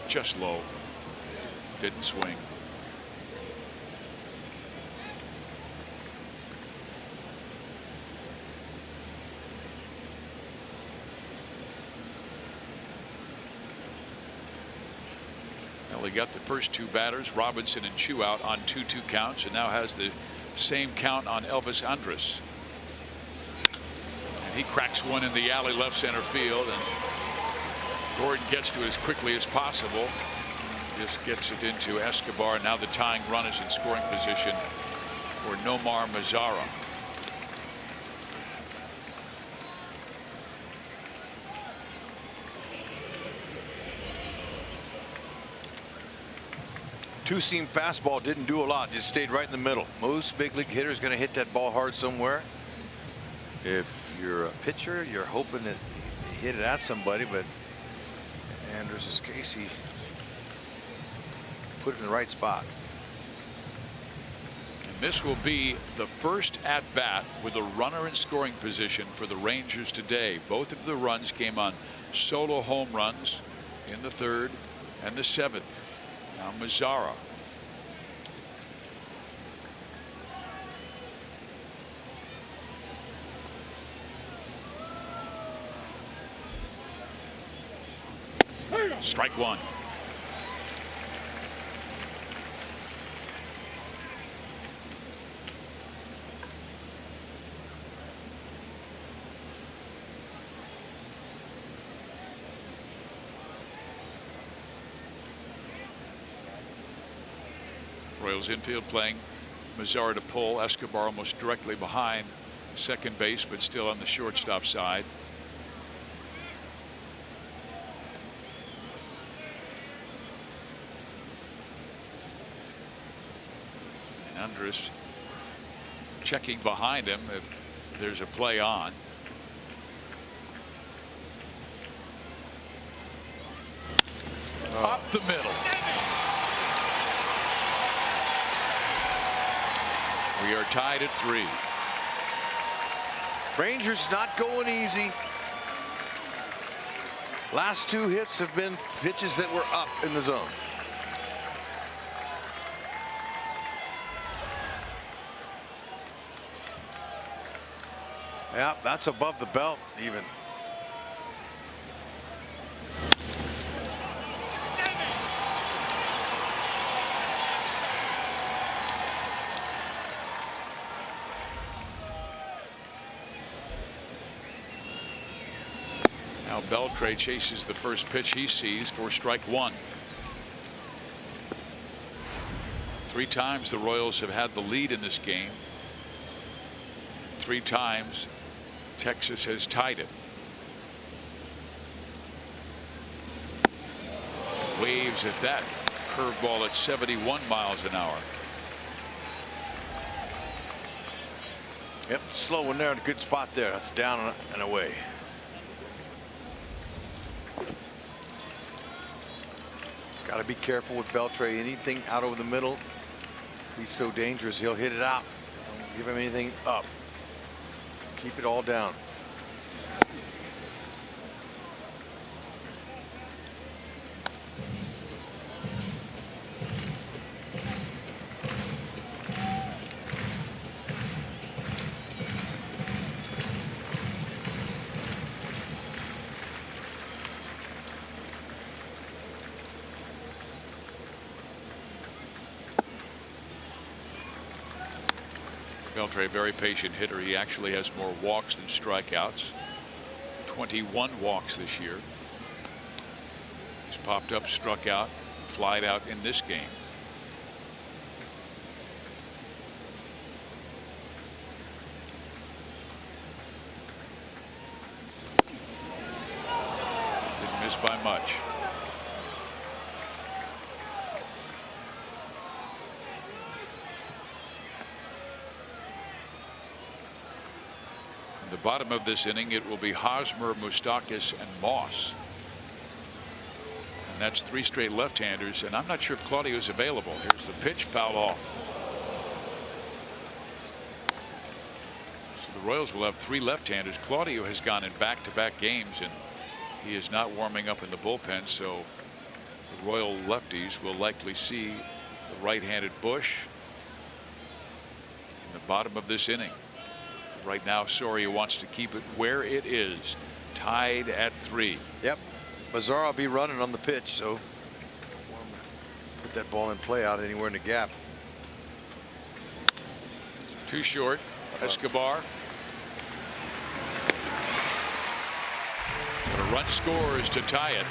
Just low, didn't swing. got the first two batters, Robinson and Chu, out on 2-2 counts, and now has the same count on Elvis Andrus. And he cracks one in the alley left center field, and Gordon gets to it as quickly as possible. Just gets it into Escobar. Now the tying run is in scoring position for Nomar Mazara. Two-seam fastball didn't do a lot, just stayed right in the middle. Most big league hitters going to hit that ball hard somewhere. If you're a pitcher, you're hoping that you hit it at somebody, but Andrus' case, he put it in the right spot. And this will be the first at bat with a runner in scoring position for the Rangers today. Both of the runs came on solo home runs in the 3rd and the 7th. Now Mazara. Strike one. Royals infield playing Mazara to pull. Escobar almost directly behind second base, but still on the shortstop side. And Andrus checking behind him if there's a play on. Up the middle. We are tied at 3. Rangers not going easy. Last 2 hits have been pitches that were up in the zone. Yeah, that's above the belt even. Now Beltre chases the first pitch he sees for strike one. 3 times the Royals have had the lead in this game. 3 times Texas has tied it. Waves at that curveball at 71 miles an hour. Yep, slow one there in a good spot there. That's down and away. Got to be careful with Beltre. Anything out over the middle, he's so dangerous. He'll hit it out. Don't give him anything up. Keep it all down. Beltre, very patient hitter. He actually has more walks than strikeouts. 21 walks this year. He's popped up, struck out, flied out in this game. Didn't miss by much. The bottom of this inning, it will be Hosmer, Moustakas, and Moss. And that's 3 straight left-handers, and I'm not sure if Claudio's available. Here's the pitch, foul off. So the Royals will have 3 left-handers. Claudio has gone in back-to-back games, and he is not warming up in the bullpen, so the Royal lefties will likely see the right-handed Bush in the bottom of this inning. Right now, Soria wants to keep it where it is, tied at 3. Yep, Mazara will be running on the pitch, so put that ball in play out anywhere in the gap. Too short. Escobar. But a run scores to tie it.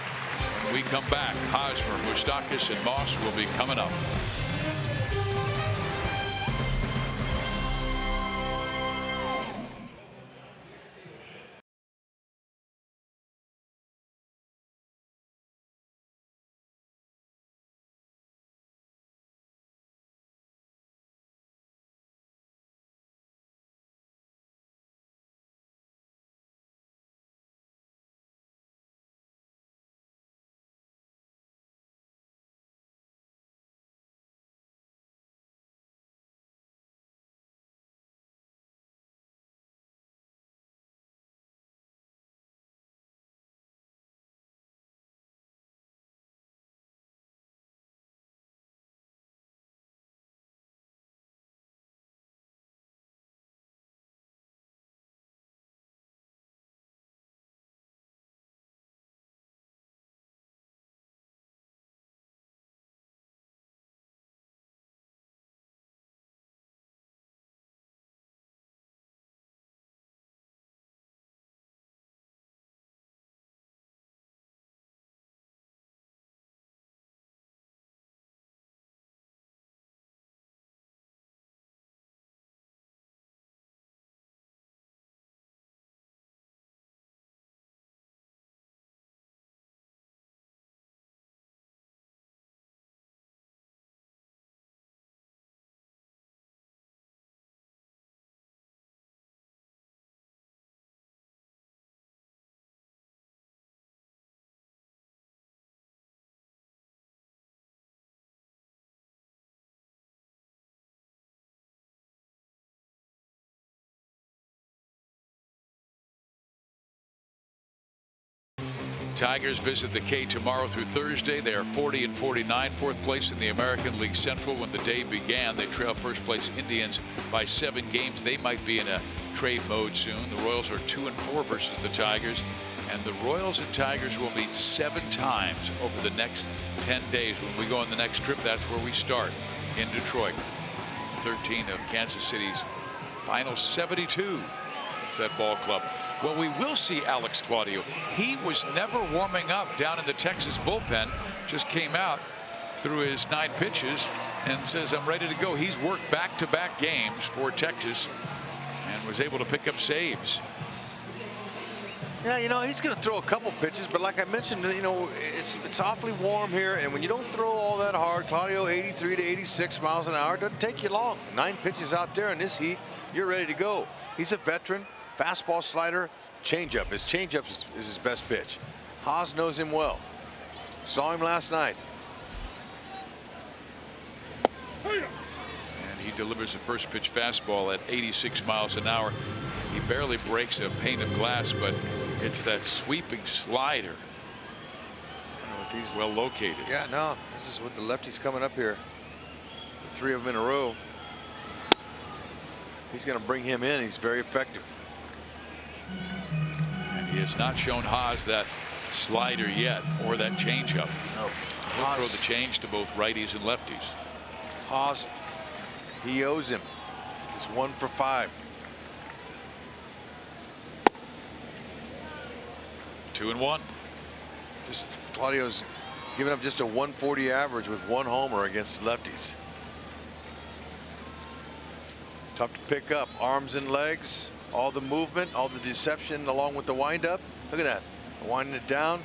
When we come back, Hosmer, Moustakas, and Moss will be coming up. Tigers visit the K tomorrow through Thursday. They are 40-49, fourth place in the American League Central. When the day began, they trail first place Indians by 7 games. They might be in a trade mode soon. The Royals are 2-4 versus the Tigers, and the Royals and Tigers will meet 7 times over the next 10 days. When we go on the next trip, that's where we start, in Detroit. 13 of Kansas City's final 72. It's that ball club. Well, we will see Alex Claudio. He was never warming up down in the Texas bullpen. Just came out, threw his 9 pitches, and says, I'm ready to go. He's worked back-to-back games for Texas and was able to pick up saves. Yeah, you know, he's going to throw a couple pitches, but like I mentioned, you know, it's awfully warm here, and when you don't throw all that hard, Claudio 83 to 86 miles an hour, doesn't take you long. 9 pitches out there in this heat, you're ready to go. He's a veteran. Fastball, slider, changeup. His changeup is his best pitch. Haas knows him well. Saw him last night. And he delivers a first pitch fastball at 86 miles an hour. He barely breaks a pane of glass, but it's that sweeping slider. Well located. Yeah, no, this is with the lefties coming up here. The 3 of them in a row. He's going to bring him in. He's very effective. And he has not shown Haas that slider yet, or that changeup. No. He'll throw the change to both righties and lefties. Haas, he owes him. It's 1 for 5. 2-1. Just Claudio's giving up just a 140 average with 1 homer against lefties. Tough to pick up. Arms and legs, all the movement, all the deception along with the windup. Look at that. Winding it down.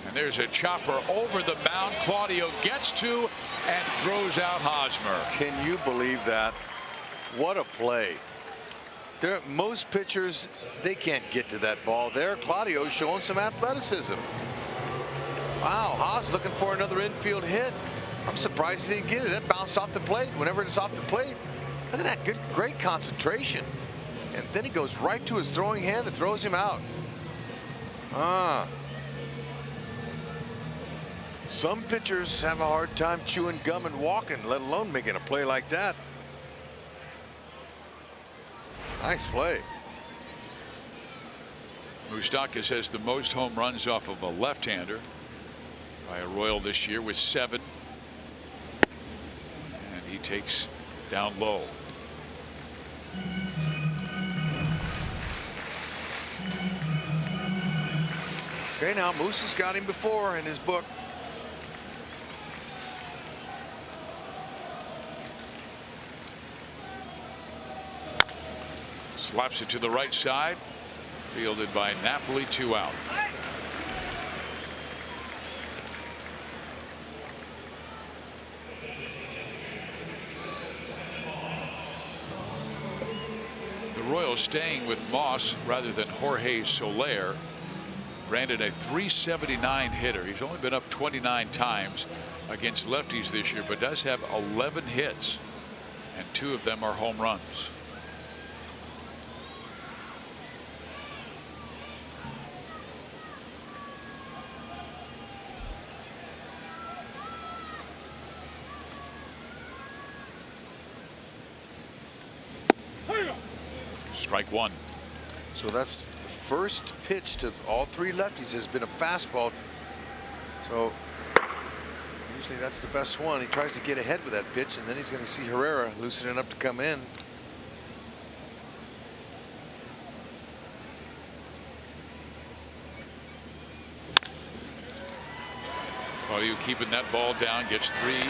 And there's a chopper over the mound. Claudio gets to and throws out Hosmer. Can you believe that? What a play. Most pitchers, they can't get to that ball there. Claudio's showing some athleticism. Wow, Haas looking for another infield hit. I'm surprised he didn't get it. That bounced off the plate. Whenever it's off the plate, look at that, great concentration. And then he goes right to his throwing hand and throws him out. Some pitchers have a hard time chewing gum and walking, let alone making a play like that. Nice play. Moustakas has the most home runs off of a left-hander. by a Royal this year with 7. And he takes down low. Okay, now Moose has got him before in his book. Slaps it to the right side. Fielded by Napoli, 2 out. The Royals staying with Moss rather than Jorge Soler. Brandon, a .379 hitter. He's only been up 29 times against lefties this year, but does have 11 hits, and 2 of them are home runs. Strike 1. So that's the first pitch to all 3 lefties has been a fastball. So usually that's the best one. He tries to get ahead with that pitch, and then he's going to see Herrera loosening up to come in. Well, you keeping that ball down, gets 3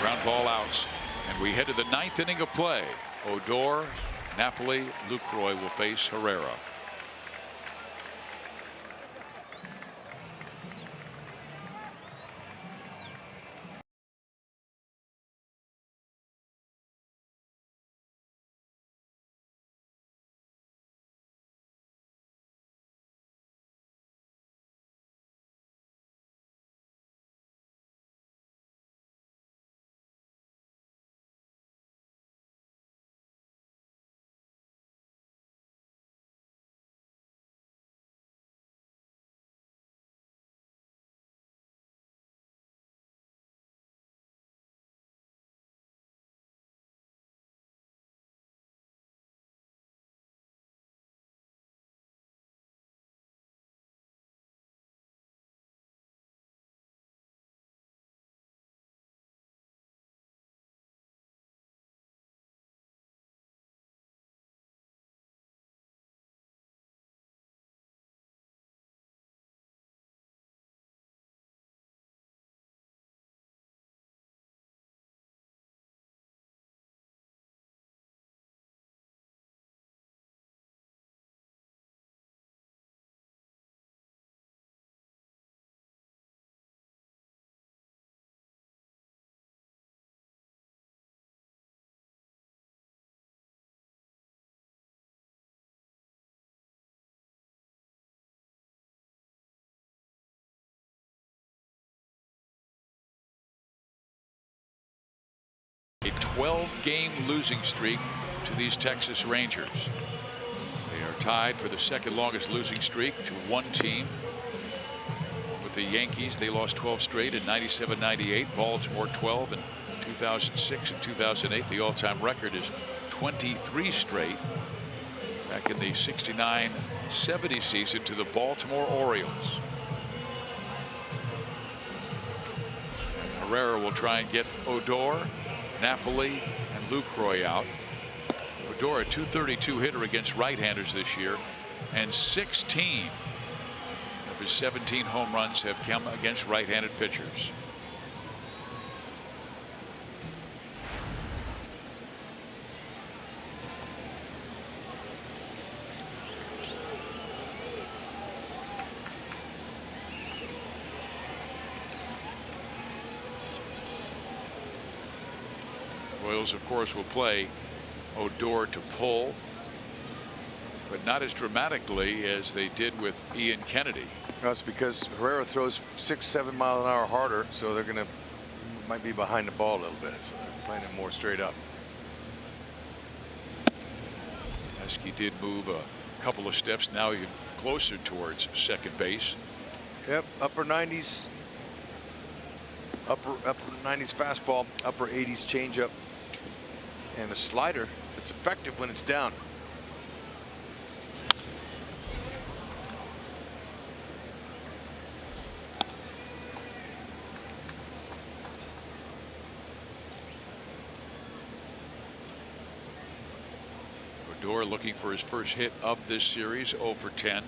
ground ball outs, and we head to the 9th inning of play. Odor, Napoli, Lucroy will face Herrera. A 12-game losing streak to these Texas Rangers. They are tied for the 2nd longest losing streak to 1 team with the Yankees. They lost 12 straight in '97-98. Baltimore 12 in 2006 and 2008. The all-time record is 23 straight back in the '69-70 season to the Baltimore Orioles. And Herrera will try and get Odor, Napoli, and Lucroy out. Odor, a .232 hitter against right-handers this year, and 16 of his 17 home runs have come against right-handed pitchers. Royals, of course, will play Odor to pull, but not as dramatically as they did with Ian Kennedy. That's because Herrera throws 6-7 mile an hour harder, so they're gonna might be behind the ball a little bit, so they're playing it more straight up. Heskey did move a couple of steps, now even closer towards second base. Yep, upper 90s, upper 90s fastball, upper 80s changeup, and a slider that's effective when it's down. Odor looking for his first hit of this series, 0 for 10.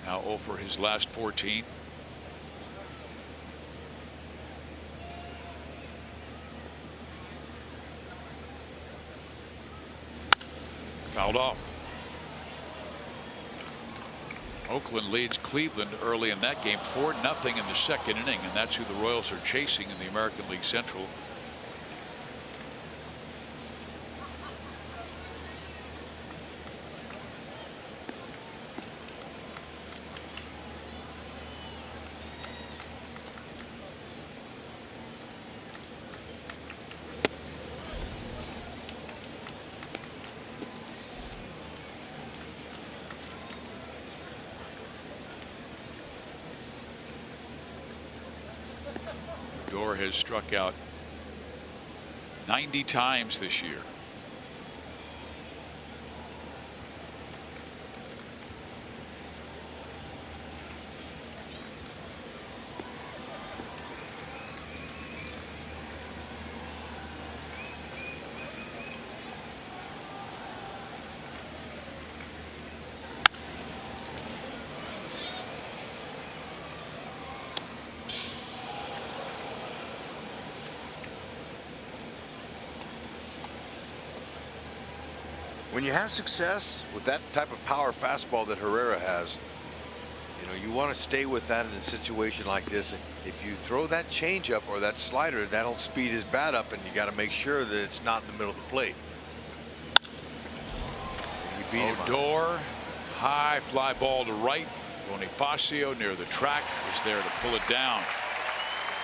Now 0 for his last 14. Fouled off. Oakland leads Cleveland early in that game 4-0 in the second inning, and that's who the Royals are chasing in the American League Central. Odor has struck out 90 times this year. When you have success with that type of power fastball that Herrera has, you know, you want to stay with that in a situation like this. If you throw that changeup or that slider, that'll speed his bat up, and you got to make sure that it's not in the middle of the plate. He beat him on it. Odor, high fly ball to right. Bonifacio near the track is there to pull it down.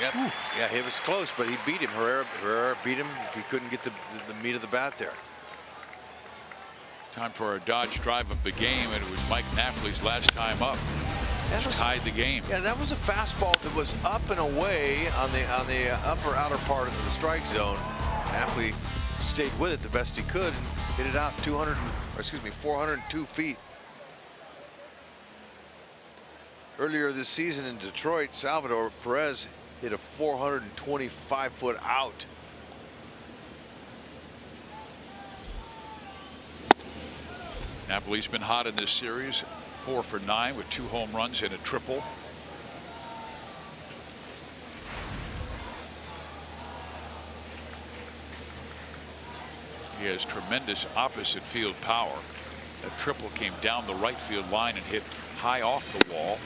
Yep. Yeah, it was close, but he beat him. Herrera beat him. He couldn't get the meat of the bat there. Time for a Dodge drive of the game, and it was Mike Napoli's last time up. That was Tied the game. Yeah, that was a fastball that was up and away on the upper outer part of the strike zone. Napoli stayed with it the best he could and hit it out 402 feet. Earlier this season in Detroit, Salvador Perez hit a 425-foot out. Napoli's been hot in this series, 4 for 9 with 2 home runs and a triple. He has tremendous opposite field power. That triple came down the right field line and hit high off the wall.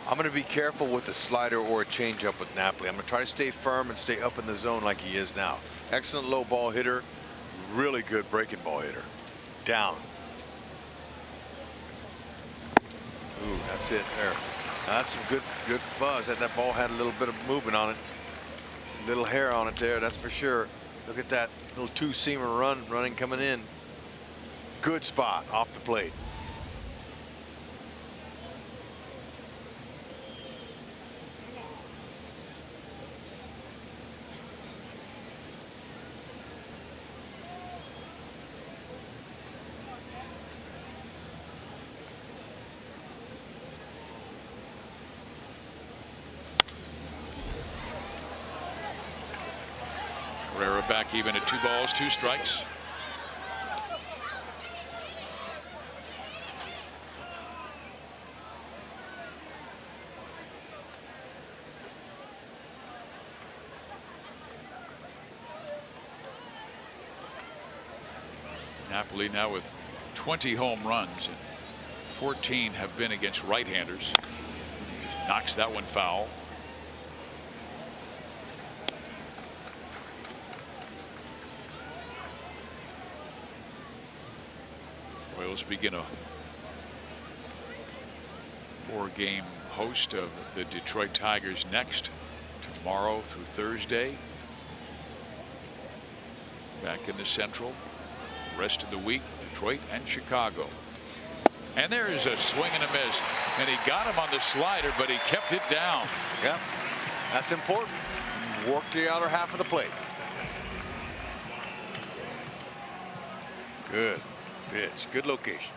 I'm going to be careful with a slider or a changeup with Napoli. I'm going to try to stay firm and stay up in the zone like he is now. Excellent low ball hitter, really good breaking ball hitter. Down. Ooh, that's it there. Now that's some good fuzz. That ball had a little bit of movement on it, little hair on it there, that's for sure. Look at that little two-seamer running coming in. Good spot off the plate. Herrera back even at 2 balls, 2 strikes. Napoli now with 20 home runs, and 14 have been against right-handers. He knocks that one foul. Royals begin a 4-game host of the Detroit Tigers next, tomorrow through Thursday. Back in the Central. Rest of the week, Detroit and Chicago. And there is a swing and a miss, and he got him on the slider, but he kept it down. Yep, that's important. Work the outer half of the plate. Good pitch, good location.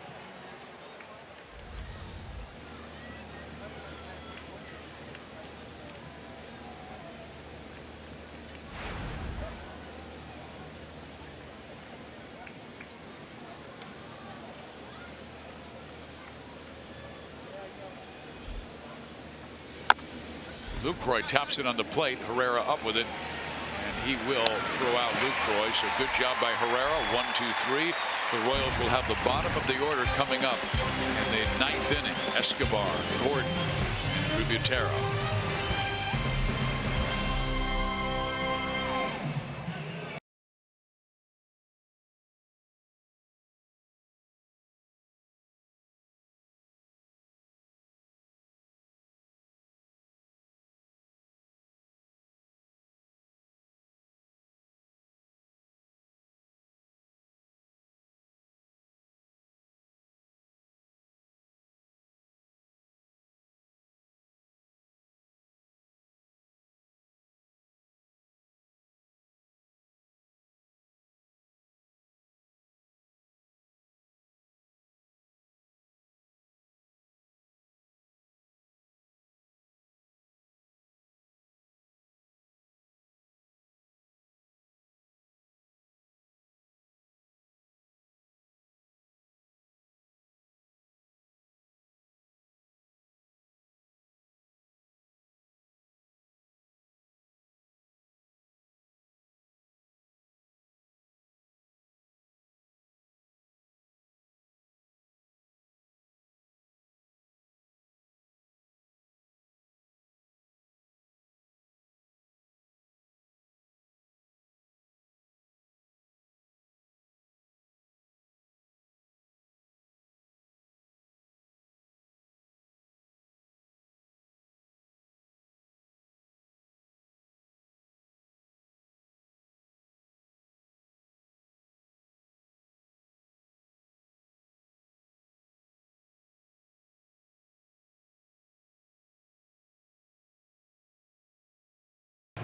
Lucroy taps it on the plate. Herrera up with it, and he will throw out Lucroy. So good job by Herrera. 1-2-3. The Royals will have the bottom of the order coming up in the 9th inning. Escobar, Gordon, and Rubutera.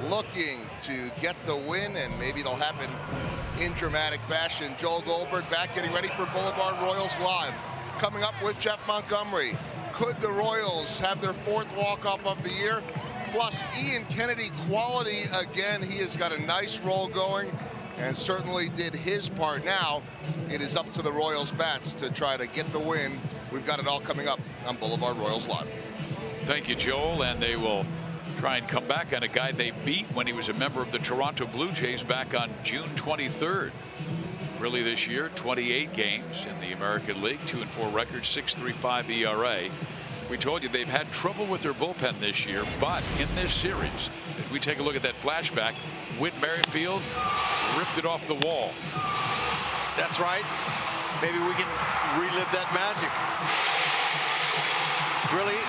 Looking to get the win, and maybe it'll happen in dramatic fashion. Joel Goldberg back getting ready for Boulevard Royals Live. Coming up with Jeff Montgomery. Could the Royals have their 4th walk-off of the year? Plus, Ian Kennedy quality again. He has got a nice roll going and certainly did his part. Now, it is up to the Royals bats to try to get the win. We've got it all coming up on Boulevard Royals Live. Thank you, Joel. And they will try and come back on a guy they beat when he was a member of the Toronto Blue Jays back on June 23rd. Really this year, 28 games in the American League, 2-4 record, 6.35 ERA. We told you they've had trouble with their bullpen this year, but in this series, if we take a look at that flashback, Whit Merrifield ripped it off the wall. That's right. Maybe we can relive that magic. Really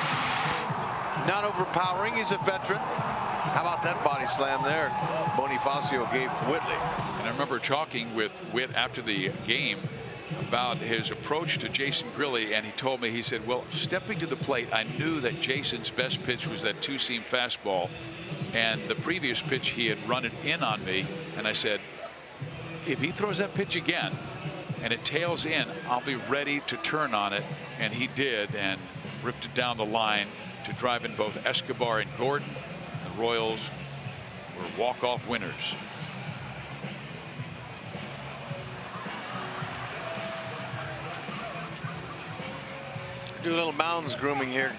not overpowering. He's a veteran. How about that body slam there? Bonifacio gave Whitley. And I remember talking with Whit after the game about his approach to Jason Grilli, and he told me, he said, well, stepping to the plate, I knew that Jason's best pitch was that 2-seam fastball, and the previous pitch he had run it in on me, and I said, if he throws that pitch again and it tails in, I'll be ready to turn on it. And he did, and ripped it down the line to drive in both Escobar and Gordon. The Royals were walk-off winners. Do a little mounds grooming here.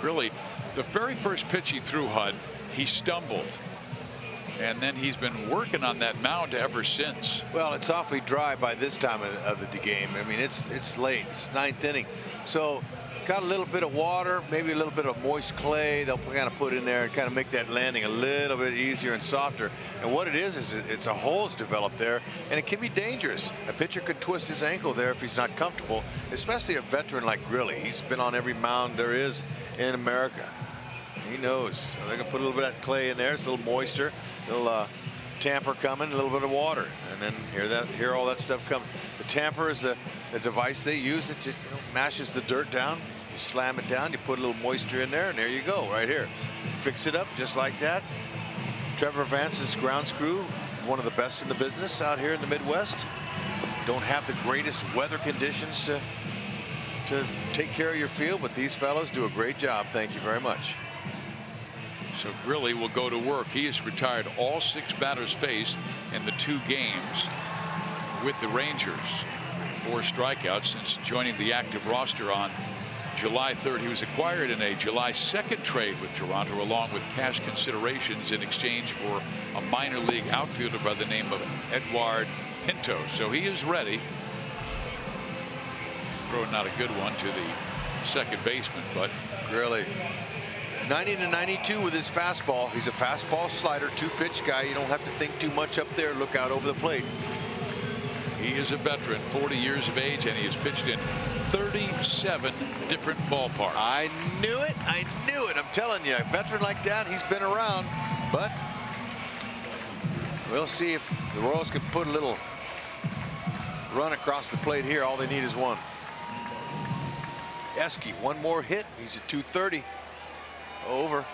Really, the very first pitch he threw, Hud, he stumbled. And then he's been working on that mound ever since. Well, it's awfully dry by this time of the game. I mean, it's late. It's 9th inning. So got a little bit of water, maybe a little bit of moist clay they'll kind of put in there and kind of make that landing a little bit easier and softer. And what it is it's a hole's developed there, and it can be dangerous. A pitcher could twist his ankle there if he's not comfortable, especially a veteran like Grilli. He's been on every mound there is in America. He knows. So they're gonna put a little bit of that clay in there. It's a little moisture, a little tamper coming, a little bit of water, and then hear all that stuff come. The tamper is the device they use that mashes the dirt down. You slam it down, you put a little moisture in there, and there you go, right here. Fix it up just like that. Trevor Vance's ground screw, one of the best in the business out here in the Midwest. Don't have the greatest weather conditions to take care of your field, but these fellows do a great job. Thank you very much. So Grilli will go to work. He has retired all 6 batters faced in the 2 games with the Rangers. 4 strikeouts since joining the active roster on July 3rd. He was acquired in a July 2nd trade with Toronto, along with cash considerations in exchange for a minor league outfielder by the name of Edward Pinto. So he is ready. Throwing not a good one to the second baseman, but Really, 90 to 92 with his fastball. He's a fastball slider, two-pitch guy. You don't have to think too much up there. Look out over the plate. he is a veteran, 40 years of age, and he has pitched in 37 different ballparks. I knew it. I knew it. I'm telling you, a veteran like that, he's been around. But we'll see if the Royals can put a little run across the plate here. All they need is one. Eske, one more hit. He's at 230. Over.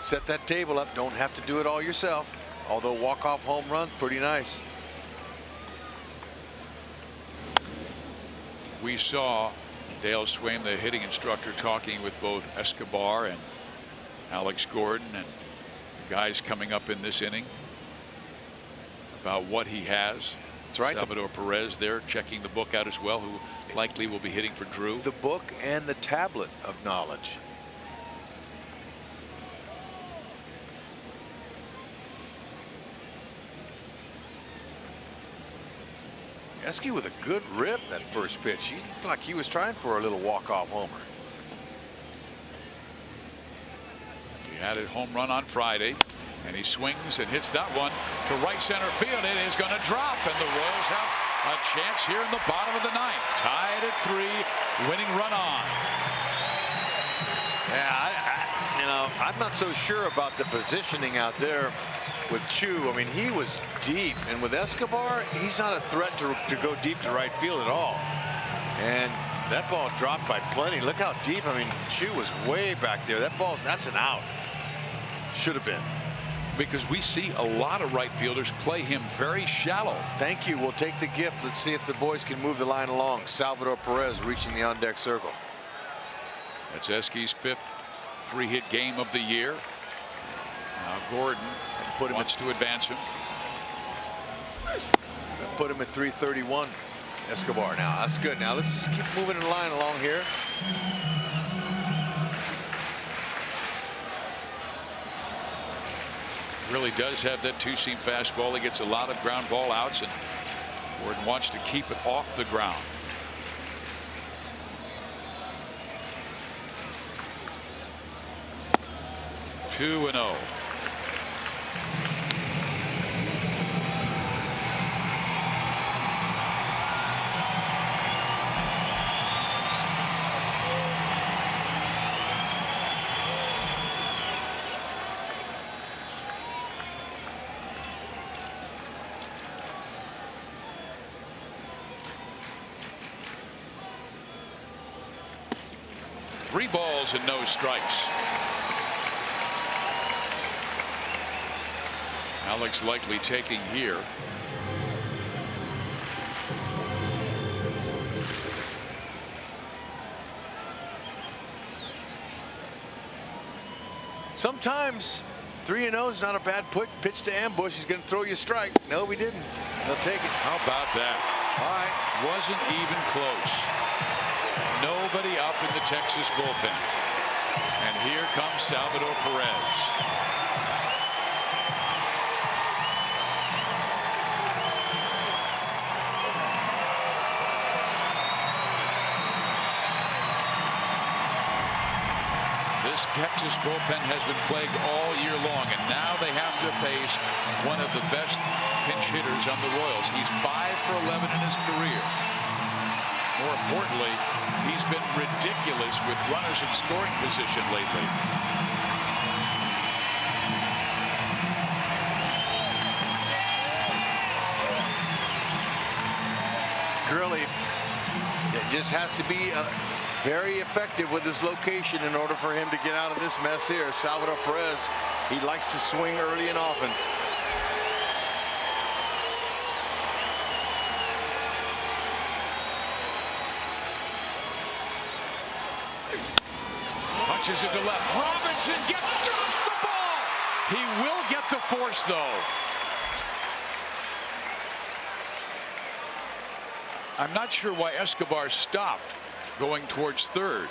Set that table up. Don't have to do it all yourself. Although walk-off home run, pretty nice. We saw Dale Swaim, the hitting instructor, talking with both Escobar and Alex Gordon and the guys coming up in this inning about what he has. That's right. Salvador Perez there checking the book out as well, who likely will be hitting for Drew. The book and the tablet of knowledge. Eske with a good rip that first pitch. He looked like he was trying for a little walk-off homer. He had a home run on Friday, and he swings and hits that one to right center field. It is going to drop, and the Royals have a chance here in the bottom of the ninth. Tied at 3, winning run on. Yeah, I'm not so sure about the positioning out there with Chu. I mean, he was deep, and with Escobar, he's not a threat to go deep to right field at all. And that ball dropped by plenty. Look how deep. I mean, Chu was way back there. That's an out. Should have been. Because we see a lot of right fielders play him very shallow. Thank you. We'll take the gift. Let's see if the boys can move the line along. Salvador Perez reaching the on-deck circle. That's Eske's 5th 3-hit game of the year. Now Gordon wants to advance him. Put him at 331. Escobar now. That's good. Now let's just keep moving the line along here. Really does have that two-seam fastball. He gets a lot of ground ball outs, and Gordon wants to keep it off the ground. Two and 0. Three balls and no strikes. Alex likely taking here. Sometimes 3-0 is not a bad pitch to ambush. He's going to throw you a strike. No, we didn't. They'll take it. How about that? All right. Wasn't even close. Nobody up in the Texas bullpen. And here comes Salvador Perez. This Texas bullpen has been plagued all year long, and now they have to face one of the best pinch hitters on the Royals. He's 5 for 11 in his career. More importantly, he's been ridiculous with runners in scoring position lately. Gurley just has to be very effective with his location in order for him to get out of this mess here. Salvador Perez, he likes to swing early and often. Punches it to left. Robinson drops the ball. He will get the force, though. I'm not sure why Escobar stopped. going towards third.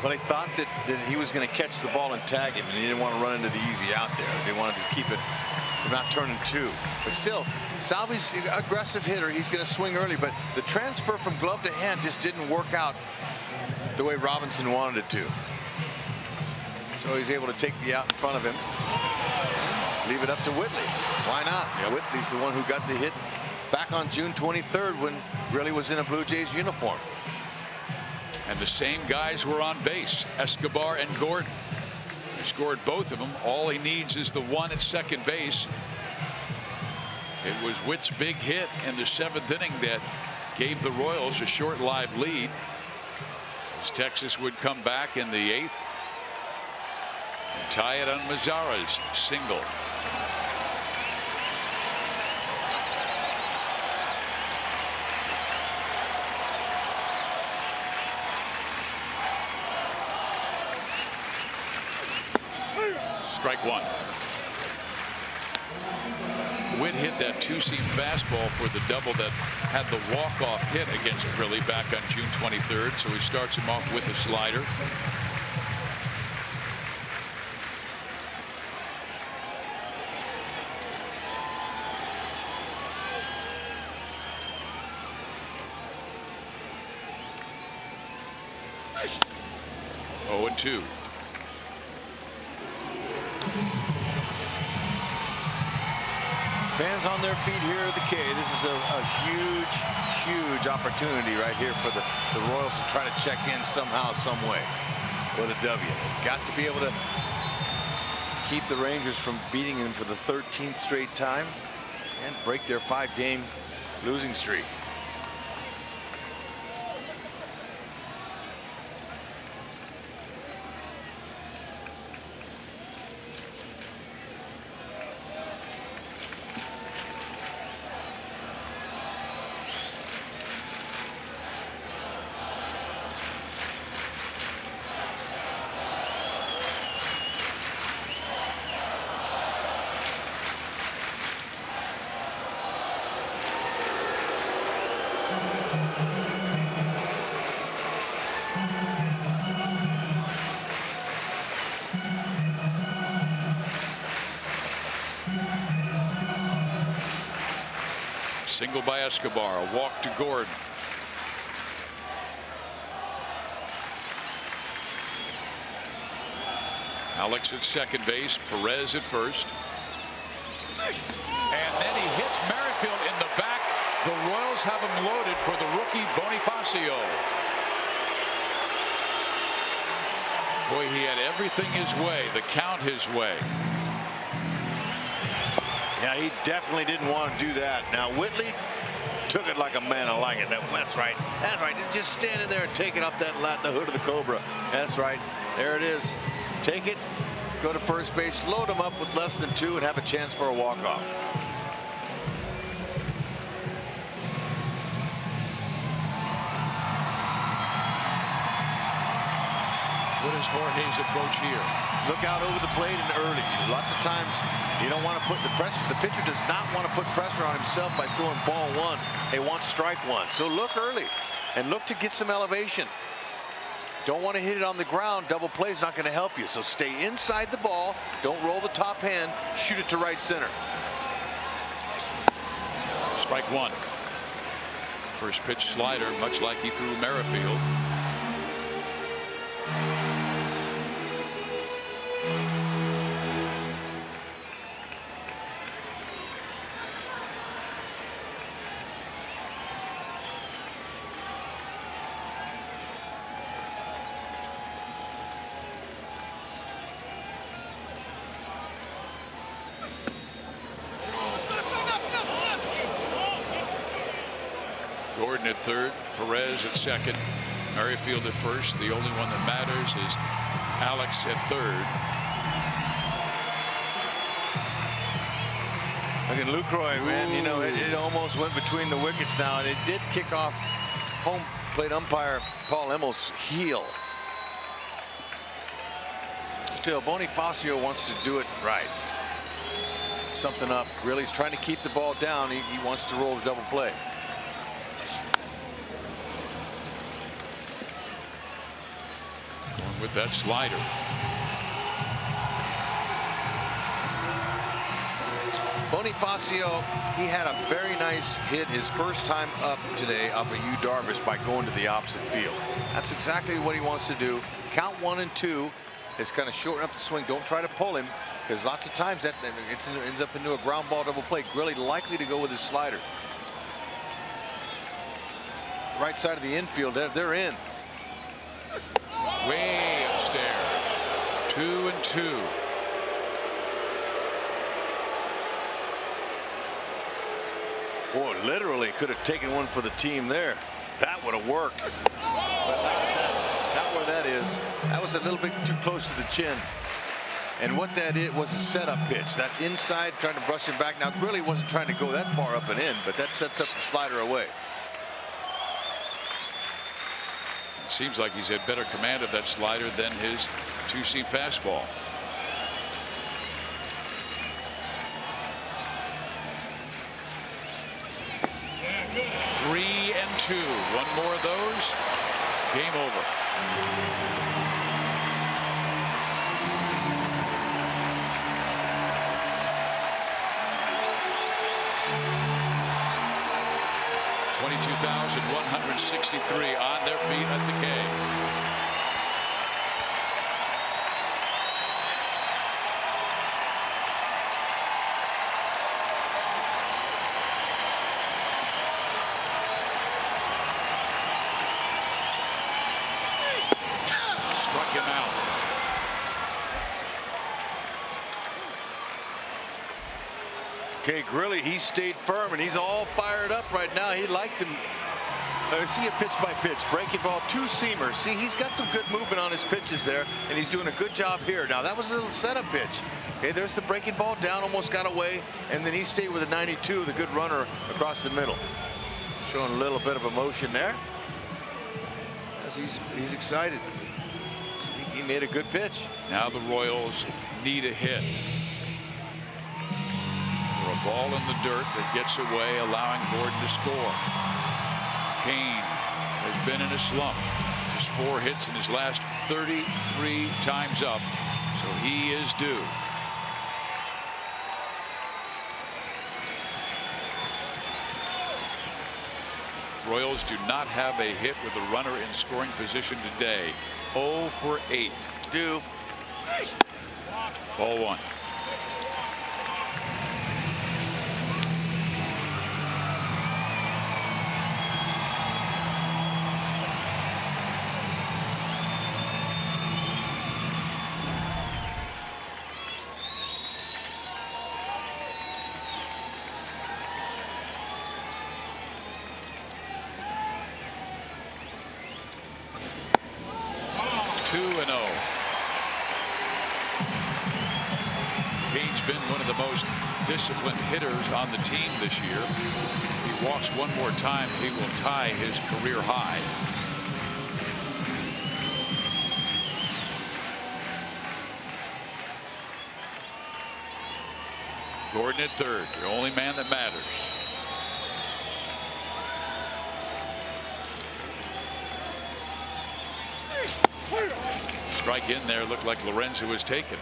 But I thought that he was going to catch the ball and tag him, and he didn't want to run into the easy out there. They wanted to keep it from not turning 2. But still, Salvi's an aggressive hitter. He's going to swing early, but the transfer from glove to hand just didn't work out the way Robinson wanted it to. So he's able to take the out in front of him. Leave it up to Whitley. Why not? Yep. Whitley's the one who got the hit back on June 23rd when Grilli was in a Blue Jays uniform. And the same guys were on base, Escobar and Gordon. He scored both of them. All he needs is the one at second base. It was Witt's big hit in the 7th inning that gave the Royals a short-lived lead, as Texas would come back in the 8th and tie it on Mazara's single. Strike 1. Witt hit that 2-seam fastball for the double that had the walk-off hit against Grilli back on June 23rd. So he starts him off with a slider. Oh, 0-2. Fans on their feet here at the K. This is a huge opportunity right here for the Royals to try to check in somehow, some way with a W. Got to be able to keep the Rangers from beating them for the 13th straight time and break their 5-game losing streak. Single by Escobar, a walk to Gordon. Alex at second base, Perez at first. And then he hits Merrifield in the back. The Royals have him loaded for the rookie Bonifacio. Boy, he had everything his way, the count his way. Yeah, he definitely didn't want to do that. Now Whitley took it like a man. I like it. That's right. That's right. Just standing there and taking up that the hood of the Cobra. That's right. There it is. Take it. Go to first base. Load him up with less than 2 and have a chance for a walk-off. What is Jorge's approach here? Look out over the plate and early. Lots of times you don't want to put the pressure. The pitcher does not want to put pressure on himself by throwing ball 1. They want strike 1. So look early and look to get some elevation. Don't want to hit it on the ground. Double play is not going to help you. So stay inside the ball. Don't roll the top hand. Shoot it to right center. Strike 1. First pitch slider, much like he threw Merrifield. Gordon at third, Perez at second, Merrifield at first. The only one that matters is Alex at third. Look at Lucroy, man. You know, it almost went between the wickets now, and it did kick off home plate umpire Paul Emmel's heel. Still, Bonifacio wants to do it right. Something up. Grilli's trying to keep the ball down. He wants to roll the double play. with that slider. Bonifacio, he had a very nice hit his first time up today up at Yu Darvish by going to the opposite field. That's exactly what he wants to do. Count 1 and 2. It's kind of shorten up the swing. Don't try to pull him, because lots of times that ends up into a ground ball double play. Grilli likely to go with his slider. Right side of the infield, they're in. Way upstairs. 2 and 2. Boy, literally could have taken one for the team there. That would have worked. But not where that is. That was a little bit too close to the chin. And what that is was a setup pitch. That inside trying to brush it back. Now, Grilli wasn't trying to go that far up and in, but that sets up the slider away. It seems like he's had better command of that slider than his two-seam fastball. Three and 2. One more of those. Game over. $22,163 on their feet at the K. Him out. Okay, Grilli, he stayed firm and he's all fired up right now. He liked him. See a pitch by pitch, breaking ball, two-seamer. See, he's got some good movement on his pitches there, and he's doing a good job here. Now, that was a little setup pitch. Okay, there's the breaking ball down, almost got away, and then he stayed with a 92, the good runner across the middle. Showing a little bit of emotion there. As he's excited. He made a good pitch. Now the Royals need a hit. For a ball in the dirt that gets away, allowing Gordon to score. Cain has been in a slump. Just 4 hits in his last 33 times up, so he is due. Royals do not have a hit with a runner in scoring position today. 0 for 8. Due. Ball 1. Been one of the most disciplined hitters on the team this year. If he walks one more time, he will tie his career high. Gordon at third, the only man that matters. Strike in there, looked like Lorenzo was taken.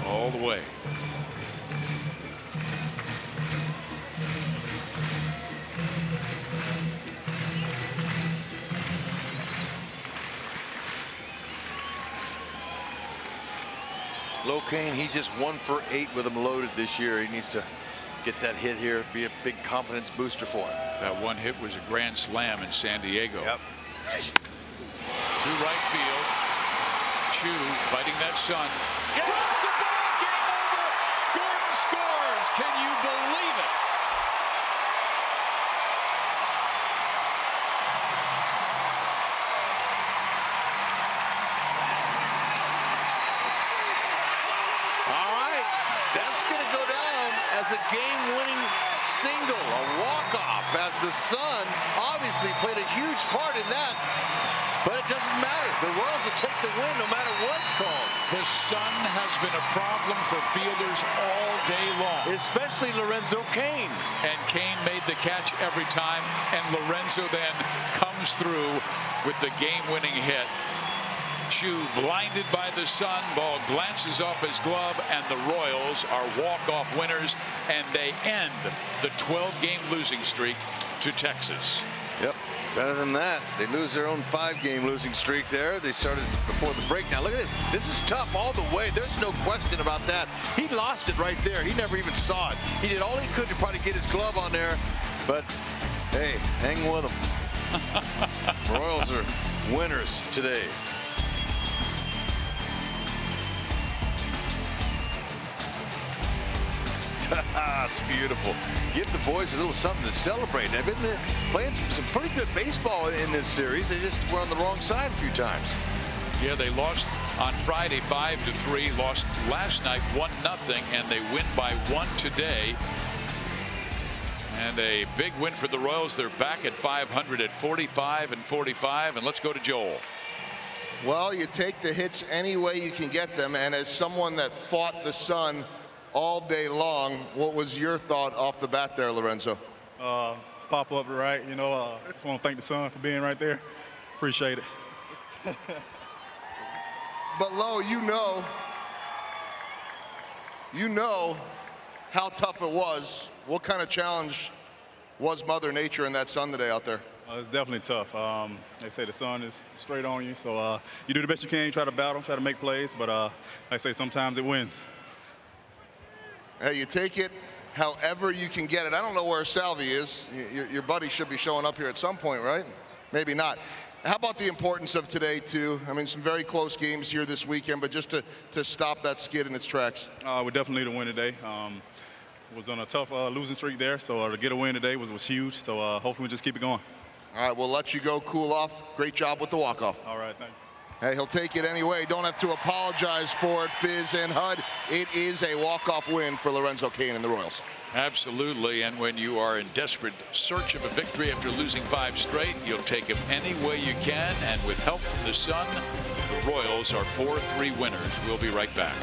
All the way. Locaine, he's just 1 for 8 with him loaded this year. He needs to get that hit here, be a big confidence booster for him. That one hit was a grand slam in San Diego. Yep. To right field. Chu fighting that sun. Drops the ball. Game over. Gordon scores. Can you believe it? All right. That's going to go down as a game-winning single, a walk-off, as the sun obviously played a huge part in that. But it doesn't matter. The Royals will take the win no matter what's called. The sun has been a problem for fielders all day long. Especially Lorenzo Cain. And Cain made the catch every time, and Lorenzo then comes through with the game-winning hit. shoe blinded by the sun. Ball glances off his glove, and the Royals are walk-off winners, and they end the 12-game losing streak to Texas. Yep. Better than that, they lose their own 5-game losing streak there. They started before the break. Now look at this. This is tough all the way. There's no question about that. He lost it right there. He never even saw it. He did all he could to probably get his glove on there, but hey, hang with him. Royals are winners today. It's beautiful. Give the boys a little something to celebrate. They've been playing some pretty good baseball in this series. They just were on the wrong side a few times. Yeah, they lost on Friday 5-3, lost last night 1-0, and they win by 1 today. And a big win for the Royals. They're back at 500 at 45-45. And let's go to Joel. Well, you take the hits any way you can get them, and as someone that fought the sun all day long, what was your thought off the bat there, Lorenzo? Pop up right, you know. I just want to thank the sun for being right there. Appreciate it. But Lo, you know how tough it was. What kind of challenge was Mother Nature in that sun today out there? It's definitely tough. They say the sun is straight on you, so you do the best you can. You try to battle, try to make plays, but like I say, sometimes it wins. Hey, you take it however you can get it. I don't know where Salvi is. Your buddy should be showing up here at some point, right? Maybe not. How about the importance of today, too? I mean, some very close games here this weekend, but just to stop that skid in its tracks. We definitely need a win today. Was on a tough losing streak there, so to get a win today was huge. So hopefully we just keep it going. All right, we'll let you go cool off. Great job with the walk-off. All right, thank you. Hey, he'll take it anyway. Don't have to apologize for it, Fizz and Hud. It is a walk-off win for Lorenzo Cain and the Royals. Absolutely, and when you are in desperate search of a victory after losing 5 straight, you'll take them any way you can, and with help from the sun, the Royals are 4-3 winners. We'll be right back.